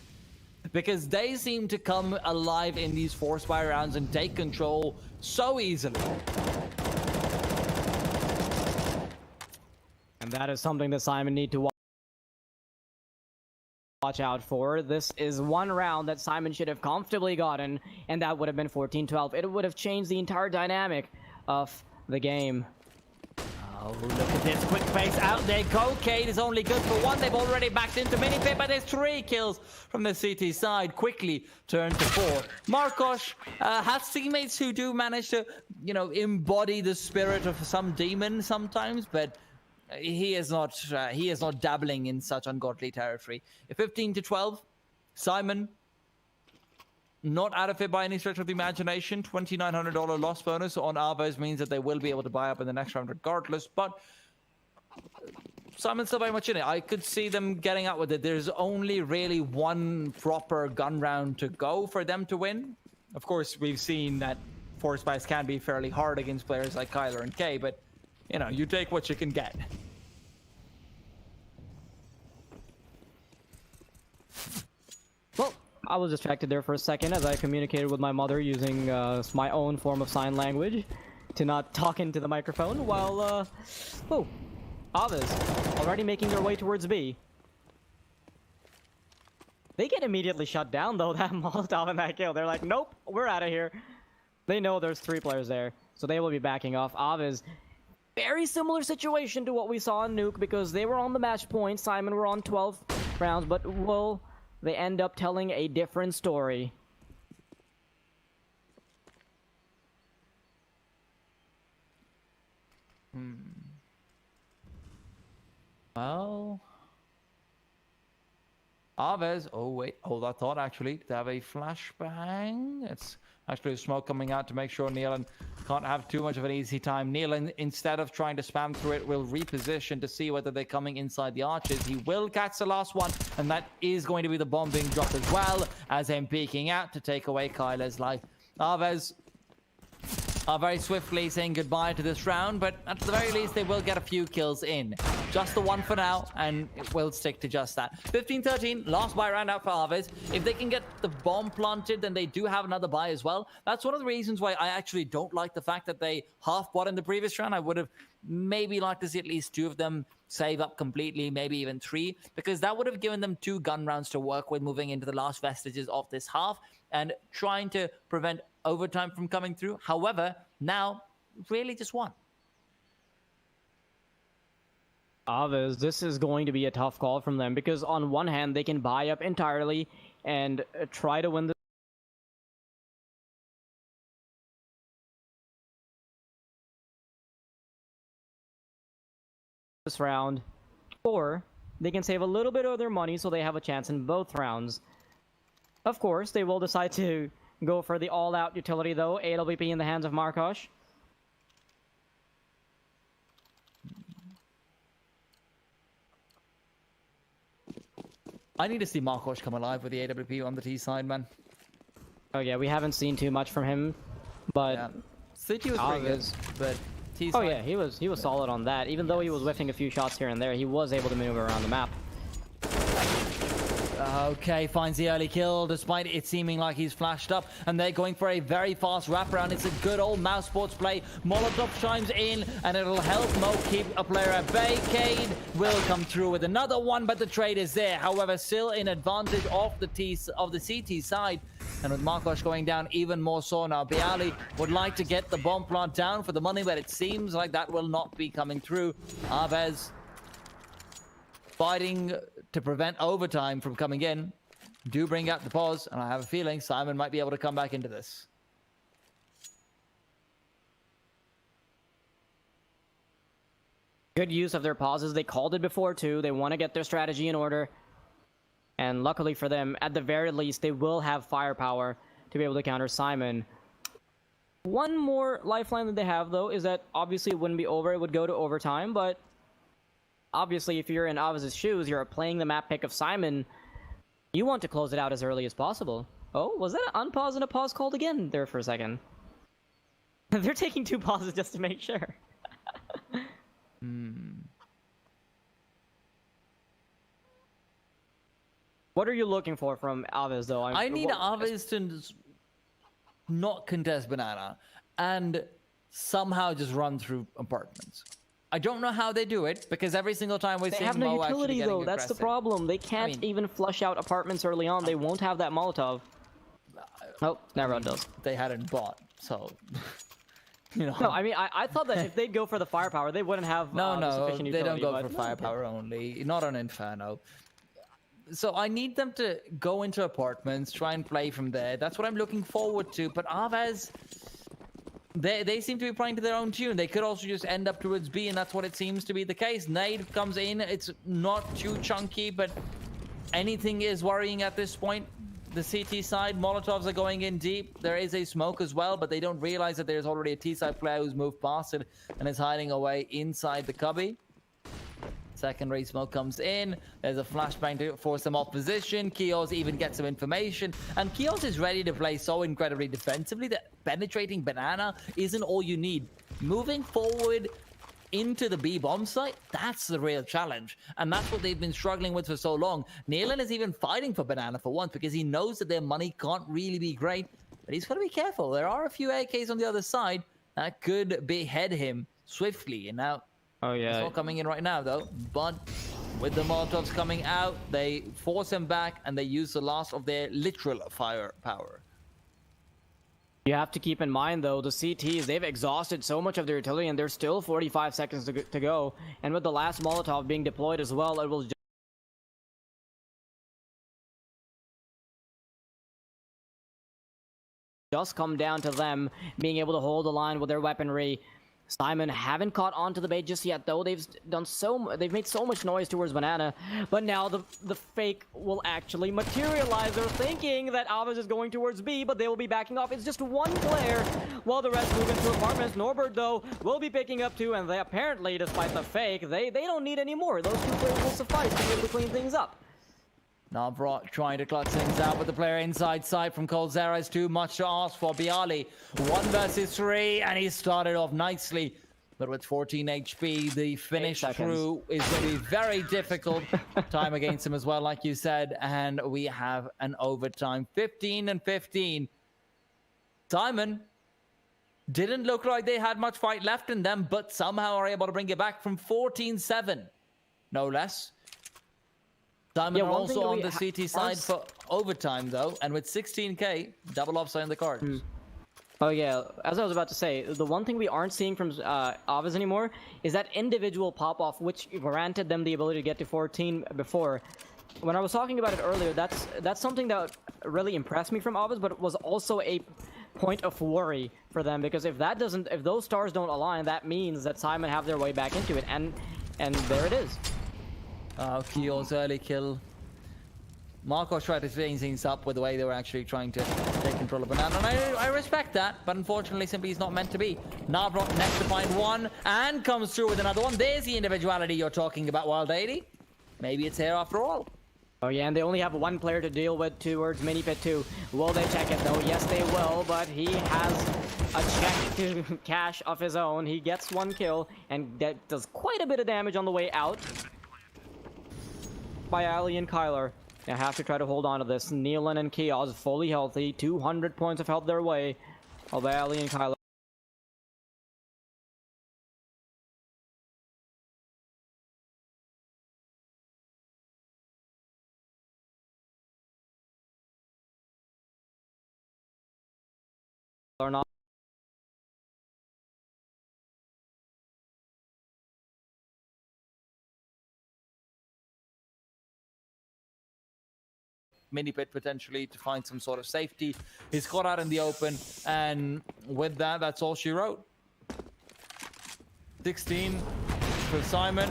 Because they seem to come alive in these force fire rounds and take control so easily. And that is something that Syman need to watch out for. This is one round that Syman should have comfortably gotten, and that would have been 14-12. It would have changed the entire dynamic of the game. Oh, look at this quick pace. Out they go. Cade is only good for one. They've already backed into Minipit, but there's 3 kills from the CT side. Quickly turn to 4. Markosh has teammates who do manage to, you know, embody the spirit of some demon sometimes, but he is not dabbling in such ungodly territory. 15-12, Syman not out of it by any stretch of the imagination. $2,900 loss bonus on AVEZ means that they will be able to buy up in the next round regardless, but Syman's still very much in it. I could see them getting out with it. There's only really one proper gun round to go for them to win. Of course, we've seen that force buys can be fairly hard against players like Kyler and Kay, but you know, you take what you can get. Well, I was distracted there for a second as I communicated with my mother using my own form of sign language to not talk into the microphone while, oh, AVEZ already making their way towards B. They get immediately shut down though, that Molotov and that kill. They're like, nope, we're out of here. They know there's 3 players there, so they will be backing off. AVEZ, very similar situation to what we saw in Nuke because they were on the match point. Syman were on 12 rounds, but will they end up telling a different story? Well, AVEZ, oh wait, hold that thought actually. They have a flashbang. It's actually smoke coming out to make sure Nealon can't have too much of an easy time. Nealon, instead of trying to spam through it, will reposition to see whether they're coming inside the arches. He will catch the last one, and that is going to be the bomb being dropped as well as him peeking out to take away Kyler's life. AVEZ are very swiftly saying goodbye to this round, but at the very least they will get a few kills in. Just the one for now, and it will stick to just that. 15-13, last buy round out for AVEZ. If they can get the bomb planted, then they do have another buy as well. That's one of the reasons why I actually don't like the fact that they half bought in the previous round. I would have maybe liked to see at least 2 of them save up completely, maybe even 3, because that would have given them 2 gun rounds to work with moving into the last vestiges of this half and trying to prevent overtime from coming through. However, now really just 1. AVEZ, this is going to be a tough call from them because on one hand they can buy up entirely and try to win this round, or they can save a little bit of their money so they have a chance in both rounds. Of course, they will decide to go for the all-out utility though. AWP in the hands of Markosh. I need to see Markosh come alive with the AWP on the T side, man. Oh yeah, we haven't seen too much from him, but yeah. City was pretty good, but T side... Oh yeah, he was solid on that. Even though he was whiffing a few shots here and there, he was able to maneuver around the map. Okay, finds the early kill despite it seeming like he's flashed up, and they're going for a very fast wraparound. It's a good old mouse sports play. Molotov chimes in and it'll help Mo keep a player at bay. Cade will come through with another one, but the trade is there. However, still in advantage of the CT side, and with Markosh going down even more so now. Bialy would like to get the bomb plant down for the money, but it seems like that will not be coming through. AVEZ fighting to prevent overtime from coming in. Do bring out the pause, and I have a feeling Syman might be able to come back into this. Good use of their pauses. They called it before too. They want to get their strategy in order. And luckily for them, at the very least, they will have firepower to be able to counter Syman. One more lifeline that they have, though, is that obviously it wouldn't be over. It would go to overtime, but obviously, if you're in AVEZ's shoes, you're playing the map pick of Syman, you want to close it out as early as possible. Oh, was that an unpause and a pause called again there for a second? They're taking 2 pauses just to make sure. What are you looking for from AVEZ, though? I need AVEZ to not contest banana and somehow just run through apartments. I don't know how they do it, because every single time we see have no utility, though. That's the problem. They can't even flush out apartments early on. They won't have that Molotov. Oh, Narod does. They hadn't bought, so... You know. No, I mean, I thought that if they'd go for the firepower, they wouldn't have No, sufficient they don't utility, go but for no, firepower only. Not on Inferno. So I need them to go into apartments, try and play from there. That's what I'm looking forward to. But AVEZ, they seem to be playing to their own tune. They could also just end up towards B, and that's what it seems to be the case. Nade comes in. It's not too chunky, but anything is worrying at this point. The CT side, Molotovs are going in deep. There is a smoke as well, but they don't realize that there's already a T-side player who's moved past it and is hiding away inside the cubby. Secondary smoke comes in. There's a flashbang to force them off position. Kios even gets some information. And Kios is ready to play so incredibly defensively that penetrating banana isn't all you need. Moving forward into the B bomb site, that's the real challenge. And that's what they've been struggling with for so long. Nealon is even fighting for banana for once because he knows that their money can't really be great. But he's got to be careful. There are a few AKs on the other side that could behead him swiftly. And now... Oh yeah, it's not coming in right now though, but with the Molotovs coming out, they force him back and they use the last of their literal firepower. you have to keep in mind though, the CTs, they've exhausted so much of their utility and there's still 45 seconds to go. And with the last Molotov being deployed as well, it will just come down to them being able to hold the line with their weaponry. Syman haven't caught on to the bait just yet, though. They've made so much noise towards banana, but now the fake will actually materialize. They're thinking that AVEZ is going towards B, but they will be backing off. It's just one player, while the rest move into apartments. Norbert, though, will be picking up two, and they apparently, despite the fake, they don't need any more. Those two players will suffice to be able to clean things up. Navrat trying to clutch things out with the player inside side from Coldzera is too much to ask for. Bialy, 1 versus 3, and he started off nicely. But with 14 HP, the finish through is going to be very difficult. Time against him as well, like you said. And we have an overtime, 15 and 15. Syman didn't look like they had much fight left in them, but somehow are able to bring it back from 14-7. No less. Syman are also on the CT side for overtime, though, and with 16k, double offside in the cards. Oh yeah, as I was about to say, the one thing we aren't seeing from AVEZ anymore is that individual pop-off, which granted them the ability to get to 14 before. When I was talking about it earlier, that's something that really impressed me from AVEZ, but it was also a point of worry for them, because if those stars don't align, that means that Syman have their way back into it, and there it is. Kio's early kill. Marcos tried to change things up with the way they were actually trying to take control of banana, and I respect that, but unfortunately simply is not meant to be. Navrat next to find one, and comes through with another one. There's the individuality you're talking about, Wild 80. Maybe it's here after all. Oh yeah, and they only have one player to deal with towards Mini Pit 2. Will they check it though? Yes, they will, but he has a check to cash of his own. He gets 1 kill, and that does quite a bit of damage on the way out. By Ali and Kyler. I have to try to hold on to this. Nealon and Kios fully healthy. 200 points of health their way. Although Ali and Kyler. Are not. Mini Pit potentially to find some sort of safety. He's caught out in the open, and with that, that's all she wrote. 16 for Syman.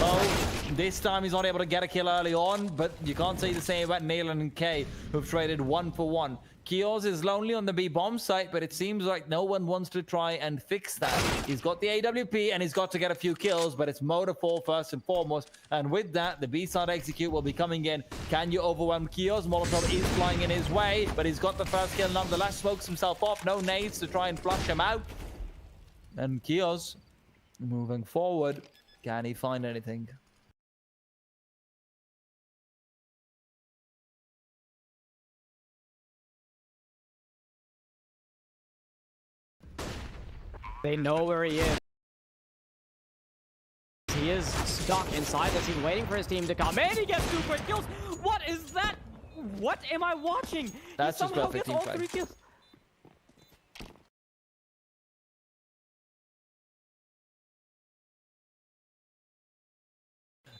Mo, this time he's not able to get a kill early on, but you can't say the same about Nealon and K, who've traded 1 for 1. Kios is lonely on the B bomb site, but it seems like no one wants to try and fix that. He's got the AWP and he's got to get a few kills, but it's Mo to fall first and foremost. And with that, the B side execute will be coming in. Can you overwhelm Kios? Molotov is flying in his way, but he's got the first kill nonetheless. Smokes himself off. No nades to try and flush him out. And Kios moving forward. Can he find anything? They know where he is. He is stuck inside this. He's waiting for his team to come in. He gets 2 quick kills. What is that? What am I watching? That's he just somehow perfect gets all team 3 kills.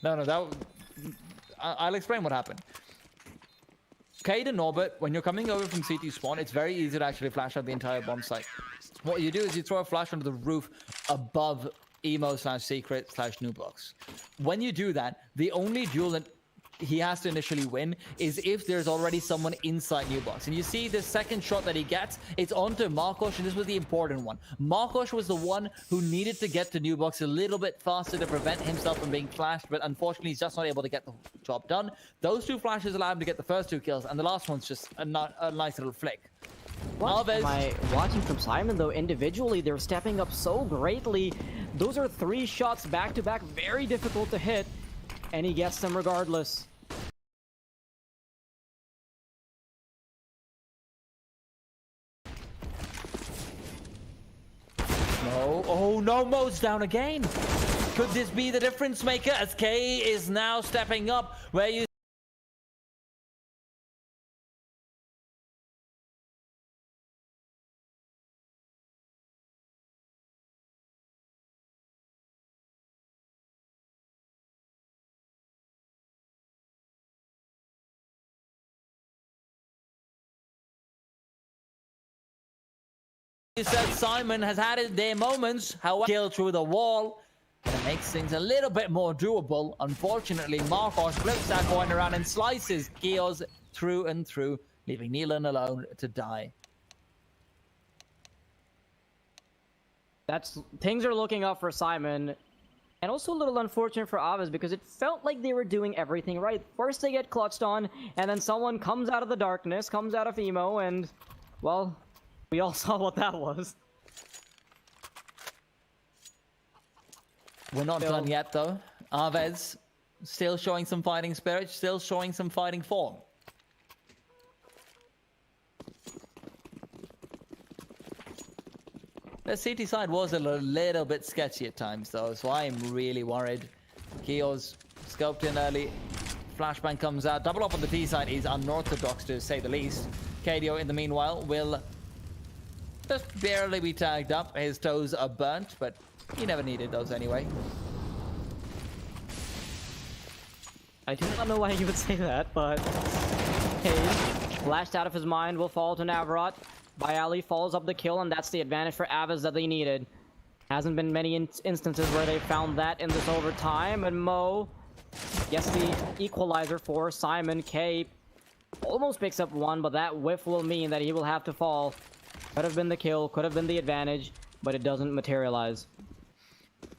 I'll explain what happened. Cade and Norbert, when you're coming over from CT spawn, it's very easy to actually flash out the entire bomb site. What you do is you throw a flash onto the roof above emo/secret/new box. When you do that, the only duel that he has to initially win is if there's already someone inside new box. And you see the second shot that he gets, it's onto Markosh, and this was the important one. Markosh was the one who needed to get to new box a little bit faster to prevent himself from being flashed, but unfortunately he's just not able to get the job done. Those two flashes allow him to get the first 2 kills, and the last one's just a nice little flick. What am I watching from Syman, though? Individually, they're stepping up so greatly. Those are 3 shots back to back, very difficult to hit, and he gets them regardless. No, oh no, Mo's down again. Could this be the difference maker, as K is now stepping up where you said Syman has had their moments, however, kill through the wall. And it makes things a little bit more doable. Unfortunately, Markosh flips that coin around and slices Kios through and through, leaving Neelan alone to die. Things are looking up for Syman, and also a little unfortunate for AVEZ because it felt like they were doing everything right. First they get clutched on, and then someone comes out of the darkness, comes out of emo, and, well, we all saw what that was. We're not done yet, though. AVEZ still showing some fighting spirit, still showing some fighting form. The CT side was a little bit sketchy at times, though, so I'm really worried. Kios scoped in early. Flashbang comes out. Double up on the T side is unorthodox, to say the least. KDO, in the meanwhile, will just barely be tagged up. His toes are burnt, but he never needed those anyway. I do not know why you would say that, but Hayes, flashed out of his mind, will fall to Navrat. Bayali follows up the kill, and that's the advantage for AVEZ that they needed. Hasn't been many instances where they found that in this overtime, and Mo gets the equalizer for Syman. K almost picks up 1, but that whiff will mean that he will have to fall. Could have been the kill, could have been the advantage, but it doesn't materialize.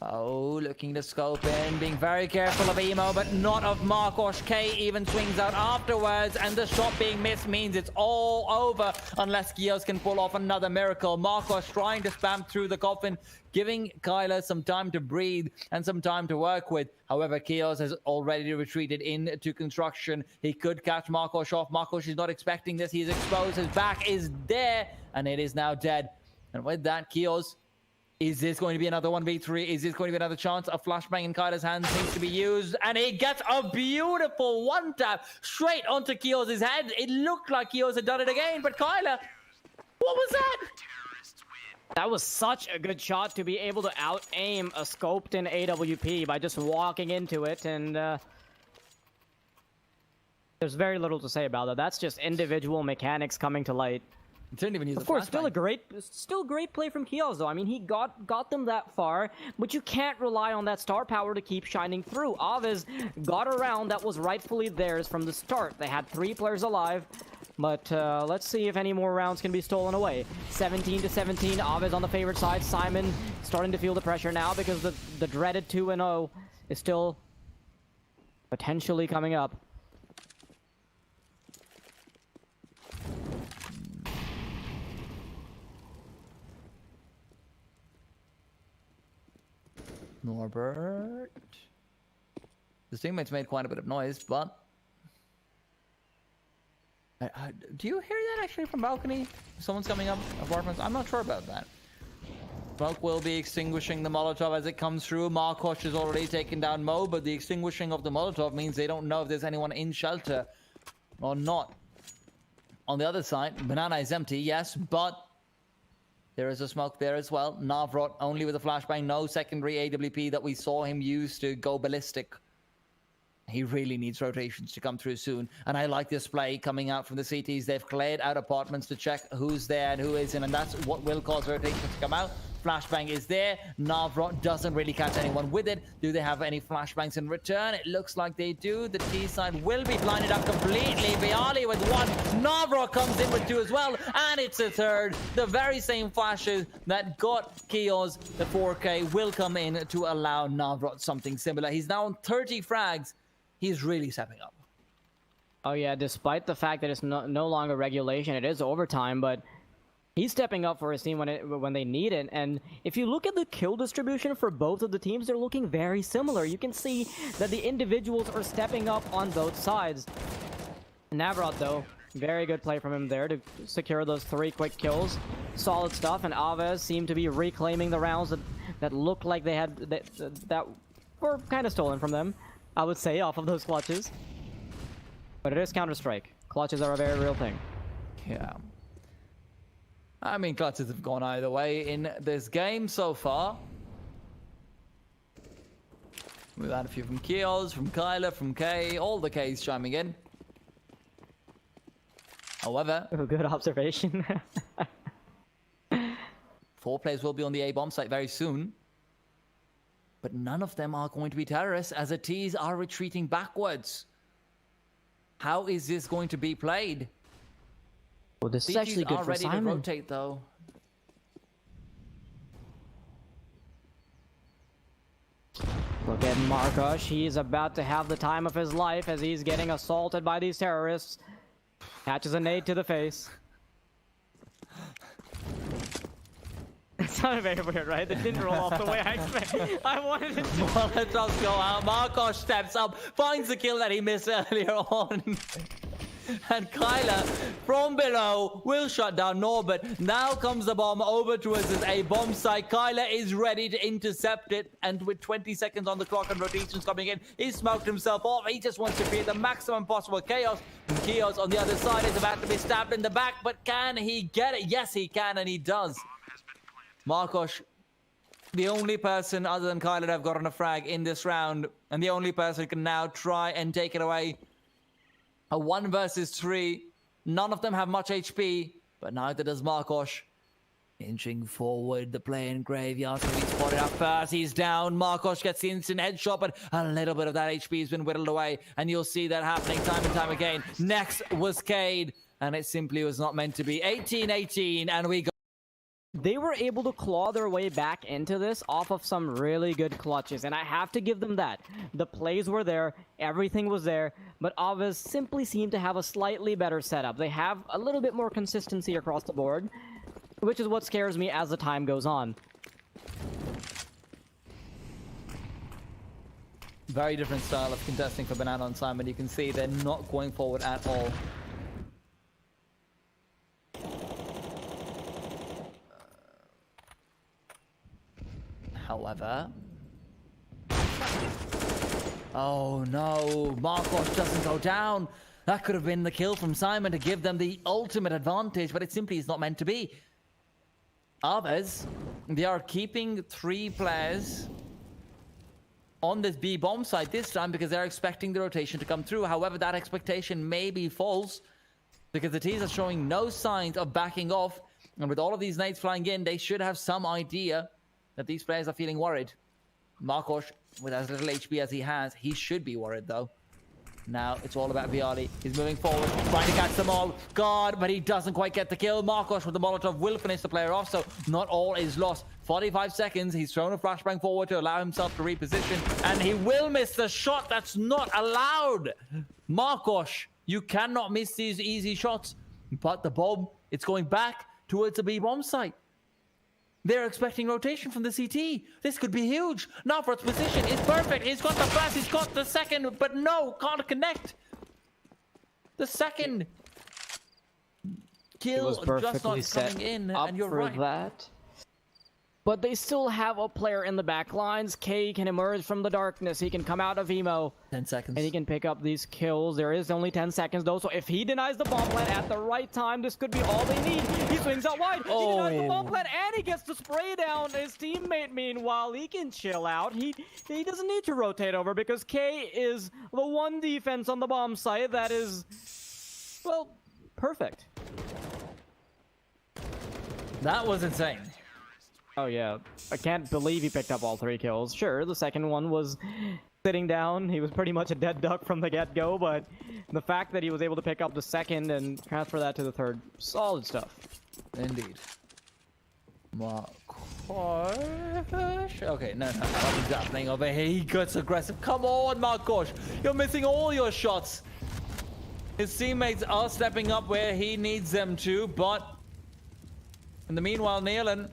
Oh, looking to scope in, being very careful of emo, but not of Markosh. K even swings out afterwards, and the shot being missed means it's all over unless Gios can pull off another miracle. Markosh trying to spam through the coffin, giving Kyler some time to breathe and some time to work with. However, Kios has already retreated into construction. He could catch Markosh off. Markosh is not expecting this. He is exposed. His back is there, and it is now dead. And with that, Kios, is this going to be another 1v3? Is this going to be another chance? A flashbang in Kyler's hands needs to be used, and he gets a beautiful one-tap straight onto Kios' head. It looked like Kios had done it again, but Kyler, what was that? That was such a good shot to be able to out-aim a scoped-in AWP by just walking into it, and there's very little to say about that. That's just individual mechanics coming to light. Didn't even use of course, still great play from Kios, though. I mean, he got them that far, but you can't rely on that star power to keep shining through. AVEZ got a round that was rightfully theirs from the start. They had 3 players alive, but let's see if any more rounds can be stolen away. 17-17, AVEZ on the favorite side. Syman starting to feel the pressure now because the dreaded 2-0 is still potentially coming up. Norbert. His teammates made quite a bit of noise, but do you hear that actually from balcony? Someone's coming up apartments. I'm not sure about that. Smoke will be extinguishing the Molotov as it comes through. Markosh has already taken down Mo, but the extinguishing of the Molotov means they don't know if there's anyone in shelter or not. On the other side, Banana is empty, yes, but there is a smoke there as well. Navrot only with a flashbang, no secondary AWP that we saw him use to go ballistic. He really needs rotations to come through soon. And I like this play coming out from the CTs. They've cleared out apartments to check who's there and who isn't. And that's what will cause rotations to come out. Flashbang is there. Navrot doesn't really catch anyone with it. Do they have any flashbangs in return? It looks like they do. The T side will be blinded up completely. Viali with one. Navrot comes in with two as well. And it's a third. The very same flashes that got Kios the 4K will come in to allow Navrot something similar. He's now on 30 frags. He's really stepping up. Oh yeah, despite the fact that it's no longer regulation, it is overtime, but he's stepping up for his team when they need it. And if you look at the kill distribution for both of the teams, they're looking very similar. You can see that the individuals are stepping up on both sides. Navrot, though, very good play from him there to secure those 3 quick kills. Solid stuff, and AVEZ seemed to be reclaiming the rounds that looked like they had that were kind of stolen from them, I would say, off of those clutches. But it is Counter-Strike. Clutches are a very real thing. Yeah. I mean, clutches have gone either way in this game so far. We've had a few from Kios, from Kyler, from K, all the Ks chiming in. However, Good observation. 4 players will be on the A-bomb site very soon. But none of them are going to be terrorists as the Ts are retreating backwards. How is this going to be played? Well, this is actually good for ready Syman. to rotate, though. Look at Markosh. He's about to have the time of his life as he's getting assaulted by these terrorists. Catches a nade to the face. It sounded very weird, right? It didn't roll off the way I expected. I wanted it to. Well, it does go out. Markosh steps up, finds the kill that he missed earlier on. And Kyler from below will shut down Norbert. Now comes the bomb over towards his A-bomb site. Kyler is ready to intercept it. And with 20 seconds on the clock and rotations coming in, he smoked himself off. He just wants to create the maximum possible chaos. And Kios on the other side is about to be stabbed in the back. But can he get it? Yes, he can, and he does. Markosh, the only person other than Kyler to have gotten a frag in this round, and the only person who can now try and take it away. A 1 versus 3. None of them have much HP, but neither does Markosh. Inching forward, the play in graveyard, so he's spotted up first. He's down. Markosh gets the instant headshot, but a little bit of that HP has been whittled away, and you'll see that happening time and time again. Next was Cade, and it simply was not meant to be. 18-18, and we go. They were able to claw their way back into this off of some really good clutches, and I have to give them that. The plays were there, everything was there, but AVEZ simply seemed to have a slightly better setup. They have a little bit more consistency across the board, which is what scares me as the time goes on. Very different style of contesting for Banana and Syman. You can see they're not going forward at all. However, oh no, Markosh doesn't go down. That could have been the kill from Syman to give them the ultimate advantage, but it simply is not meant to be. AVEZ, they are keeping 3 players on this B bomb site this time because they're expecting the rotation to come through. However, that expectation may be false because the T's are showing no signs of backing off. And with all of these nades flying in, they should have some idea that these players are feeling worried. Markosh, with as little HP as he has, he should be worried though. Now it's all about Viali. He's moving forward, trying to catch them all. God, but he doesn't quite get the kill. Markosh with the Molotov will finish the player off, so not all is lost. 45 seconds, he's thrown a flashbang forward to allow himself to reposition, and he will miss the shot. That's not allowed. Markosh, you cannot miss these easy shots. But the bomb, it's going back towards the B bomb site. They're expecting rotation from the CT. This could be huge. Navrot's position is perfect. He's got the first, he's got the second, but no, can't connect. The second kill just not coming in, and you're right. That. But they still have a player in the back lines. K can emerge from the darkness. He can come out of emo. 10 seconds. And he can pick up these kills. There is only 10 seconds though. So if he denies the bomb plant at the right time, this could be all they need. He swings out wide. He denies the bomb plant and he gets to spray down his teammate. Meanwhile, he can chill out. He doesn't need to rotate over because K is the one defense on the bomb site that is, well, perfect. That was insane. Oh yeah, I can't believe he picked up all 3 kills. Sure, the second one was sitting down. He was pretty much a dead duck from the get-go, but the fact that he was able to pick up the second and transfer that to the third, solid stuff. Indeed. Okay, no, what is happening over here? He gets aggressive. Come on, Markosh. You're missing all your shots. His teammates are stepping up where he needs them to, but in the meanwhile, Nealon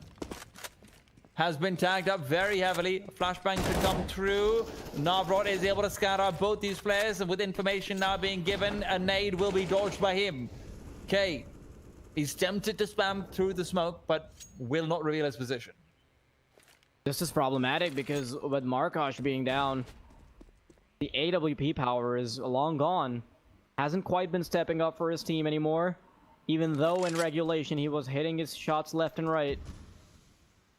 has been tagged up very heavily. A flashbang could come through. Navrot is able to scout out both these players, and with information now being given, a nade will be dodged by him. Okay, he's tempted to spam through the smoke, but will not reveal his position. This is problematic because with Markosh being down, the AWP power is long gone. Hasn't quite been stepping up for his team anymore, even though in regulation he was hitting his shots left and right.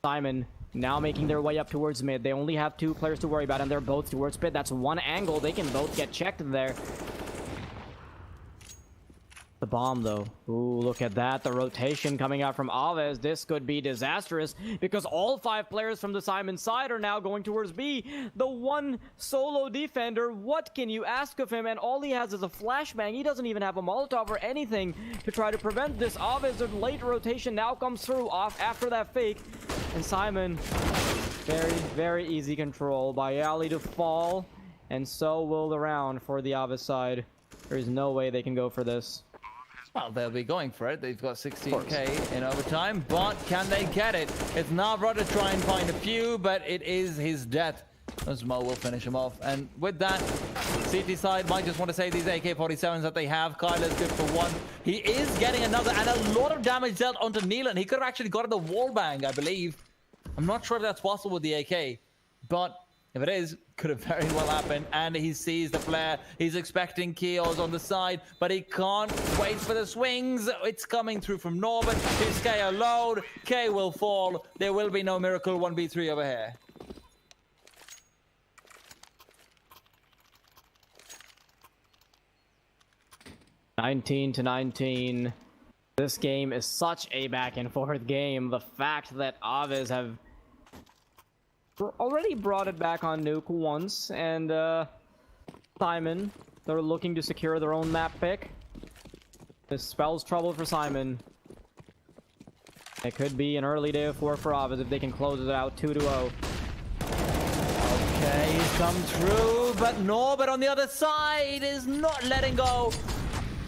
Syman now making their way up towards mid. They only have 2 players to worry about, and they're both towards mid. That's one angle. They can both get checked there. The bomb, though. Ooh, look at that. The rotation coming out from AVEZ. This could be disastrous because all 5 players from the Syman side are now going towards B. The one solo defender, what can you ask of him? And all he has is a flashbang. He doesn't even have a Molotov or anything to try to prevent this. AVEZ, late rotation now comes through off after that fake. And Syman, very, very easy control by Ali to fall. And so will the round for the AVEZ side. There is no way they can go for this. Well, they'll be going for it. They've got 16k in overtime, but can they get it? It's Navrot to try and find a few, but it is his death. As Mo will finish him off. And with that, CT side might just want to say these AK-47s that they have. Kyler's good for 1. He is getting another, and a lot of damage dealt onto Nealon. He could have actually gotten the wall bang, I believe. I'm not sure if that's possible with the AK, but if it is, could have very well happened. And he sees the flare. He's expecting Kios on the side, but he can't wait for the swings. It's coming through from Norbert. His K alone. K will fall. There will be no miracle 1v3 over here. (19-19). This game is such a back and forth game. The fact that AVEZ have already brought it back on Nuke once, and Syman, they're looking to secure their own map pick. This spells trouble for Syman. It could be an early day of 4 for AVEZ if they can close it out 2-0. Okay, he's come through, but Norbert on the other side is not letting go.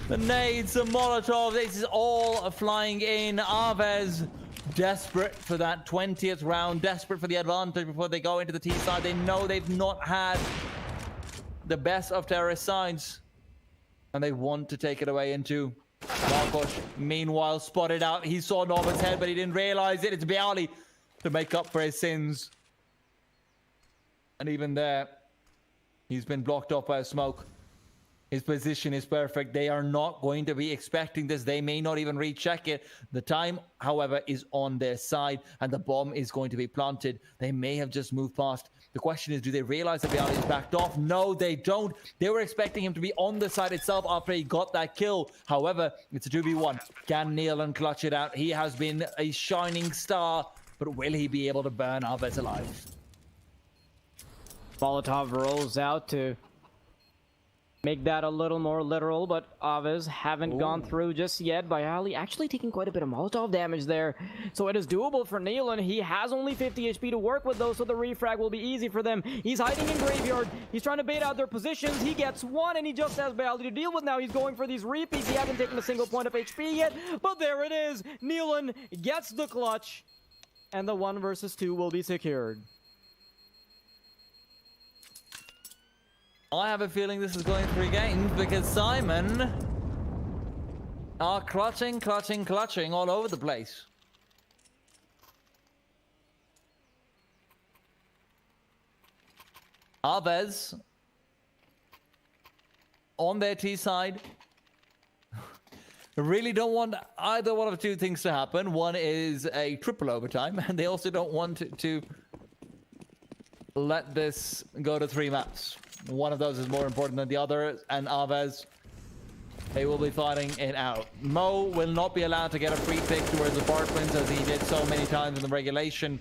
The nades, the Molotov, this is all flying in. AVEZ desperate for that 20th round, desperate for the advantage before they go into the T side. They know they've not had the best of terrorist sides, and they want to take it away into Markosh. Meanwhile, spotted out. He saw Norbert's head, but he didn't realize it. It's Bialy to make up for his sins. And even there, he's been blocked off by a smoke. His position is perfect. They are not going to be expecting this. They may not even recheck it. The time, however, is on their side, and the bomb is going to be planted. They may have just moved past. The question is, do they realize that Bialy is backed off? No, they don't. They were expecting him to be on the side itself after he got that kill. However, it's a 2v1. Can Nealon clutch it out? He has been a shining star, but will he be able to burn AVEZ alive? Molotov rolls out to make that a little more literal, but AVEZ haven't gone through just yet. Bialy actually taking quite a bit of Molotov damage there. So it is doable for Nealon. He has only 50 HP to work with though, so the refrag will be easy for them. He's hiding in Graveyard. He's trying to bait out their positions. He gets one, and he just has Bialy to deal with now. He's going for these repeats. He hasn't taken a single point of HP yet, but there it is. Nealon gets the clutch, and the 1 versus 2 will be secured. I have a feeling this is going 3 games because Syman are clutching all over the place. AVEZ on their T side really don't want either one of two things to happen. One is a triple overtime, and they also don't want to let this go to 3 maps. One of those is more important than the other, and AVEZ, they will be fighting it out. Mo will not be allowed to get a free pick to his apartments as he did so many times in the regulation,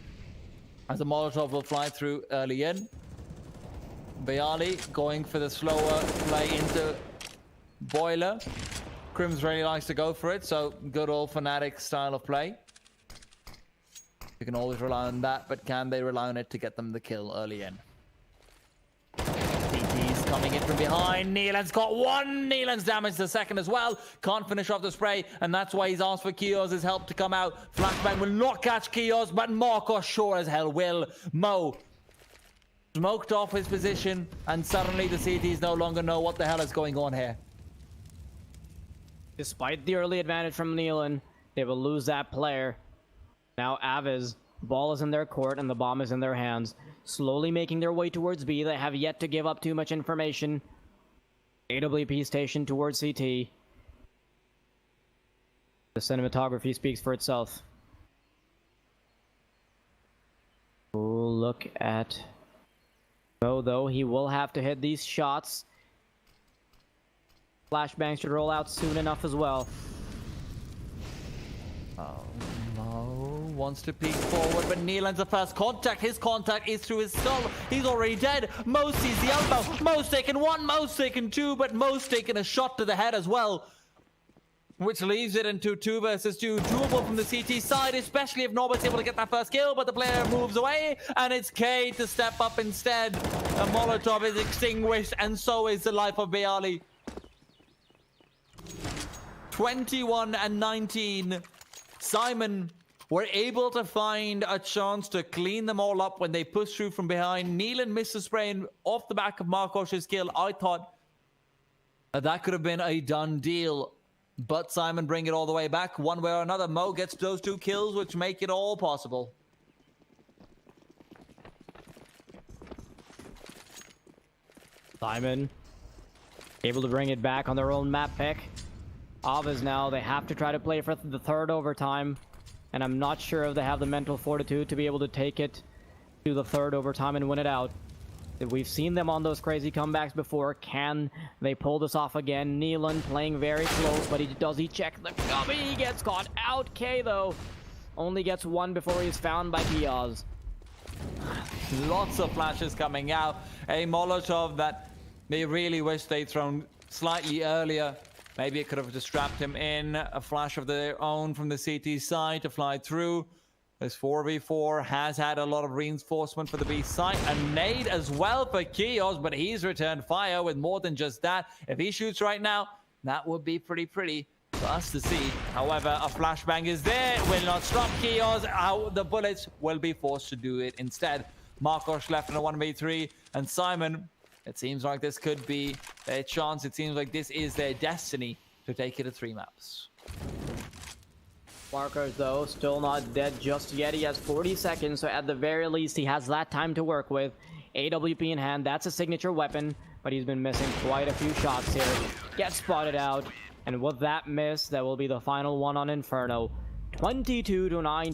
as the Molotov will fly through early in. Bayali going for the slower play into Boiler. Crims really likes to go for it, so good old Fnatic style of play. You can always rely on that, but can they rely on it to get them the kill early in? CT's coming in from behind. Neelan's got one. Neelan's damaged the second as well. Can't finish off the spray, and that's why he's asked for Kios's help to come out. Flashbang will not catch Kios, but Marcos sure as hell will. Mo smoked off his position, and suddenly the CTs no longer know what the hell is going on here. Despite the early advantage from Neelan, they will lose that player. Now AVEZ, ball is in their court and the bomb is in their hands. Slowly making their way towards B. They have yet to give up too much information. AWP station towards CT. The cinematography speaks for itself. Oh, look at Mo, though. He will have to hit these shots. Flashbangs should roll out soon enough as well. Oh, Mo wants to peek forward, but Neelan's the first contact. His contact is through his skull. He's already dead. Mo sees the elbow. Mo's taken one, Mo's taken two, but Mo's taken a shot to the head as well, which leaves it into 2 versus 2. Doable from the CT side, especially if Norbert's able to get that first kill, but the player moves away, and it's K to step up instead. The Molotov is extinguished, and so is the life of Bayali. 21 and 19. Syman were able to find a chance to clean them all up when they pushed through from behind. Neelan missed a spray off the back of Marcos's kill. I thought that could have been a done deal, but Syman bring it all the way back. One way or another, Mo gets those 2 kills, which make it all possible. Syman able to bring it back on their own map pick. AVEZ now, they have to try to play for the 3rd overtime, and I'm not sure if they have the mental fortitude to be able to take it to the 3rd overtime and win it out. We've seen them on those crazy comebacks before. Can they pull this off again? Neelan playing very close, but does he check the gummy? He gets caught out. K, though, only gets 1 before he's found by Kios. Lots of flashes coming out. A Molotov that they really wish they'd thrown slightly earlier. Maybe it could have just strapped him in. A flash of their own from the CT side to fly through. This 4v4 has had a lot of reinforcement for the B side. A nade as well for Kios, but he's returned fire with more than just that. If he shoots right now, that would be pretty for us to see. However, a flashbang is there. It will not stop Kios. The bullets will be forced to do it instead. Marcos left in a 1v3, and Syman, it seems like this could be their chance. It seems like this is their destiny to take it to 3 maps. Marcos, though, still not dead just yet. He has 40 seconds, so at the very least, he has that time to work with. AWP in hand, that's a signature weapon, but he's been missing quite a few shots here. Gets spotted out, and with that miss, that will be the final one on Inferno. 22-9.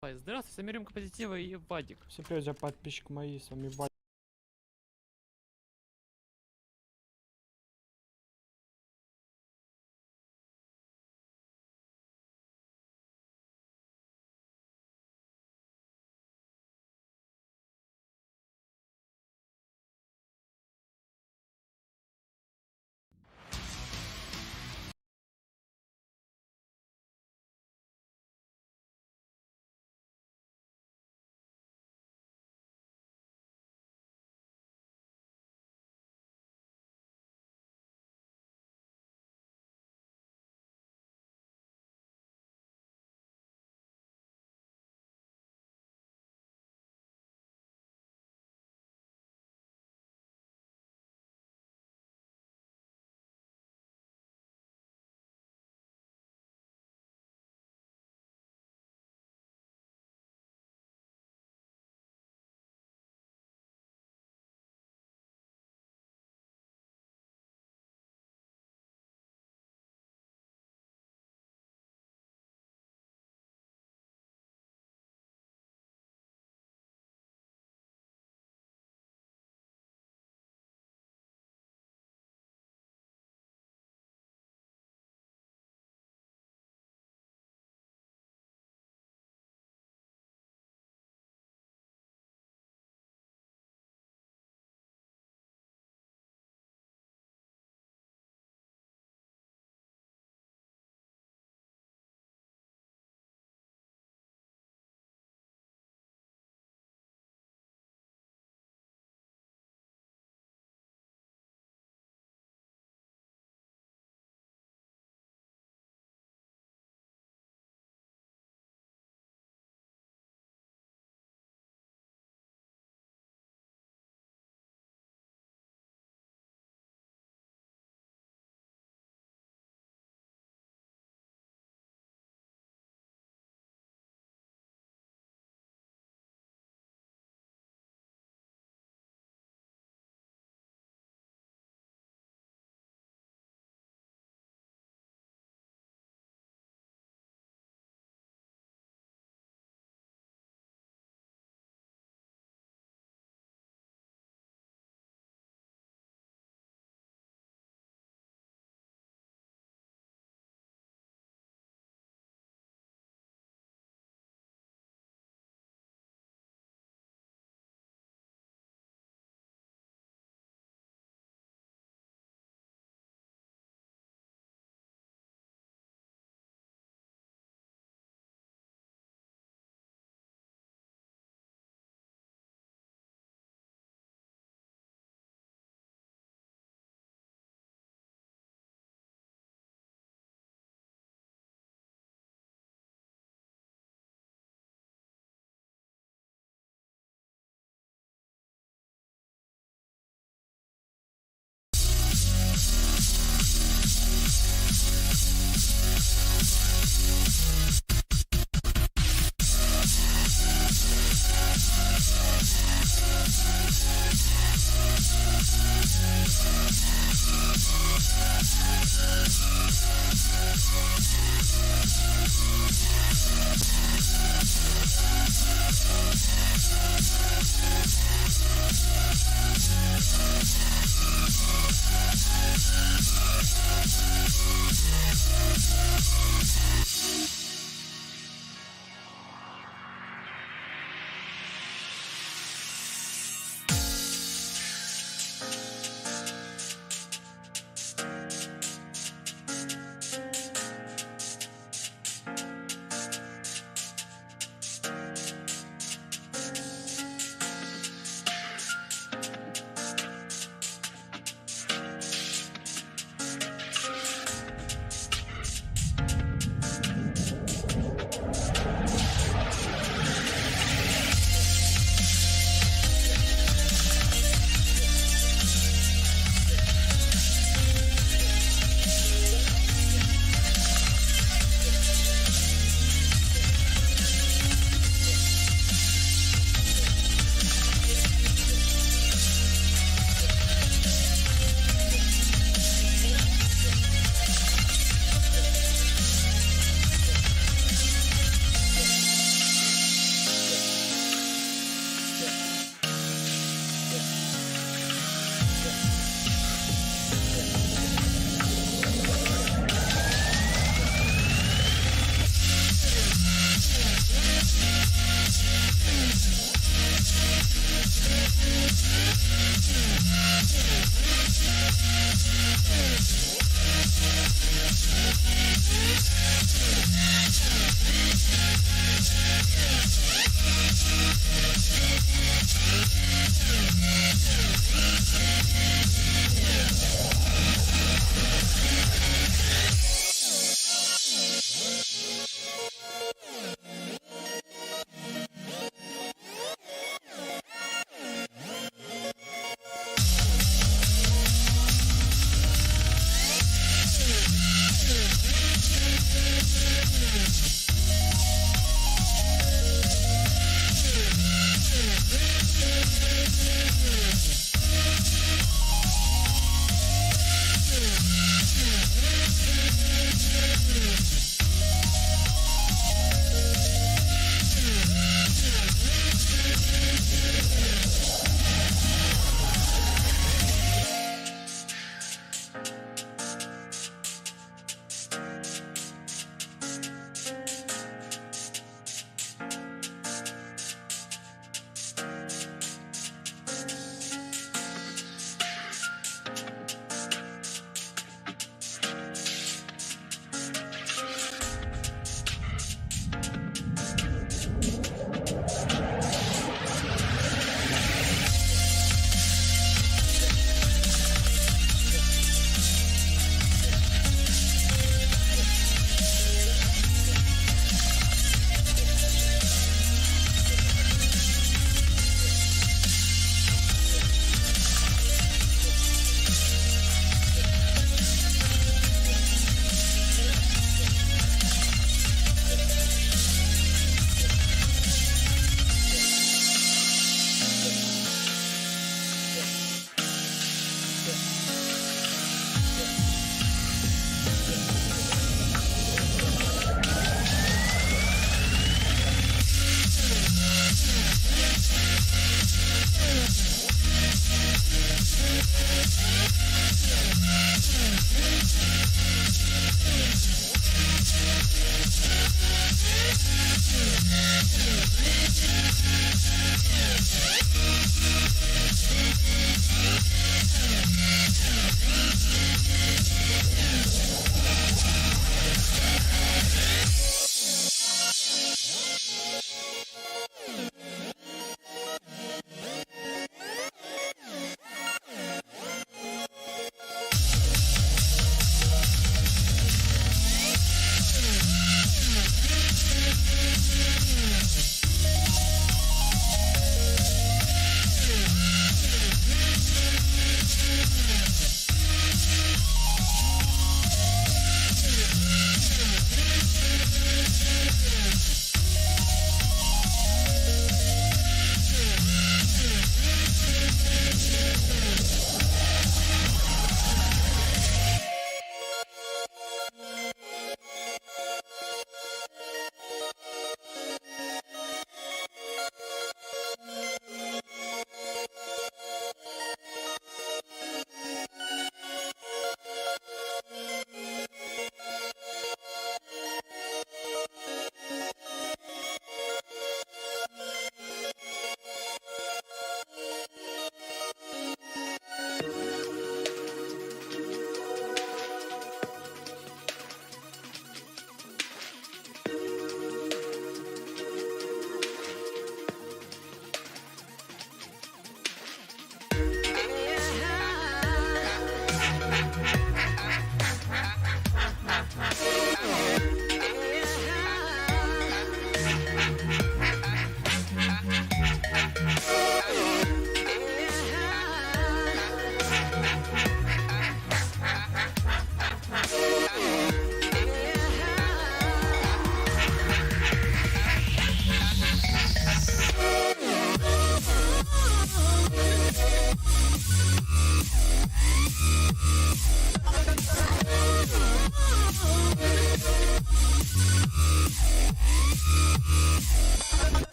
Здравствуйте, с вами позитива и Вадик. Всем привет, друзья, подписчики мои, с вами Вадик.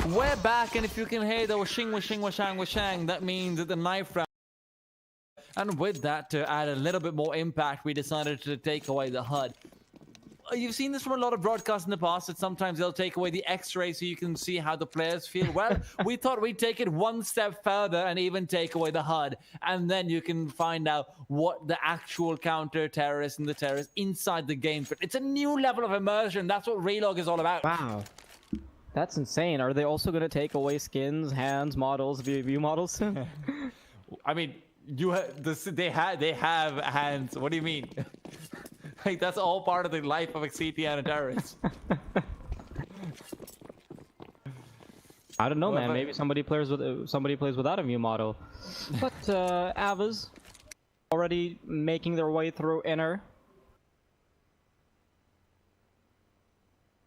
We're back, and if you can hear the washing, washing, washang, washang, that means that the knife round. And with that, to add a little bit more impact, we decided to take away the HUD. You've seen this from a lot of broadcasts in the past, that sometimes they'll take away the X-ray so you can see how the players feel. Well, we thought we'd take it one step further and even take away the HUD. And then you can find out what the actual counter-terrorists and the terrorists inside the game. But it's a new level of immersion. That's what Relog is all about. Wow. That's insane. Are they also going to take away skins, hands, models, view models? I mean, they have hands. What do you mean? Like, that's all part of the life of a CT and a terrorist. I don't know, man. Maybe somebody plays without a view model. But AVEZ already making their way through inner.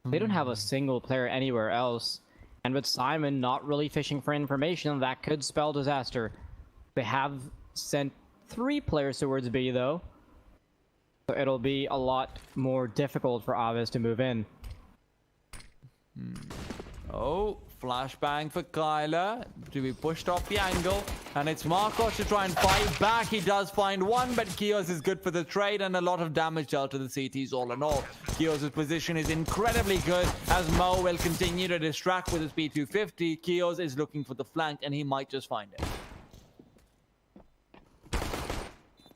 They don't have a single player anywhere else, and with Syman not really fishing for information, that could spell disaster. They have sent 3 players towards B though. So it'll be a lot more difficult for AVEZ to move in. Oh, flashbang for Kyler to be pushed off the angle. And it's Marcos to try and fight back. He does find one, but Kios is good for the trade and a lot of damage dealt to the CTs all in all. Kios' position is incredibly good as Mo will continue to distract with his P250. Kios is looking for the flank and he might just find it.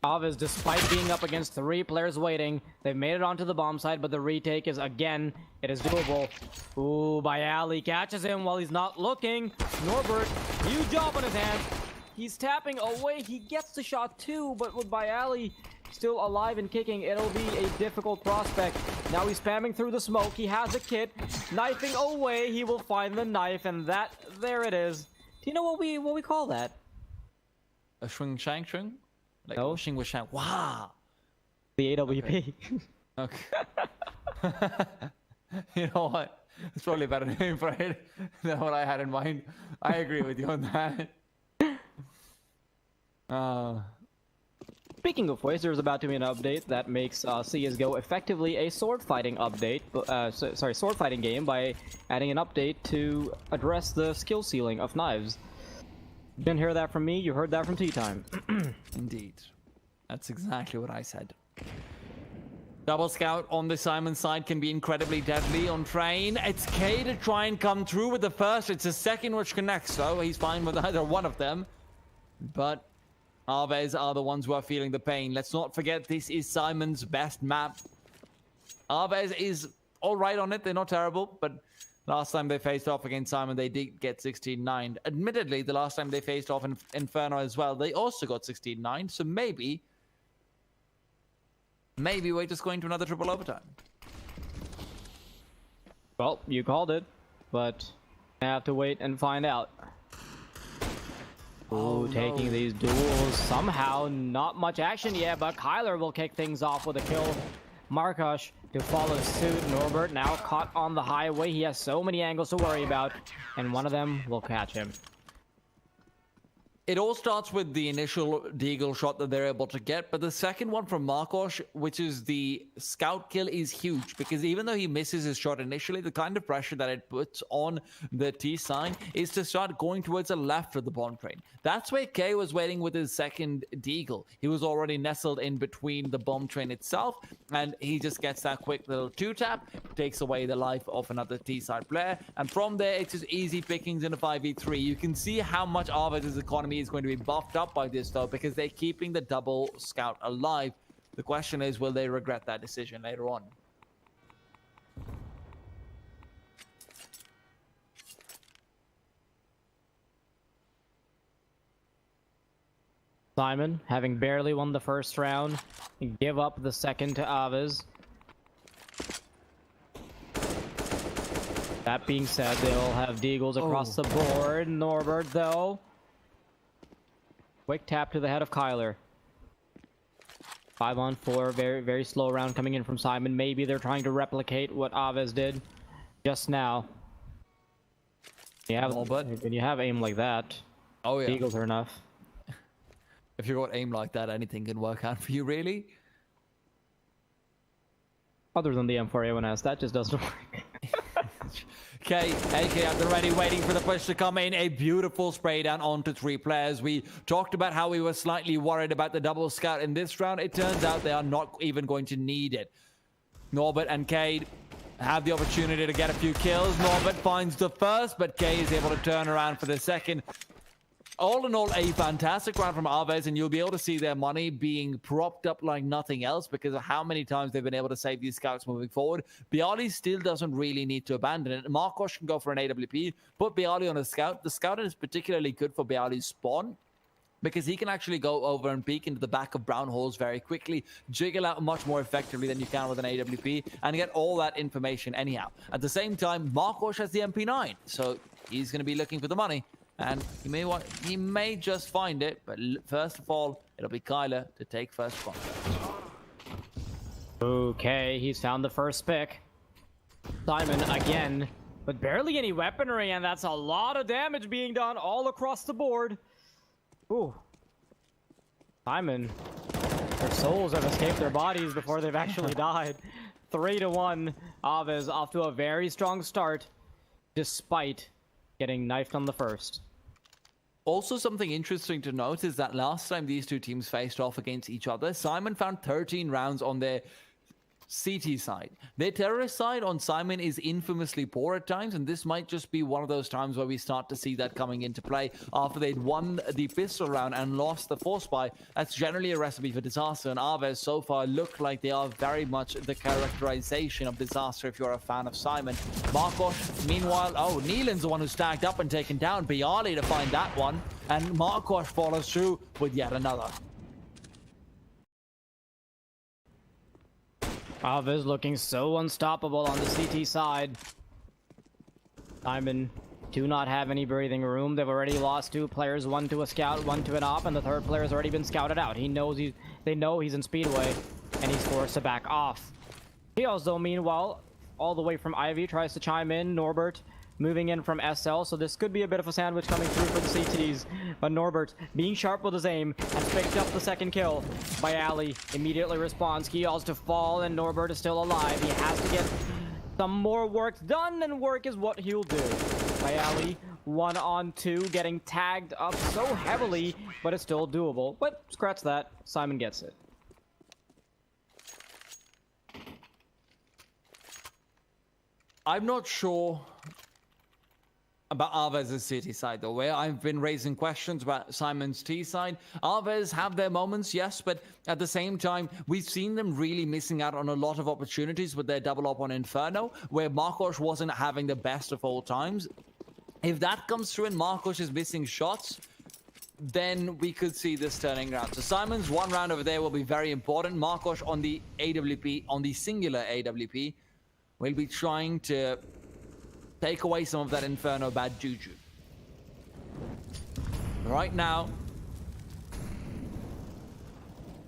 AVEZ, despite being up against 3 players waiting, they've made it onto the bomb site, but the retake is, again, it is doable. Ooh, Bayali catches him while he's not looking. Norbert, huge job on his hands. He's tapping away. He gets the shot too, but with Bayali still alive and kicking, it'll be a difficult prospect. Now he's spamming through the smoke. He has a kit. Knifing away, he will find the knife, and there it is. Do you know what we call that? A swing shank swing? Like no. Washing with shank. Wow. The AWP. Okay. You know what? It's probably a better name for it than what I had in mind. I agree with you on that. Speaking of which, there's about to be an update that makes CSGO effectively a sword fighting update. Sword fighting game by adding an update to address the skill ceiling of knives. You didn't hear that from me, you heard that from Tea Time. Indeed. That's exactly what I said. Double scout on the Syman side can be incredibly deadly on train. It's K to try and come through with the first. It's the second which connects, so he's fine with either one of them. But AVEZ are the ones who are feeling the pain. Let's not forget this is Syman's best map. AVEZ is alright on it, they're not terrible, but last time they faced off against Syman, they did get 16-9. Admittedly, the last time they faced off in Inferno as well, they also got 16-9. So maybe we're just going to another triple overtime. Well, you called it, but I have to wait and find out. Ooh, taking these duels. Somehow, not much action yet, but Kyler will kick things off with a kill. Markosh to follow suit. Norbert now caught on the highway. He has so many angles to worry about, and one of them will catch him. It all starts with the initial deagle shot that they're able to get, but the second one from Markosh, which is the scout kill, is huge because even though he misses his shot initially, the kind of pressure that it puts on the T sign is to start going towards the left of the bomb train. That's where K was waiting with his second deagle. He was already nestled in between the bomb train itself, and he just gets that quick little 2-tap, takes away the life of another T side player, and from there it's just easy pickings in a 5v3. You can see how much AVEZ's economy is going to be buffed up by this though, because they're keeping the double scout alive. The question is, will they regret that decision later on? Syman, having barely won the first round, give up the second to AVEZ. That being said, they'll have deagles across the board. Norbert, though. Quick tap to the head of Kyler. 5-on-4, very slow round coming in from Syman. Maybe they're trying to replicate what AVEZ did just now. When you have aim like that, deagles are enough. If you got aim like that, anything can work out for you, really. Other than the M4A1S, that just doesn't work. K, AK at the ready, waiting for the push to come in. A beautiful spray down onto 3 players. We talked about how we were slightly worried about the double scout in this round. It turns out they are not even going to need it. Norbert and Cade have the opportunity to get a few kills. Norbert finds the first, but K is able to turn around for the second. All in all, a fantastic round from AVEZ, and you'll be able to see their money being propped up like nothing else because of how many times they've been able to save these scouts moving forward. Bialy still doesn't really need to abandon it. Marcos can go for an AWP, put Bialy on a scout. The scout is particularly good for Bialy's spawn because he can actually go over and peek into the back of brown holes very quickly, jiggle out much more effectively than you can with an AWP, and get all that information anyhow. At the same time, Marcos has the MP9, so he's going to be looking for the money. And he may just find it, but first of all, it'll be Kyler to take first contact. Okay, he's found the first pick. Syman again, but barely any weaponry, and that's a lot of damage being done all across the board. Ooh. Syman, their souls have escaped their bodies before they've actually died. 3-1. AVEZ off to a very strong start, despite getting knifed on the first. Also, something interesting to note is that last time these two teams faced off against each other, Syman found 13 rounds on their CT side. Their terrorist side on Syman is infamously poor at times, and this might just be one of those times where we start to see that coming into play after they'd won the pistol round and lost the force buy. That's generally a recipe for disaster, and AVEZ so far look like they are very much the characterization of disaster if you're a fan of Syman. Marcos, meanwhile, Neelan's the one who's tagged up and taken down. Bialy to find that one, and Marcos follows through with yet another. AVEZ looking so unstoppable on the CT side. Syman do not have any breathing room. They've already lost 2 players, 1 to a scout, 1 to an op, and the 3rd player has already been scouted out. They know he's in Speedway, and he's forced to back off. He also, meanwhile, all the way from Ivy, tries to chime in. Norbert moving in from SL, so this could be a bit of a sandwich coming through for the CTs. But Norbert, being sharp with his aim, has picked up the second kill. Bialy immediately responds. Kiel's to fall, and Norbert is still alive. He has to get some more work done, and work is what he'll do. Bialy, 1-on-2, getting tagged up so heavily, but it's still doable. But scratch that, Syman gets it. I'm not sure about AVEZ's City side, though, where I've been raising questions about Syman's T side. AVEZ have their moments, yes, but at the same time, we've seen them really missing out on a lot of opportunities with their double up on Inferno, where Marcos wasn't having the best of all times. If that comes through and Marcos is missing shots, then we could see this turning around. So Syman's 1 round over there will be very important. Marcos on the AWP, on the singular AWP, will be trying to take away some of that Inferno bad juju. Right now,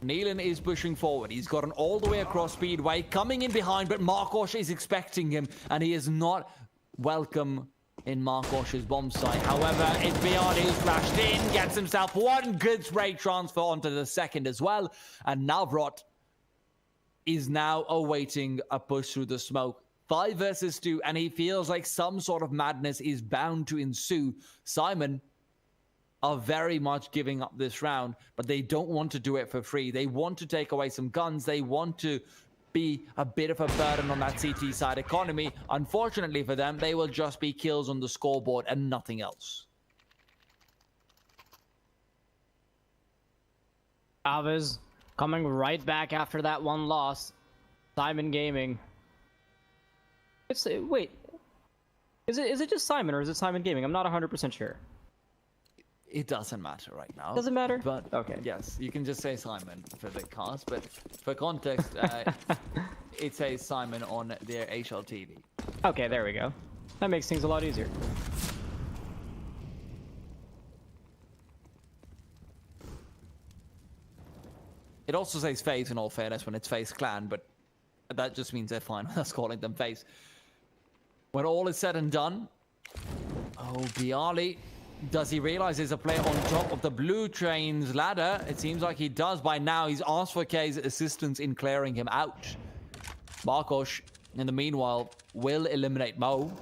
Neelan is pushing forward. He's gotten all the way across Speedway, coming in behind, but Marcos is expecting him, and he is not welcome in Marcos's bomb site. However, it's Bialy who's flashed in, gets himself 1 good spray transfer onto the second as well, and Navrot is now awaiting a push through the smoke. 5 versus 2, and he feels like some sort of madness is bound to ensue. Syman are very much giving up this round, but they don't want to do it for free. They want to take away some guns. They want to be a bit of a burden on that CT side economy. Unfortunately for them, they will just be kills on the scoreboard and nothing else. AVEZ coming right back after that 1 loss. Syman Gaming. Wait, is it just Syman, or is it Syman Gaming? I'm not 100% sure. It doesn't matter right now. Doesn't matter? But okay. Yes, you can just say Syman for the cast, but for context, it says Syman on their HLTV. Okay, there we go. That makes things a lot easier. It also says FaZe in all fairness when it's FaZe Clan, but that just means they're fine with us calling them FaZe. When all is said and done, Bialy, does he realize there's a player on top of the blue train's ladder? It seems like he does by now. He's asked for K's assistance in clearing him out. Marcos, in the meanwhile, will eliminate Mo.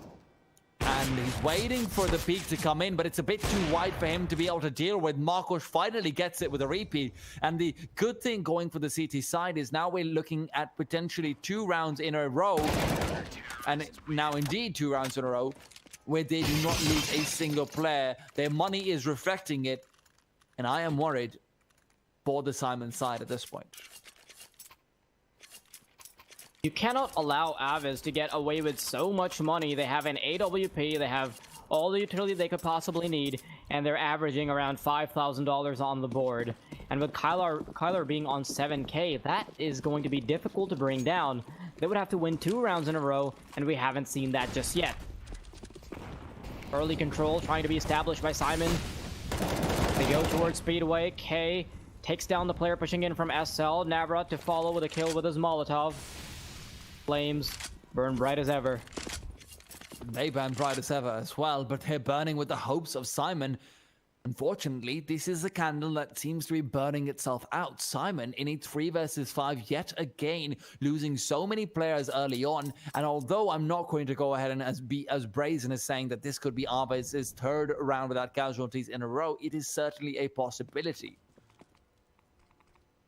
and he's waiting for the peak to come in, but it's a bit too wide for him to be able to deal with. Marcos finally gets it with a repeat, and the good thing going for the CT side is now we're looking at potentially 2 rounds in a row, and now indeed 2 rounds in a row, where they do not lose a single player. Their money is reflecting it, and I am worried for the Syman side at this point. You cannot allow AVEZ to get away with so much money. They have an AWP, they have all the utility they could possibly need, and they're averaging around $5,000 on the board. And with Kyler being on 7K, that is going to be difficult to bring down. They would have to win 2 rounds in a row, and we haven't seen that just yet. Early control trying to be established by Syman. They go towards Speedway. K takes down the player pushing in from SL. Navrat to follow with a kill with his Molotov. Flames burn bright as ever. They burn bright as ever as well, but they're burning with the hopes of Syman. Unfortunately, this is a candle that seems to be burning itself out. Syman in a 3 versus 5 yet again, losing so many players early on. And although I'm not going to go ahead and be as brazen as saying that this could be AVEZ's 3rd round without casualties in a row, it is certainly a possibility.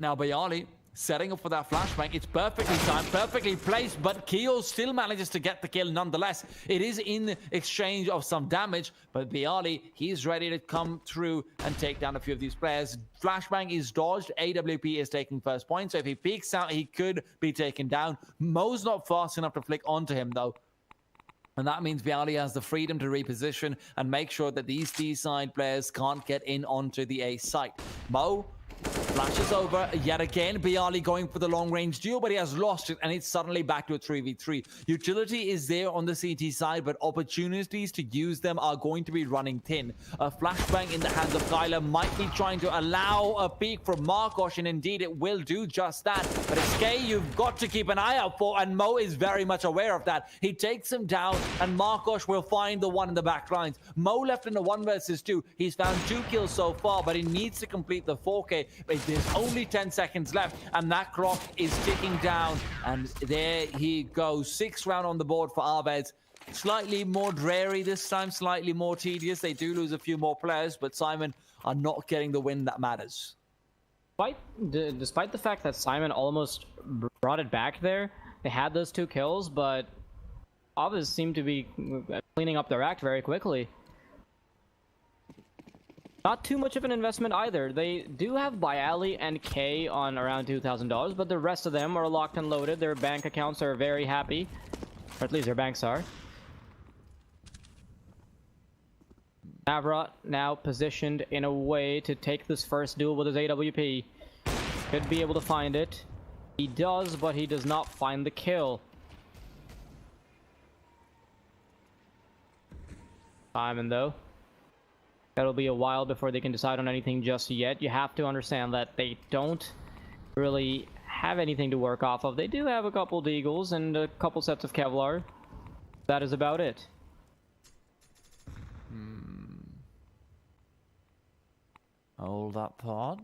Now, Bayali setting up for that flashbang. It's perfectly timed, perfectly placed, but Keo still manages to get the kill nonetheless. It is in exchange of some damage, but Bialy, he's ready to come through and take down a few of these players. Flashbang is dodged. AWP is taking first point, so if he peeks out, he could be taken down. Mo's not fast enough to flick onto him, though. And that means Bialy has the freedom to reposition and make sure that these T-side players can't get in onto the A site. Mo flashes over yet again. Bialy going for the long-range duel, but he has lost it, and it's suddenly back to a 3v3. Utility is there on the CT side, but opportunities to use them are going to be running thin. A flashbang in the hands of Kyler might be trying to allow a peek from Marcos, and indeed it will do just that. But it's K you've got to keep an eye out for, and Mo is very much aware of that. He takes him down, and Marcos will find the one in the back lines. Mo left in the 1 versus 2. He's found 2 kills so far, but he needs to complete the 4K. But there's only 10 seconds left, and that clock is ticking down. And there he goes. 6th round on the board for AVEZ. Slightly more dreary this time, slightly more tedious. They do lose a few more players, but Syman are not getting the win that matters. Despite the fact that Syman almost brought it back there, they had those 2 kills, but AVEZ seemed to be cleaning up their act very quickly. Not too much of an investment either. They do have Bialy and K on around $2,000, but the rest of them are locked and loaded. Their bank accounts are very happy, or at least their banks are. Navrat now positioned in a way to take this first duel with his AWP. Could be able to find it. He does, but he does not find the kill. Syman, though. That'll be a while before they can decide on anything just yet. You have to understand that they don't really have anything to work off of. They do have a couple Deagles and a couple sets of Kevlar. That is about it. Hold that thought.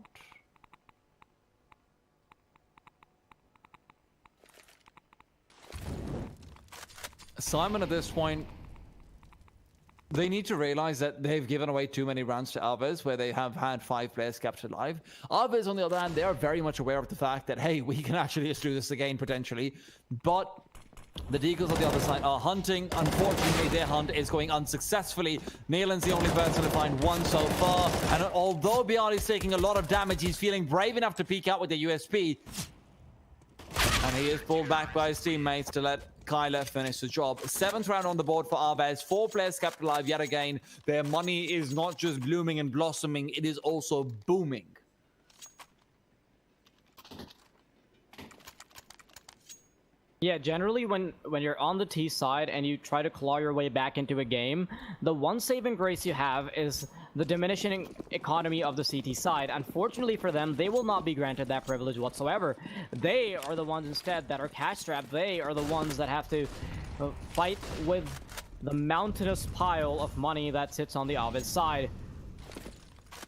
Syman at this point, they need to realize that they've given away too many rounds to AVEZ, where they have had 5 players captured alive. AVEZ, on the other hand, they are very much aware of the fact that, hey, we can actually just do this again, potentially. But the Deagles on the other side are hunting. Unfortunately, their hunt is going unsuccessfully. Nealand's the only person to find 1 so far. And although Bialy is taking a lot of damage, he's feeling brave enough to peek out with the USP. And he is pulled back by his teammates to let Kyler finish the job. 7th round on the board for AVEZ. 4 players kept alive yet again. Their money is not just blooming and blossoming, it is also booming. Yeah, generally when you're on the T side and you try to claw your way back into a game, the one saving grace you have is the diminishing economy of the CT side. Unfortunately for them, they will not be granted that privilege whatsoever. They are the ones instead that are cash-strapped. They are the ones that have to fight with the mountainous pile of money that sits on the AVEZ side.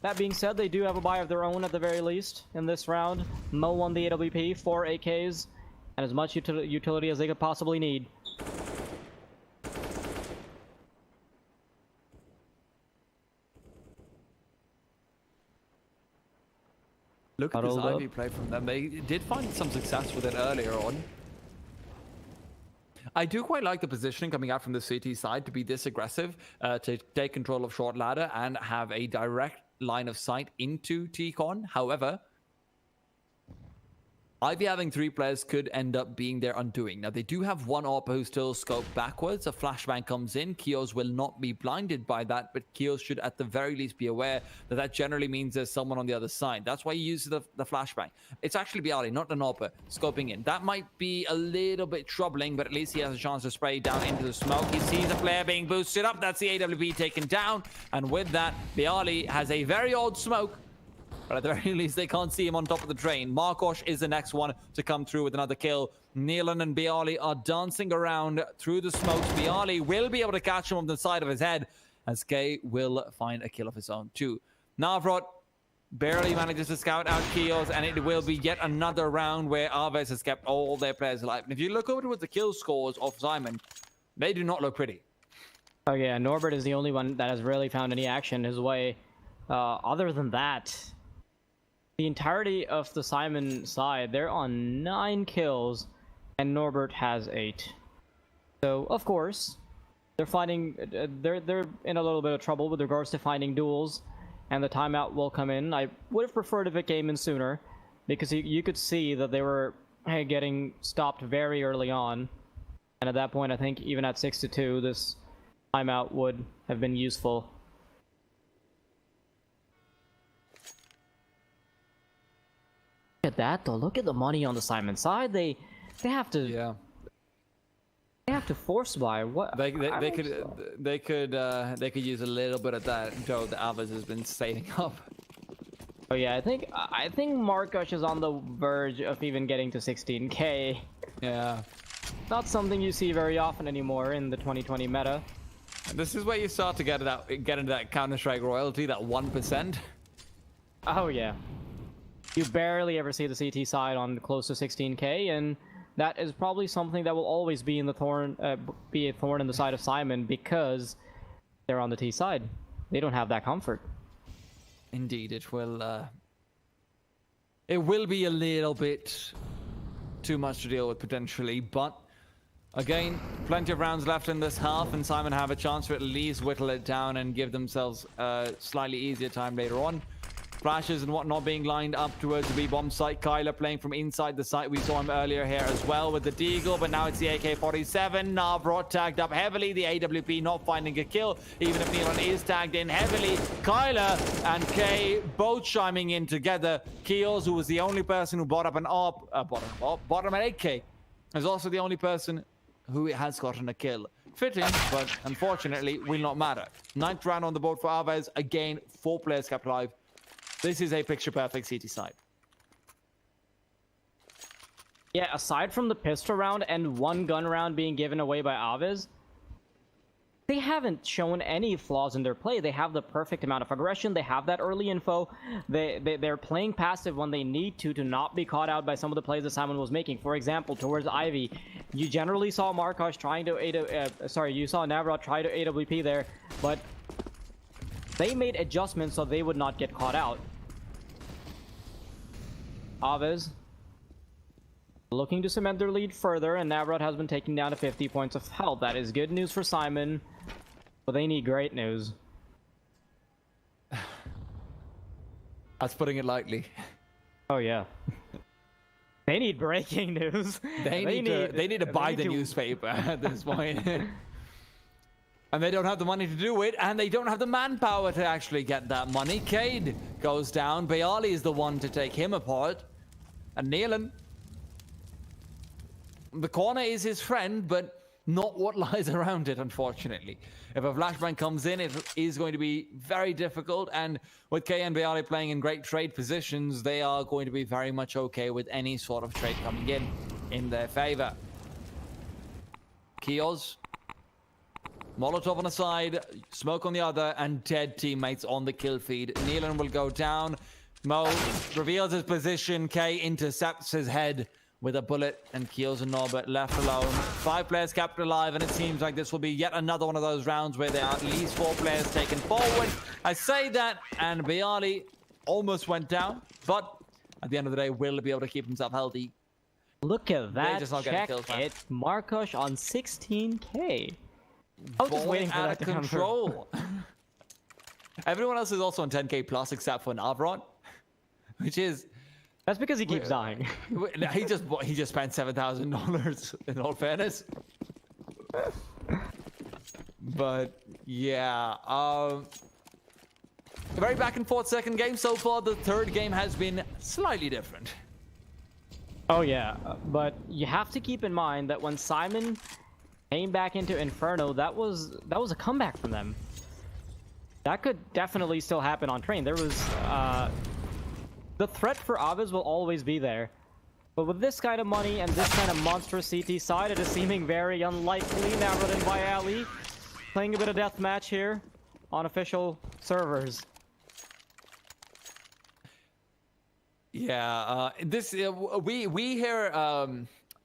That being said, they do have a buy of their own at the very least in this round. Mo on the AWP, 4 AKs, and as much utility as they could possibly need. Look at this Huddled up. Ivy play from them. They did find some success with it earlier on. I do quite like the positioning coming out from the CT side to be this aggressive, to take control of short ladder and have a direct line of sight into T-Con. However, Ivy having 3 players could end up being their undoing. Now, they do have one AWP who still scope backwards. A flashbang comes in. Kios will not be blinded by that, but Kios should at the very least be aware that that generally means there's someone on the other side. That's why he uses the flashbang. It's actually Bialy, not an AWP, scoping in. That might be a little bit troubling, but at least he has a chance to spray down into the smoke. He sees a player being boosted up. That's the AWP taken down. And with that, Bialy has a very odd smoke. But at the very least, they can't see him on top of the train. Markosh is the next one to come through with another kill. Neelan and Bialy are dancing around through the smokes. Bialy will be able to catch him on the side of his head, as Kay will find a kill of his own too. Navrot barely manages to scout out Kios, and it will be yet another round where AVEZ has kept all their players alive. And if you look over towards the kill scores of Syman, they do not look pretty. Oh yeah, Norbert is the only one that has really found any action his way. Other than that, the entirety of the Syman side, they're on 9 kills, and Norbert has 8. So, of course, they're finding they're in a little bit of trouble with regards to finding duels, and the timeout will come in. I would have preferred if it came in sooner, because you could see that they were getting stopped very early on, and at that point, I think even at 6-2, this timeout would have been useful. Look at that though. Look at the money on the Syman side. They have to they have to force buy. What They could use a little bit of that dough that AVEZ has been saving up. Oh yeah, I think Markosh is on the verge of even getting to 16k. Yeah. Not something you see very often anymore in the 2020 meta. And this is where you start to get into that Counter-Strike royalty, that 1%. Oh yeah. You barely ever see the CT side on close to 16k, and that is probably something that will always be in the be a thorn in the side of Syman, because they're on the T side. They don't have that comfort. Indeed, it will be a little bit too much to deal with potentially, but again, plenty of rounds left in this half, and Syman have a chance to at least whittle it down and give themselves a slightly easier time later on. Flashes and whatnot being lined up towards the B-bomb site. Kyler playing from inside the site. We saw him earlier here as well with the Deagle, but now it's the AK-47. Navrot tagged up heavily. The AWP not finding a kill, even if Neelan is tagged in heavily. Kyler and Kay both chiming in together. Kios, who was the only person who bought up an bottom at 8k, is also the only person who has gotten a kill. Fitting, but unfortunately will not matter. 9th round on the board for AVEZ. Again, 4 players kept alive. This is a picture-perfect CT side. Yeah, aside from the pistol round and 1 gun round being given away by AVEZ, they haven't shown any flaws in their play. They have the perfect amount of aggression. They have that early info. They're playing passive when they need to not be caught out by some of the plays that Syman was making. For example, towards Ivy, you generally saw Markosh trying to you saw Navrot try to AWP there, but they made adjustments so they would not get caught out. AVEZ looking to cement their lead further, and Navrot has been taken down to 50 points of health. That is good news for Syman, but they need great news. That's putting it lightly. Oh yeah. They need breaking news. They need to buy the newspaper at this point. And they don't have the money to do it, and they don't have the manpower to actually get that money. Cade goes down. Bialy is the one to take him apart. And Neelan, the corner is his friend, but not what lies around it, unfortunately. If a flashbang comes in, it is going to be very difficult, and with Kay and Bialy playing in great trade positions, they are going to be very much okay with any sort of trade coming in their favor. Kios, Molotov on the side, smoke on the other, and dead teammates on the kill feed. Neelan will go down. Mo reveals his position. Kay intercepts his head with a bullet, and Kios and Norbert left alone. 5 players kept alive, and it seems like this will be yet another one of those rounds where there are at least 4 players taken forward. I say that, and Bialy almost went down, but at the end of the day will be able to keep himself healthy. Look at that. just not getting Check kills, man. it. Markosh on 16k. I was just waiting for Out that of to come through. control. Everyone else is also on 10k plus except for Navron, which is That's because he keeps dying. he just spent $7,000 in all fairness. But yeah, a very back and forth second game so far. The third game has been slightly different. Oh yeah, but you have to keep in mind that when Syman came back into Inferno, that was a comeback from them. That could definitely still happen on Train. There was the threat for AVEZ will always be there, but with this kind of money and this kind of monstrous CT side, it is seeming very unlikely. Now run in by Ali, playing a bit of deathmatch here on official servers. Yeah, this we here.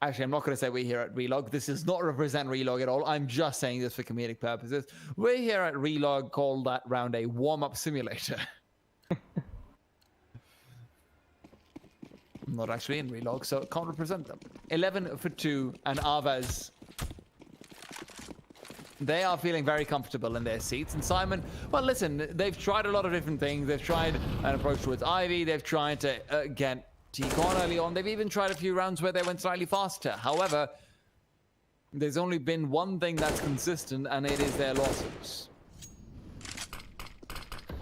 Actually, I'm not going to say we here at Relog. This does not represent Relog at all. I'm just saying this for comedic purposes. We here at Relog call that round a warm-up simulator. I'm not actually in Relog, so can't represent them. 11 for 2, and AVEZ. They are feeling very comfortable in their seats. And Syman, well, listen, they've tried a lot of different things. They've tried an approach towards Ivy. They've tried to get T-Con early on. They've even tried a few rounds where they went slightly faster. However, there's only been one thing that's consistent, and it is their losses.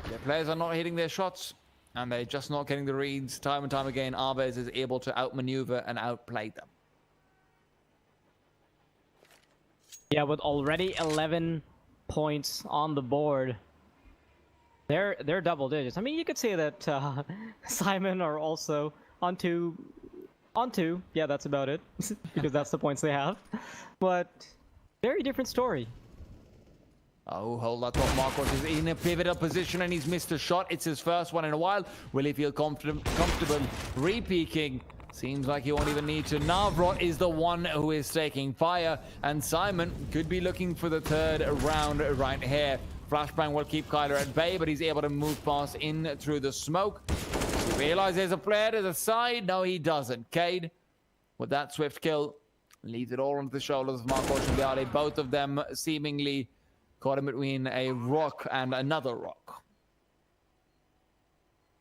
Their players are not hitting their shots, and they're just not getting the reads. Time and time again, AVEZ is able to outmaneuver and outplay them. Yeah, with already 11 points on the board, they're double digits. I mean, you could say that Syman are also on two. Yeah, that's about it, because that's the points they have. But very different story. Oh, hold that thought. Marcos is in a pivotal position and he's missed a shot. It's his first one in a while. Will he feel comfortable re-peeking? Seems like he won't even need to. Navrot is the one who is taking fire, and Syman could be looking for the third round right here. Flashbang will keep Kyler at bay, but he's able to move past in through the smoke. He realizes there's a player to the side. No, he doesn't. Cade, with that swift kill, leaves it all onto the shoulders of Marcos and Bialy. Both of them seemingly caught in between a rock and another rock.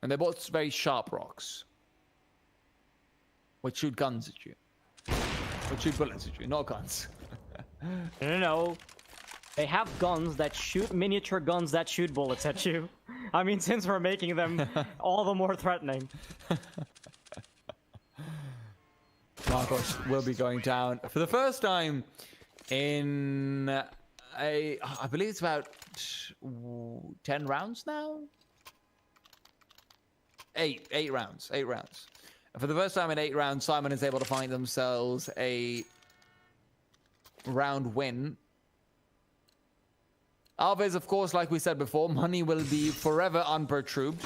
And they're both very sharp rocks, which shoot guns at you. Which shoot bullets at you, not guns. No. They have guns that shoot miniature guns that shoot bullets at you. I mean, since we're making them all the more threatening. Marcos will be going down for the first time in I believe it's about 10 rounds now? 8 rounds. For the first time in 8 rounds, Syman is able to find themselves a round win. AVEZ, of course, like we said before, money will be forever unperturbed.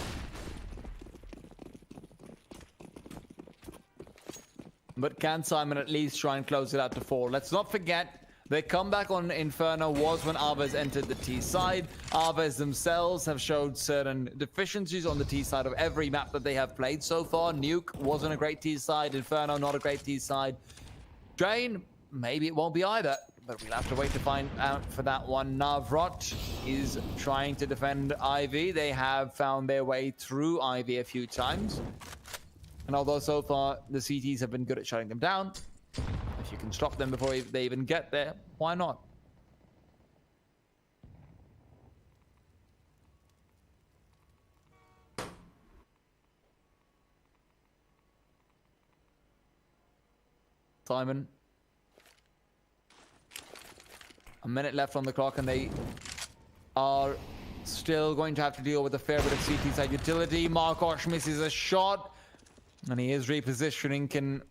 But can Syman at least try and close it out to 4? Let's not forget, their comeback on Inferno was when AVEZ entered the T side. AVEZ themselves have showed certain deficiencies on the T side of every map that they have played so far. Nuke wasn't a great T side. Inferno, not a great T side. Drain, maybe it won't be either, but we'll have to wait to find out for that one. Navrot is trying to defend Ivy. They have found their way through Ivy a few times. And although so far the CTs have been good at shutting them down, if you can stop them before they even get there, why not? Syman. A minute left on the clock, and they are still going to have to deal with a fair bit of CT side utility. Markosh misses a shot, and he is repositioning. Can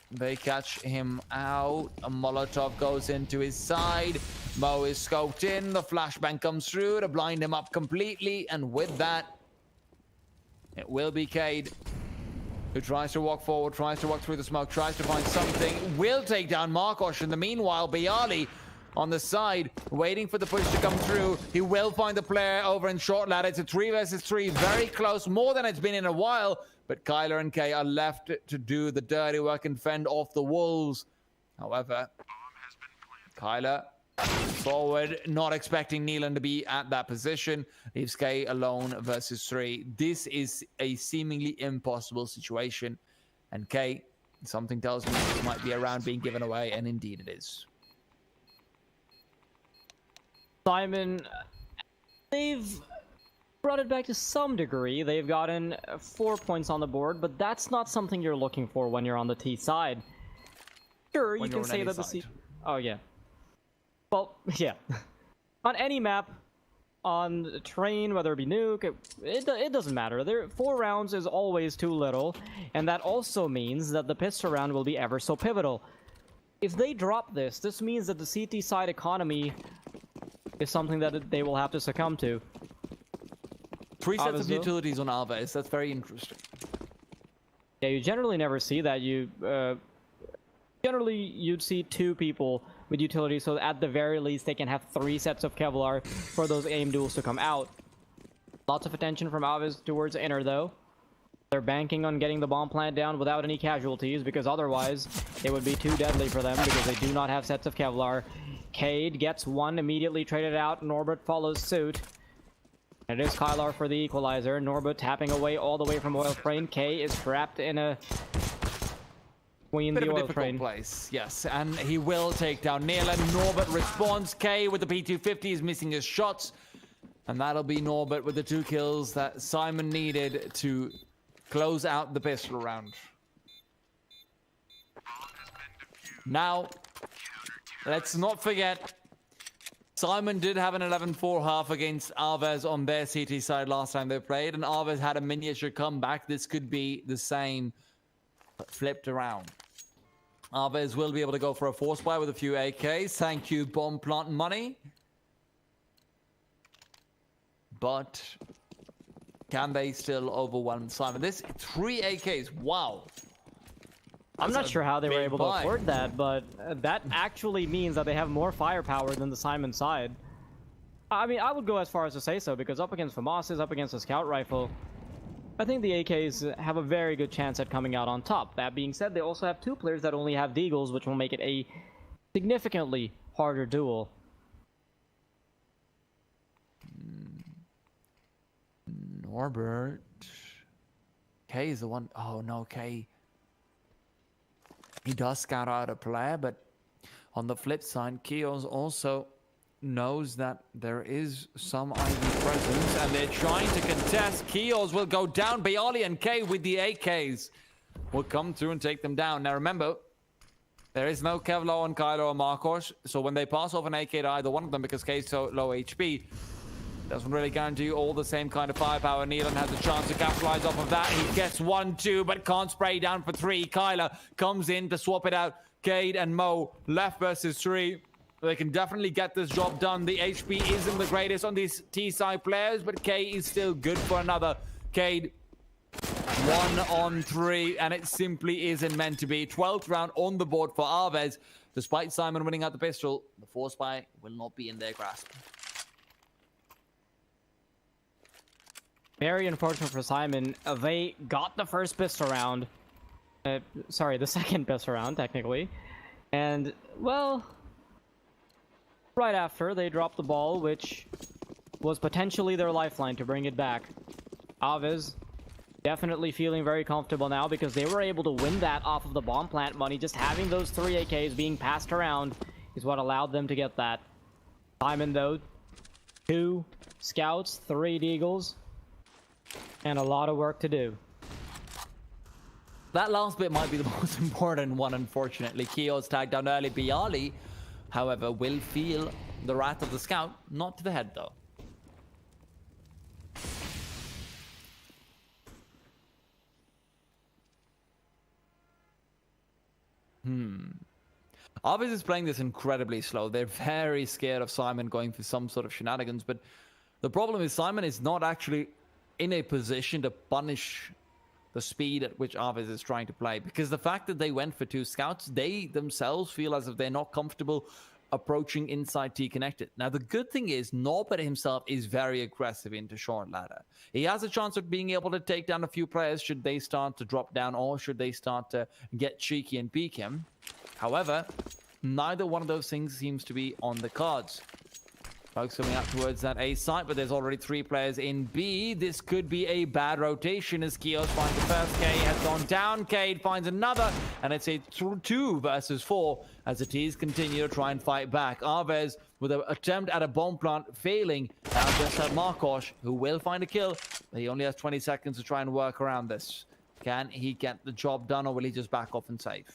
they catch him out? A Molotov goes into his side. Mo is scoped in. The flashbang comes through to blind him up completely, and with that, it will be Cade who tries to walk forward, tries to walk through the smoke, tries to find something, will take down Markosh. In the meanwhile, Bialy on the side, waiting for the push to come through. He will find the player over in short ladder. It's a 3 versus 3, very close, more than it's been in a while. But Kyler and Kay are left to do the dirty work and fend off the wolves. However, Kyler forward, not expecting Neelan to be at that position. Leaves Kay alone versus 3. This is a seemingly impossible situation. And Kay, something tells me this might be a round being given away, and indeed it is. Syman, they've brought it back to some degree. They've gotten 4 points on the board, but that's not something you're looking for when you're on the T side. Sure, you can say that the C... Oh, yeah. Well, yeah. On any map, on terrain, whether it be nuke, it doesn't matter. 4 rounds is always too little, and that also means that the pistol round will be ever so pivotal. If they drop this, this means that the CT side economy is something that they will have to succumb to. 3 sets of utilities on AVEZ, that's very interesting. Yeah, you generally never see that. Generally, you'd see 2 people with utility, so at the very least they can have 3 sets of Kevlar for those aim duels to come out. Lots of attention from AVEZ towards inner, though. They're banking on getting the bomb plant down without any casualties, because otherwise it would be too deadly for them, because they do not have sets of Kevlar. Cade gets 1 immediately traded out. Norbert follows suit. And it is Kylar for the equalizer. Norbert tapping away all the way from oil train. K is trapped in a... Bit of a difficult place, yes, and he will take down Neelan. Norbert responds. K with the P250 is missing his shots, and that'll be Norbert with the 2 kills that Syman needed to close out the pistol round. Now, let's not forget, Syman did have an 11-4 half against AVEZ on their CT side last time they played, and AVEZ had a miniature comeback. This could be the same, but flipped around. AVEZ will be able to go for a force buy with a few AKs. Thank you, bomb plant money. But can they still overwhelm Syman? This 3 AKs, wow. I'm not sure how they were able to afford that, but that actually means that they have more firepower than the Syman side. I mean, I would go as far as to say so, because up against FAMAS's, up against a scout rifle, I think the AKs have a very good chance at coming out on top. That being said, they also have 2 players that only have deagles, which will make it a significantly harder duel. Norbert. K is the one. Oh no, K. He does scout out a player, but on the flip side, Kios also knows that there is some IV presence, and they're trying to contest. Kios will go down. Bayali and K with the AKs will come through and take them down. Now remember, there is no Kevlar on Kylo or Marcos, so when they pass off an AK to either one of them, because K is so low HP, doesn't really guarantee you all the same kind of firepower. Neelan has a chance to capitalize off of that. He gets 1, 2, but can't spray down for 3. Kyler comes in to swap it out. Cade and Mo left versus 3. They can definitely get this job done. The HP isn't the greatest on these T-side players, but K is still good for another. Cade, 1 on 3, and it simply isn't meant to be. 12th round on the board for AVEZ. Despite Syman winning out the pistol, the force buy will not be in their grasp. Very unfortunate for Syman. They got the first pistol round. Sorry, the second pistol round, technically. And, well, right after, they dropped the ball, which was potentially their lifeline to bring it back. AVEZ definitely feeling very comfortable now, because they were able to win that off of the bomb plant money. Just having those 3 AKs being passed around is what allowed them to get that. Syman, though, 2 scouts, 3 deagles, and a lot of work to do. That last bit might be the most important one, unfortunately. Keo's tagged down early. Bialy, however, will feel the wrath of the scout. Not to the head, though. AVEZ is playing this incredibly slow. They're very scared of Syman going for some sort of shenanigans, but the problem is Syman is not actually in a position to punish the speed at which AVEZ is trying to play, because the fact that they went for 2 scouts, they themselves feel as if they're not comfortable approaching inside T connected. Now, the good thing is Norbert himself is very aggressive into short ladder. He has a chance of being able to take down a few players should they start to drop down or should they start to get cheeky and peek him. However, neither one of those things seems to be on the cards. Folks coming out towards that A site, but there's already 3 players in B. This could be a bad rotation as Kios finds the first. K has gone down. Cade finds another. And it's a 2 versus 4 as the T's continue to try and fight back. AVEZ with an attempt at a bomb plant failing. Now just at Markosh, who will find a kill. But he only has 20 seconds to try and work around this. Can he get the job done or will he just back off and save?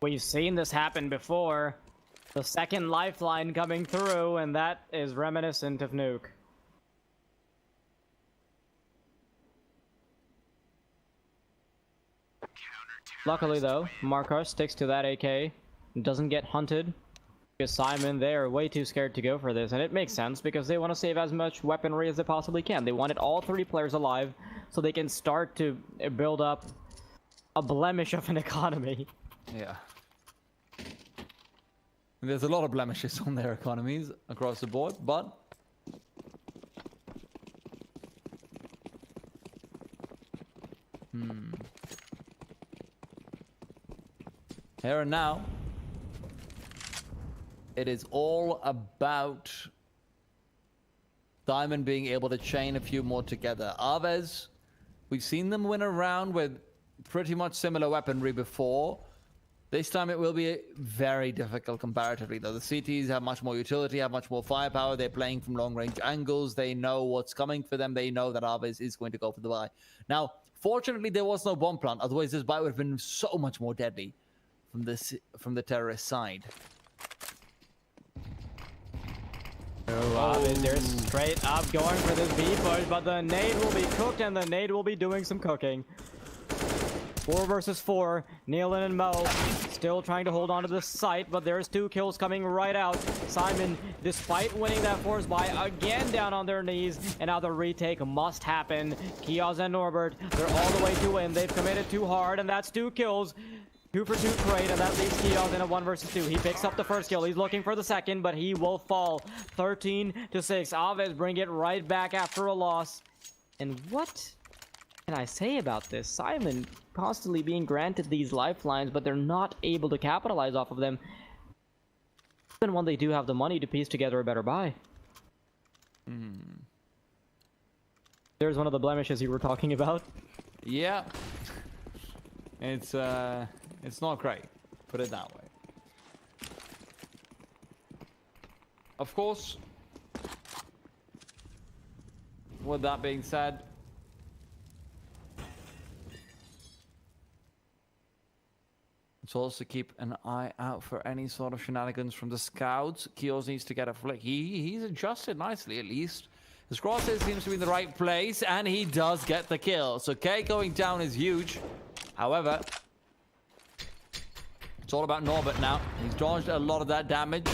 We've seen this happen before. The second lifeline coming through, and that is reminiscent of Nuke. Luckily though, Marcos sticks to that AK, doesn't get hunted, because Syman, they are way too scared to go for this, and it makes sense because they want to save as much weaponry as they possibly can. They wanted all 3 players alive so they can start to build up a blemish of an economy. Yeah. There's a lot of blemishes on their economies across the board, but here and now, it is all about Syman being able to chain a few more together. AVEZ, we've seen them win a round with pretty much similar weaponry before. This time it will be very difficult comparatively, though. The CTs have much more utility, have much more firepower. They're playing from long-range angles. They know what's coming for them. They know that AVEZ is going to go for the buy. Now, fortunately, there was no bomb plant. Otherwise, this buy would have been so much more deadly from the terrorist side. Oh, they're straight up going for this B push, but the nade will be cooked, and the nade will be doing some cooking. 4 versus 4. Nealon and Mo still trying to hold on to the site, but there's 2 kills coming right out. Syman, despite winning that force buy, again down on their knees, and now the retake must happen. Kios and Norbert, they're all the way to win. They've committed too hard, and that's 2 kills. 2 for 2 trade, and that leaves Kios in a 1 versus 2. He picks up the first kill. He's looking for the second, but he will fall. 13-6. AVEZ bring it right back after a loss. And what can I say about this? Syman constantly being granted these lifelines, but they're not able to capitalize off of them, even when they do have the money to piece together a better buy. There's one of the blemishes you were talking about. Yeah, it's not great, put it that way. Of course, with that being said, let's also keep an eye out for any sort of shenanigans from the scouts. Kios needs to get a flick. He's adjusted nicely, at least. His crosshairs seems to be in the right place, and he does get the kill. So K going down is huge. However, it's all about Norbert now. He's dodged a lot of that damage.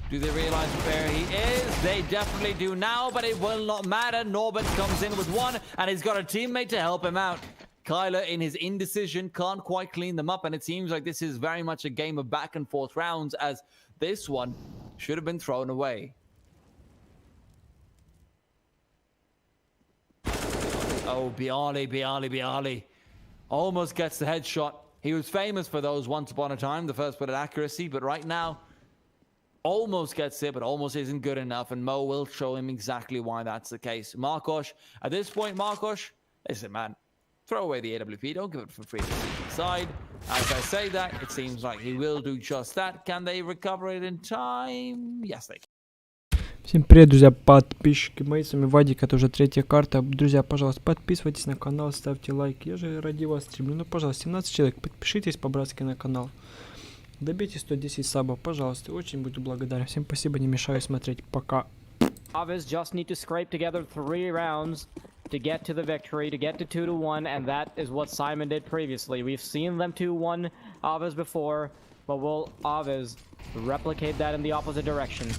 Do they realize where he is? They definitely do now, but it will not matter. Norbert comes in with 1, and he's got a teammate to help him out. Kyler, in his indecision, can't quite clean them up, and it seems like this is very much a game of back and forth rounds, as this one should have been thrown away. Oh, Bialy. Almost gets the headshot. He was famous for those once upon a time, the first bit of accuracy, but right now, almost gets it, but almost isn't good enough, and Mo will show him exactly why that's the case. Markosh, at this point, Markosh, listen, man, throw away the AWP, don't give it for free to the side. As I say that, it seems like he will do just that. Can they recover it in time? Yes, they can. Всем привет, друзья, подписчики мои, с вами Вадик, это уже 3-я карта. Друзья, пожалуйста, подписывайтесь на канал, ставьте лайк. Я же ради вас стримлю. Ну, пожалуйста, 17 человек, подпишитесь по-братски на канал. Добейте 110 сабов, пожалуйста, очень буду благодарен. Всем спасибо, не мешаю смотреть. Пока. AVEZ just need to scrape together 3 rounds to get to the victory, to get to 2-1, and that is what Syman did previously. We've seen them 2-1 AVEZ before, but will AVEZ replicate that in the opposite direction?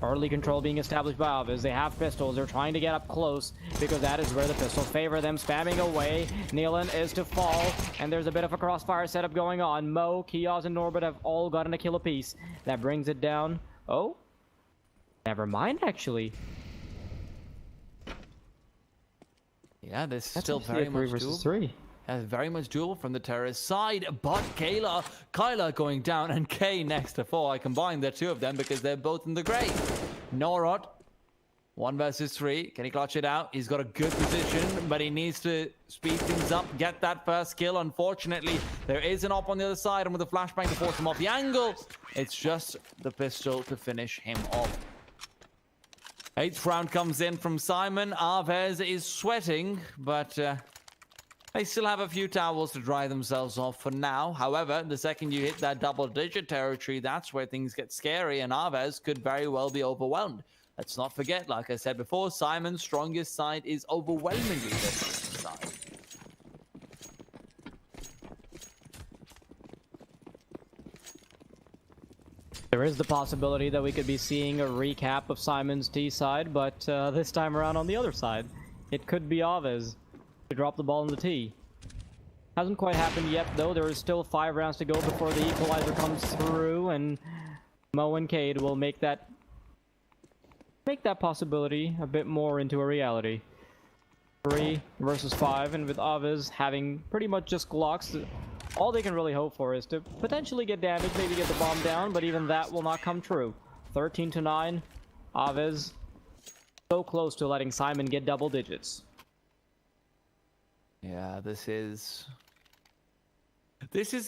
Early control being established by AVEZ. They have pistols. They're trying to get up close because that is where the pistols favor them. Spamming away. Nealon is to fall. And there's a bit of a crossfire setup going on. Mo, Kiosk, and Norbert have all gotten a kill apiece. That brings it down. Oh. Never mind, actually. Yeah, there's That's still very much doable. 3. Very much doable from the terrorist side, but Kyla going down, and K next to 4. I combined the two of them because they're both in the grave. Norod, 1 versus 3. Can he clutch it out? He's got a good position, but he needs to speed things up, get that first kill. Unfortunately, there is an op on the other side, and with a flashbang to force him off the angle, it's just the pistol to finish him off. 8th round comes in from Syman. AVEZ is sweating, but they still have a few towels to dry themselves off for now. However, the second you hit that double-digit territory, that's where things get scary, and AVEZ could very well be overwhelmed. Let's not forget, like I said before, Syman's strongest side is overwhelmingly this side. There is the possibility that we could be seeing a recap of Syman's T side, but this time around on the other side. It could be AVEZ to drop the ball in the T. Hasn't quite happened yet, though. There is still 5 rounds to go before the equalizer comes through, and Mo and Cade will make that possibility a bit more into a reality. 3 versus 5, and with AVEZ having pretty much just Glocks, all they can really hope for is to potentially get damage, maybe get the bomb down, but even that will not come true. 13-9, AVEZ so close to letting Syman get double digits. Yeah, this is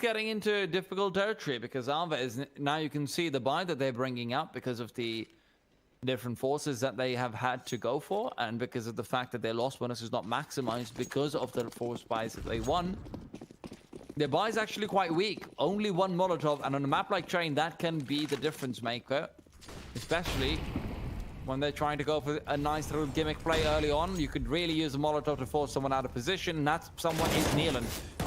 getting into difficult territory because AVEZ, now you can see the buy that they're bringing up because of the different forces that they have had to go for, and because of the fact that their loss bonus is not maximized because of the force buys that they won. Their buy is actually quite weak. Only 1 Molotov, and on a map like Train, that can be the difference maker, especially when they're trying to go for a nice little gimmick play early on. You could really use a Molotov to force someone out of position, and that someone is Nealon.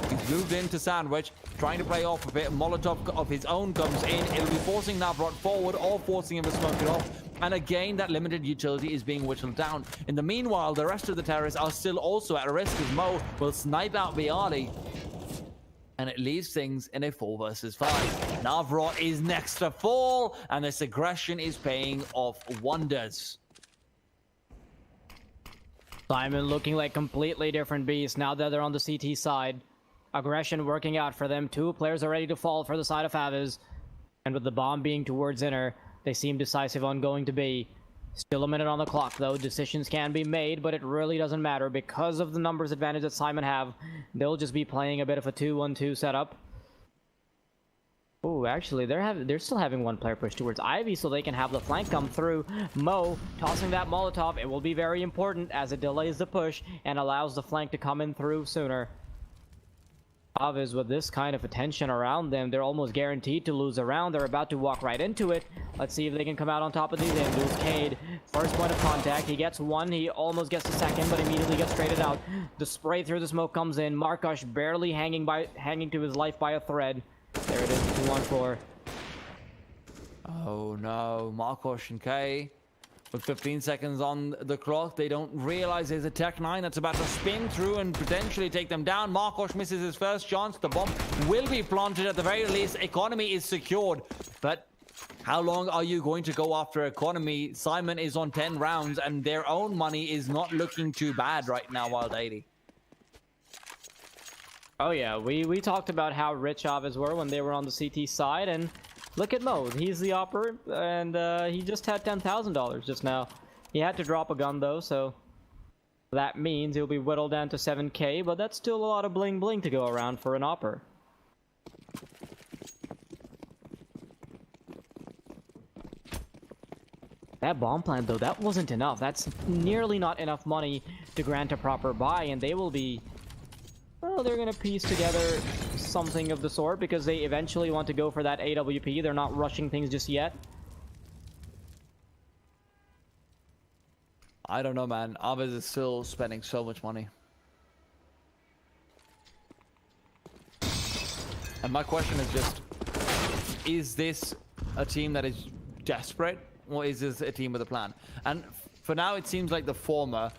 He's moved into Sandwich, trying to play off of it. Molotov of his own comes in. It'll be forcing Navrot forward or forcing him to smoke it off. And again, that limited utility is being whittled down. In the meanwhile, the rest of the terrorists are still also at risk as Mo will snipe out Bialy. And it leaves things in a 4 versus 5. Navrot is next to fall, and this aggression is paying off wonders. Syman looking like completely different beasts now that they're on the CT side. Aggression working out for them. 2 players are ready to fall for the side of AVEZ. And with the bomb being towards inner, they seem decisive on going to B. Still a minute on the clock, though. Decisions can be made, but it really doesn't matter because of the numbers advantage that Syman have. They'll just be playing a bit of a 2-1-2 setup. Oh, actually, they're still having 1 player push towards Ivy so they can have the flank come through. Mo tossing that Molotov. It will be very important as it delays the push and allows the flank to come in through sooner. AVEZ, with this kind of attention around them, they're almost guaranteed to lose a round. They're about to walk right into it. Let's see if they can come out on top of these angles. Cade, first point of contact. He gets 1. He almost gets the second, but immediately gets traded out. The spray through the smoke comes in. Markosh barely hanging to his life by a thread. There it is, 2-on-4. Oh no, Markosh and K. With 15 seconds on the clock, they don't realize there's a Tech 9 that's about to spin through and potentially take them down. Markosh misses his first chance. The bomb will be planted at the very least. Economy is secured. But how long are you going to go after Economy? Syman is on 10 rounds and their own money is not looking too bad right now, Wild 80. Oh yeah, we talked about how rich AVEZ were when they were on the CT side, and look at Mo. He's the opper, and he just had $10,000 just now. He had to drop a gun though, so that means he'll be whittled down to 7K, but that's still a lot of bling bling to go around for an opper. That bomb plant though, that wasn't enough. That's nearly not enough money to grant a proper buy, and they will be... well, they're gonna piece together something of the sort because they eventually want to go for that AWP. They're not rushing things just yet. I don't know, man. AVEZ is still spending so much money. And my question is just, is this a team that is desperate or is this a team with a plan? And for now, it seems like the former.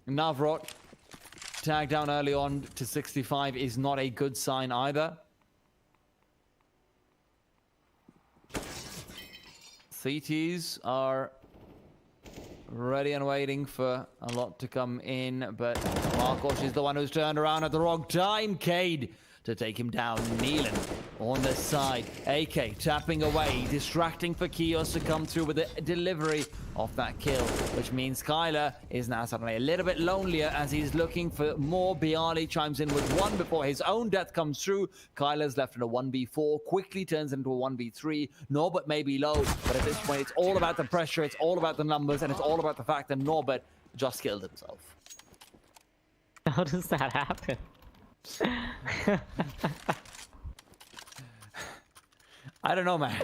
Navrot tagged down early on to 65 is not a good sign either. CTs are ready and waiting for a lot to come in, but Marcos is the one who's turned around at the wrong time. Cade to take him down, kneeling on the side. AK tapping away, distracting for Kios to come through with the delivery of that kill, which means Kyler is now suddenly a little bit lonelier as he's looking for more. Bialy chimes in with one before his own death comes through. Kyler's left in a 1v4, quickly turns into a 1v3. Norbert may be low, but at this point it's all about the pressure, it's all about the numbers, and it's all about the fact that Norbert just killed himself. How does that happen? I don't know, man.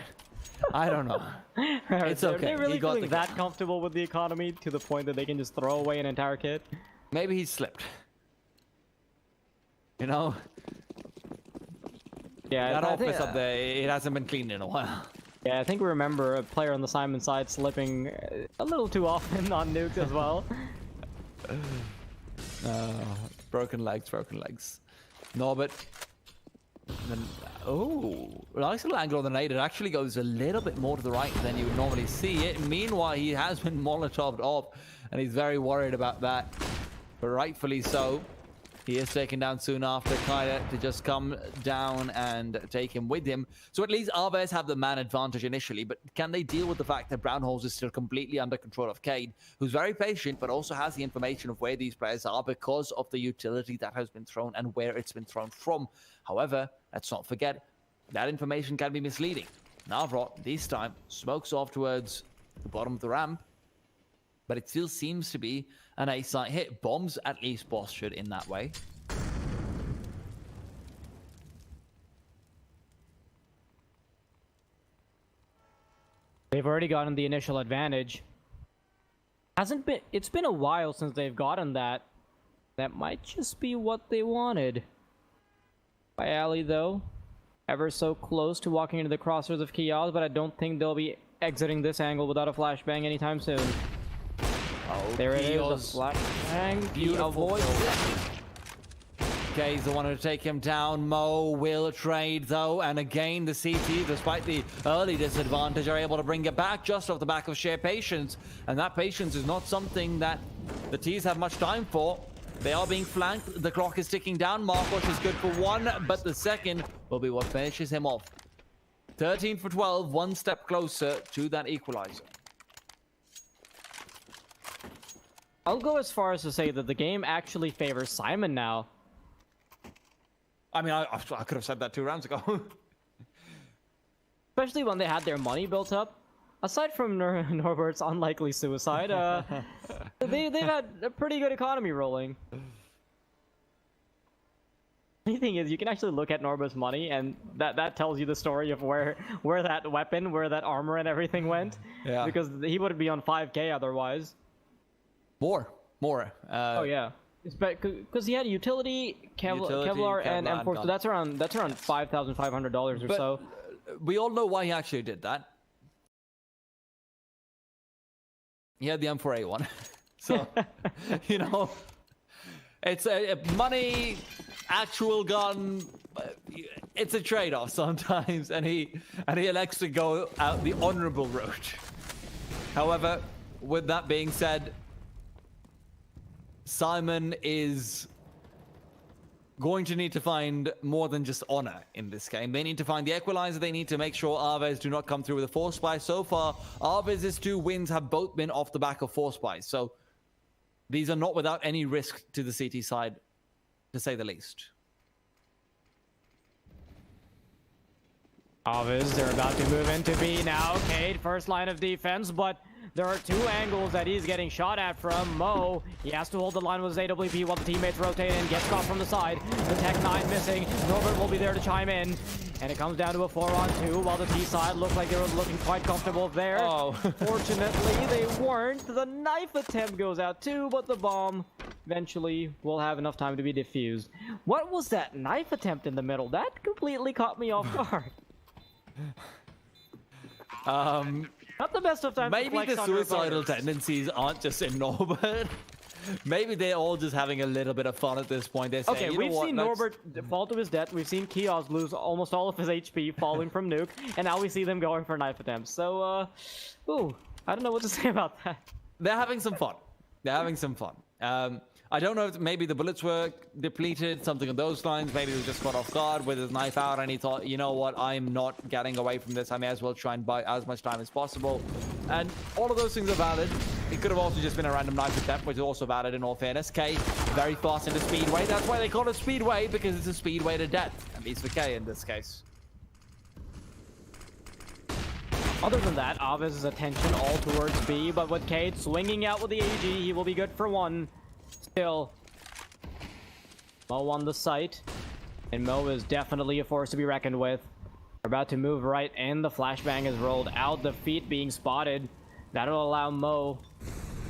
I don't know. It's okay. Are they really He got feeling the that kill. comfortable with the economy to the point that they can just throw away an entire kit? Maybe he slipped. You know? Yeah, That I think, office up there, it hasn't been cleaned in a while. yeah, I think we remember a player on the Syman side slipping a little too often on nukes as well. Broken legs, broken legs. Norbert. Then, oh, nice little angle on the nade. It actually goes a little bit more to the right than you would normally see it. Meanwhile, he has been Molotov'd off, and he's very worried about that. But rightfully so. He is taken down soon after Kyler to just come down and take him with him. So at least AVEZ have the man advantage initially, but can they deal with the fact that Brownholes is still completely under control of Cade, who's very patient, but also has the information of where these players are because of the utility that has been thrown and where it's been thrown from. However, let's not forget, that information can be misleading. Navrot, this time, smokes off towards the bottom of the ramp, but it still seems to be an A-site hit. Bombs at least postured in that way. They've already gotten the initial advantage. It's been a while since they've gotten that. That might just be what they wanted. By Ali though, ever so close to walking into the crosshairs of Kios, but I don't think they'll be exiting this angle without a flashbang anytime soon. Oh, There it is, Kios. the flashbang. He Beautiful avoids kill. it. Okay, he's the one to take him down. Mo will trade though, and again the CT, despite the early disadvantage, are able to bring it back just off the back of sheer patience. And that patience is not something that the T's have much time for. They are being flanked. The clock is ticking down. Marcos is good for one, but the second will be what finishes him off. 13 for 12, one step closer to that equalizer. I'll go as far as to say that the game actually favors Syman now. I mean, I could have said that 2 rounds ago. Especially when they had their money built up. Aside from Norbert's unlikely suicide, they've had a pretty good economy rolling. The thing is, you can actually look at Norbert's money, and that tells you the story of where that weapon, where that armor and everything went. Yeah. Because he would be on 5K otherwise. More. Oh yeah. Because he had utility, Kevlar, and Kevlar, M4, so that's around $5,500 or But so. we all know why he actually did that. He had the M4A1. So, you know, it's a money, actual gun. It's a trade-off sometimes, and he elects to go out the honorable route. However, with that being said, Syman is going to need to find more than just honor in this game. They need to find the equalizer. They need to make sure AVEZ do not come through with a force buy. So far, AVEZ's 2 wins have both been off the back of force buys. So these are not without any risk to the CT side, to say the least. AVEZ, they're about to move into B now. Cade, first line of defense, but there are 2 angles that he's getting shot at from. Mo, he has to hold the line with his AWP while the teammates rotate in. Gets caught from the side. The Tech 9 missing. Norbert will be there to chime in. And it comes down to a 4-on-2 while the T side looked like they were looking quite comfortable there. Oh. Fortunately, they weren't. The knife attempt goes out too, but the bomb eventually will have enough time to be defused. What was that knife attempt in the middle? That completely caught me off guard. Not the best of times. to Maybe flex the on your suicidal opponents. tendencies aren't just in Norbert. Maybe they're all just having a little bit of fun at this point. They're saying, Okay, you know we've what, seen let's- Norbert fall to his death. We've seen Kiosk lose almost all of his HP falling from nuke, and now we see them going for knife attempts. So, ooh, I don't know what to say about that. They're having some fun. They're having some fun. I don't know if maybe the bullets were depleted, something of those lines. Maybe he was just caught off guard with his knife out and he thought, you know what, I'm not getting away from this. I may as well try and buy as much time as possible. And all of those things are valid. It could have also just been a random knife attempt, which is also valid in all fairness. K, very fast into Speedway. That's why they call it Speedway, because it's a speedway to death. At least for K in this case. Other than that, AVEZ's attention all towards B, but with Cade swinging out with the AG, he will be good for one. Still, Mo on the site, and Mo is definitely a force to be reckoned with. We're about to move right, and the flashbang is rolled out. The feet being spotted. That'll allow Mo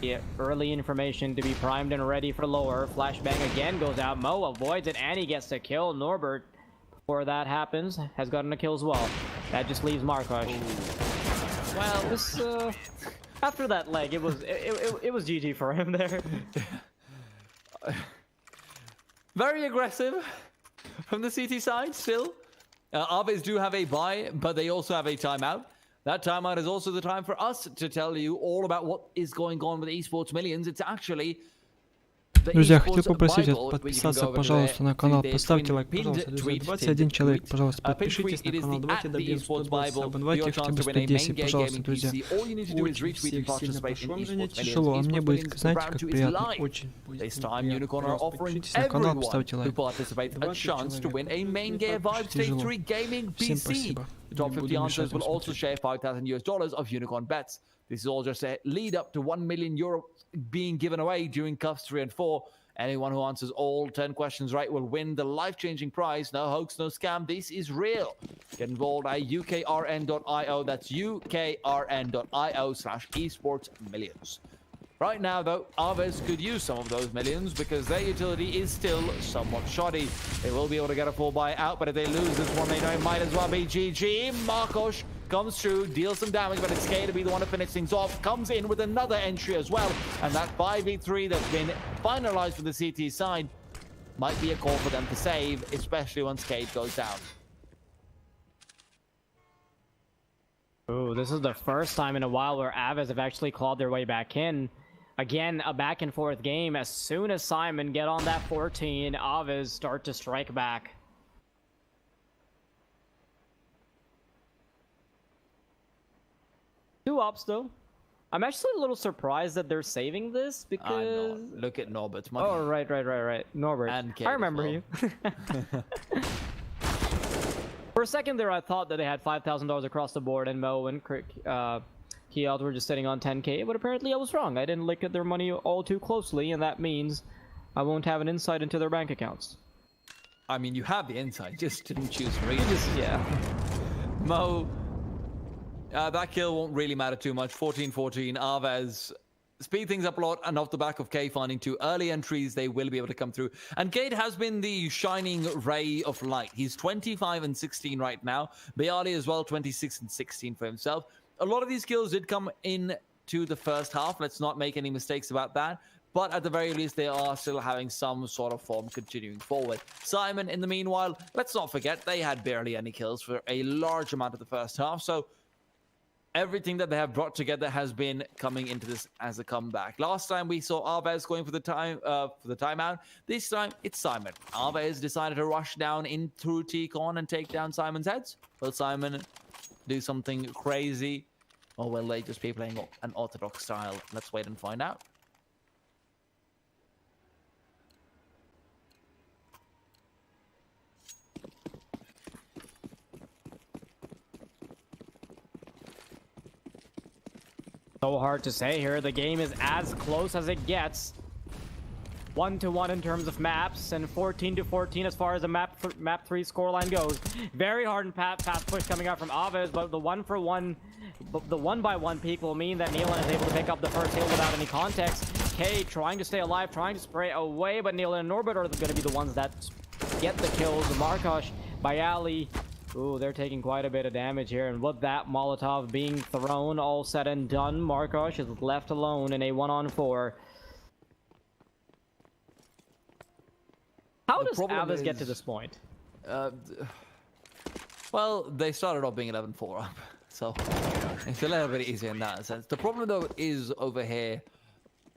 the early information to be primed and ready for lower. Flashbang again goes out. Mo avoids it, and he gets to kill. Norbert, before that happens, has gotten a kill as well. That just leaves Markosh. Well, this after that leg, it was GG for him there. Very aggressive from the CT side still. AVEZ do have a buy, but they also have a timeout. That timeout is also the time for us to tell you all about what is going on with Esports Millions. It's actually Друзья, хотел попросить вас подписаться, пожалуйста, на канал, поставьте лайк, пожалуйста, друзья, 21 человек, пожалуйста, подпишитесь на канал, давайте добьемся 120 сабов, давайте хотя бы 110, пожалуйста, друзья. Очень всех сильно прошу, вам же не тяжело, а мне будет, знаете, как приятно, очень будет приятно. Пожалуйста, подпишитесь на канал, поставьте лайк. 20 человек, тяжело. Всем спасибо. The top 50 answers will also share $5,000 of unicorn bets. This is all just a lead up to €1 million being given away during cuffs 3 and 4. Anyone who answers all 10 questions right will win the life-changing prize. No hoax, no scam. This is real. Get involved at ukrn.io. That's ukrn.io/esportsmillions. Right now, though, AVEZ could use some of those millions because their utility is still somewhat shoddy. They will be able to get a full buy out, but if they lose this one, they know it might as well be GG. Markosh comes through, deals some damage, but it's K to be the one to finish things off. Comes in with another entry as well, and that 5v3 that's been finalized for the CT side might be a call for them to save, especially once Cade goes down. Ooh, this is the first time in a while where AVEZ have actually clawed their way back in. Again, a back and forth game. As soon as Syman get on that 14, AVEZ start to strike back. Two ups though. I'm actually a little surprised that they're saving this because... Look at Norbert's money. Oh, right. Norbert. And Cade I remember as you. For a second there, I thought that they had $5,000 across the board, and Mo and Kield were just sitting on 10K, but apparently I was wrong. I didn't look at their money all too closely, and that means I won't have an insight into their bank accounts. I mean, you have the insight, just didn't choose to read it. Yeah. Mo, that kill won't really matter too much. 14-14, AVEZ speed things up a lot, and off the back of K finding 2 early entries, they will be able to come through. And Cade has been the shining ray of light. He's 25-16 right now. Bayali as well, 26-16 for himself. A lot of these kills did come in to the first half. Let's not make any mistakes about that. But at the very least, they are still having some sort of form continuing forward. Syman, in the meanwhile, let's not forget, they had barely any kills for a large amount of the first half. So everything that they have brought together has been coming into this as a comeback. Last time we saw AVEZ going for the timeout. This time it's Syman. AVEZ decided to rush down into T-Con and take down Syman's heads. Will Syman do something crazy, or will they just be playing an orthodox style? Let's wait and find out. So hard to say here. The game is as close as it gets. 1-1 in terms of maps, and 14-14 as far as the map 3 scoreline goes. Very hard and fast push coming out from AVEZ, but the 1-for-1, the 1-by-1 peak will mean that Nealon is able to pick up the first kill without any context. K trying to stay alive, trying to spray away, but Nealon and Norbert are going to be the ones that get the kills. Markosh, Bayali, Ooh, they're taking quite a bit of damage here, and with that Molotov being thrown, all said and done, Markosh is left alone in a 1-on-4. How does AVEZ get to this point? Well, they started off being 11-4 up, so it's a little bit easier in that sense. The problem, though, is over here.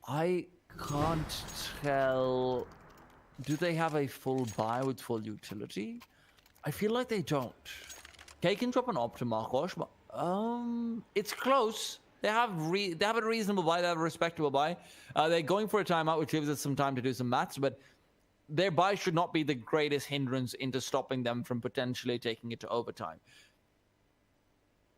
I can't tell. Do they have a full buy with full utility? I feel like they don't. K can drop an op to Markosh, but it's close. They have a reasonable buy. They have a respectable buy. They're going for a timeout, which gives us some time to do some maths, but their buy should not be the greatest hindrance into stopping them from potentially taking it to overtime.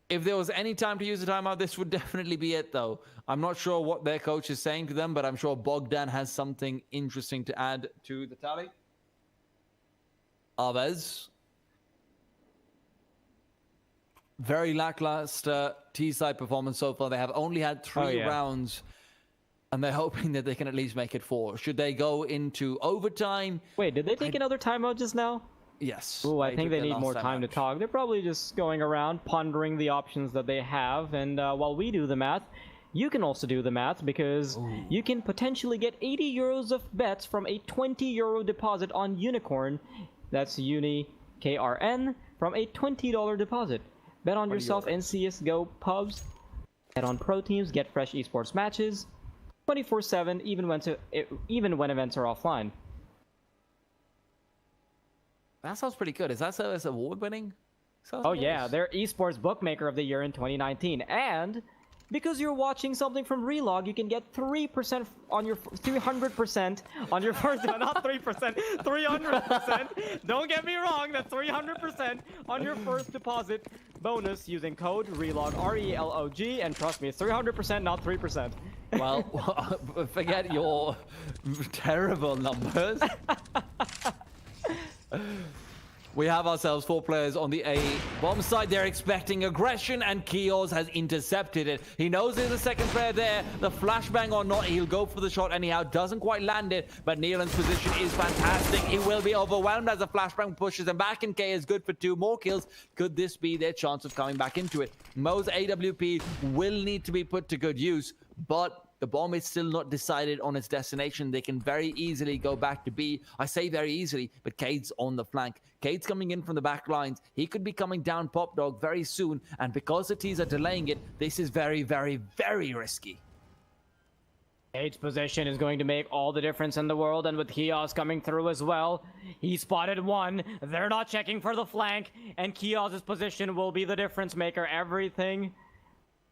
If there was any time to use a timeout, this would definitely be it, though. I'm not sure what their coach is saying to them, but I'm sure Bogdan has something interesting to add to the tally. AVEZ. Very lackluster T-side performance so far. They have only had 3 rounds, and they're hoping that they can at least make it 4. Should they go into overtime? Wait, did they take another timeout just now? Yes. Ooh, I think they need more time to talk. They're probably just going around pondering the options that they have, and while we do the math, you can also do the math, because you can potentially get 80 euros of bets from a 20 euro deposit on Unicorn. That's UniKRN, from a $20 deposit. Bet on yourself in CSGO pubs. Bet on pro teams, get fresh esports matches 24/7, even when events are offline. That sounds pretty good. Is that service award-winning? Oh yeah, they're esports bookmaker of the year in 2019, and because you're watching something from Relog, you can get 3% on your 300% on your first, not 3%, 300%. Don't get me wrong, that's 300% on your first deposit bonus using code Relog, RELOG, and trust me, it's 300%, not 3%. Well, forget your terrible numbers. We have ourselves 4 players on the A bomb side. They're expecting aggression, and Kios has intercepted it. He knows there's a second player there. The flashbang or not, he'll go for the shot anyhow. Doesn't quite land it, but Nealand's position is fantastic. He will be overwhelmed as the flashbang pushes him back, and K is good for 2 more kills. Could this be their chance of coming back into it? Mo's AWP will need to be put to good use, but the bomb is still not decided on its destination. They can very easily go back to B. I say very easily, but Cade's on the flank. Cade's coming in from the back lines. He could be coming down Pop Dog very soon, and because the T's are delaying it, this is very, very, very risky. Cade's position is going to make all the difference in the world, and with Kios coming through as well, he spotted one. They're not checking for the flank, and Kios' position will be the difference maker. Everything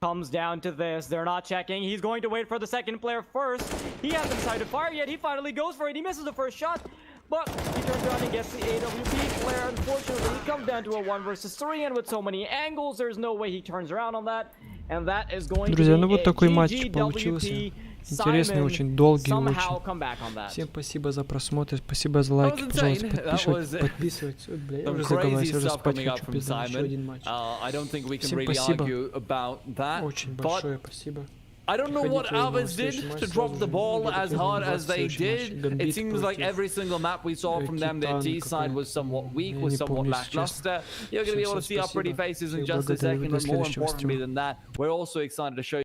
comes down to this. They're not checking. He's going to wait for the second player first. He hasn't decided to fire yet. He finally goes for it. He misses the first shot, but he turns around and gets the AWP flare. Unfortunately, he comes down to a 1 versus 3, and with so many angles, there's no way he turns around on that. And that is going Друзья, to ну be вот a такой матч получился. GGWP. Интересный, Syman очень долгий, somehow очень. come back on that. Всем спасибо за просмотр, спасибо за лайки, пожалуйста, подписывайтесь. Ой, бля, я уже заговариваюсь, я уже спать хочу, пизда, еще один матч. Всем спасибо. Очень большое спасибо. I don't know what AVEZ did to drop the ball as hard as they did. It seems like every single map we saw from them, their T side was somewhat weak, was somewhat lackluster. You're going to be able to see our pretty faces in just a second, but more importantly than that, we're also excited to show you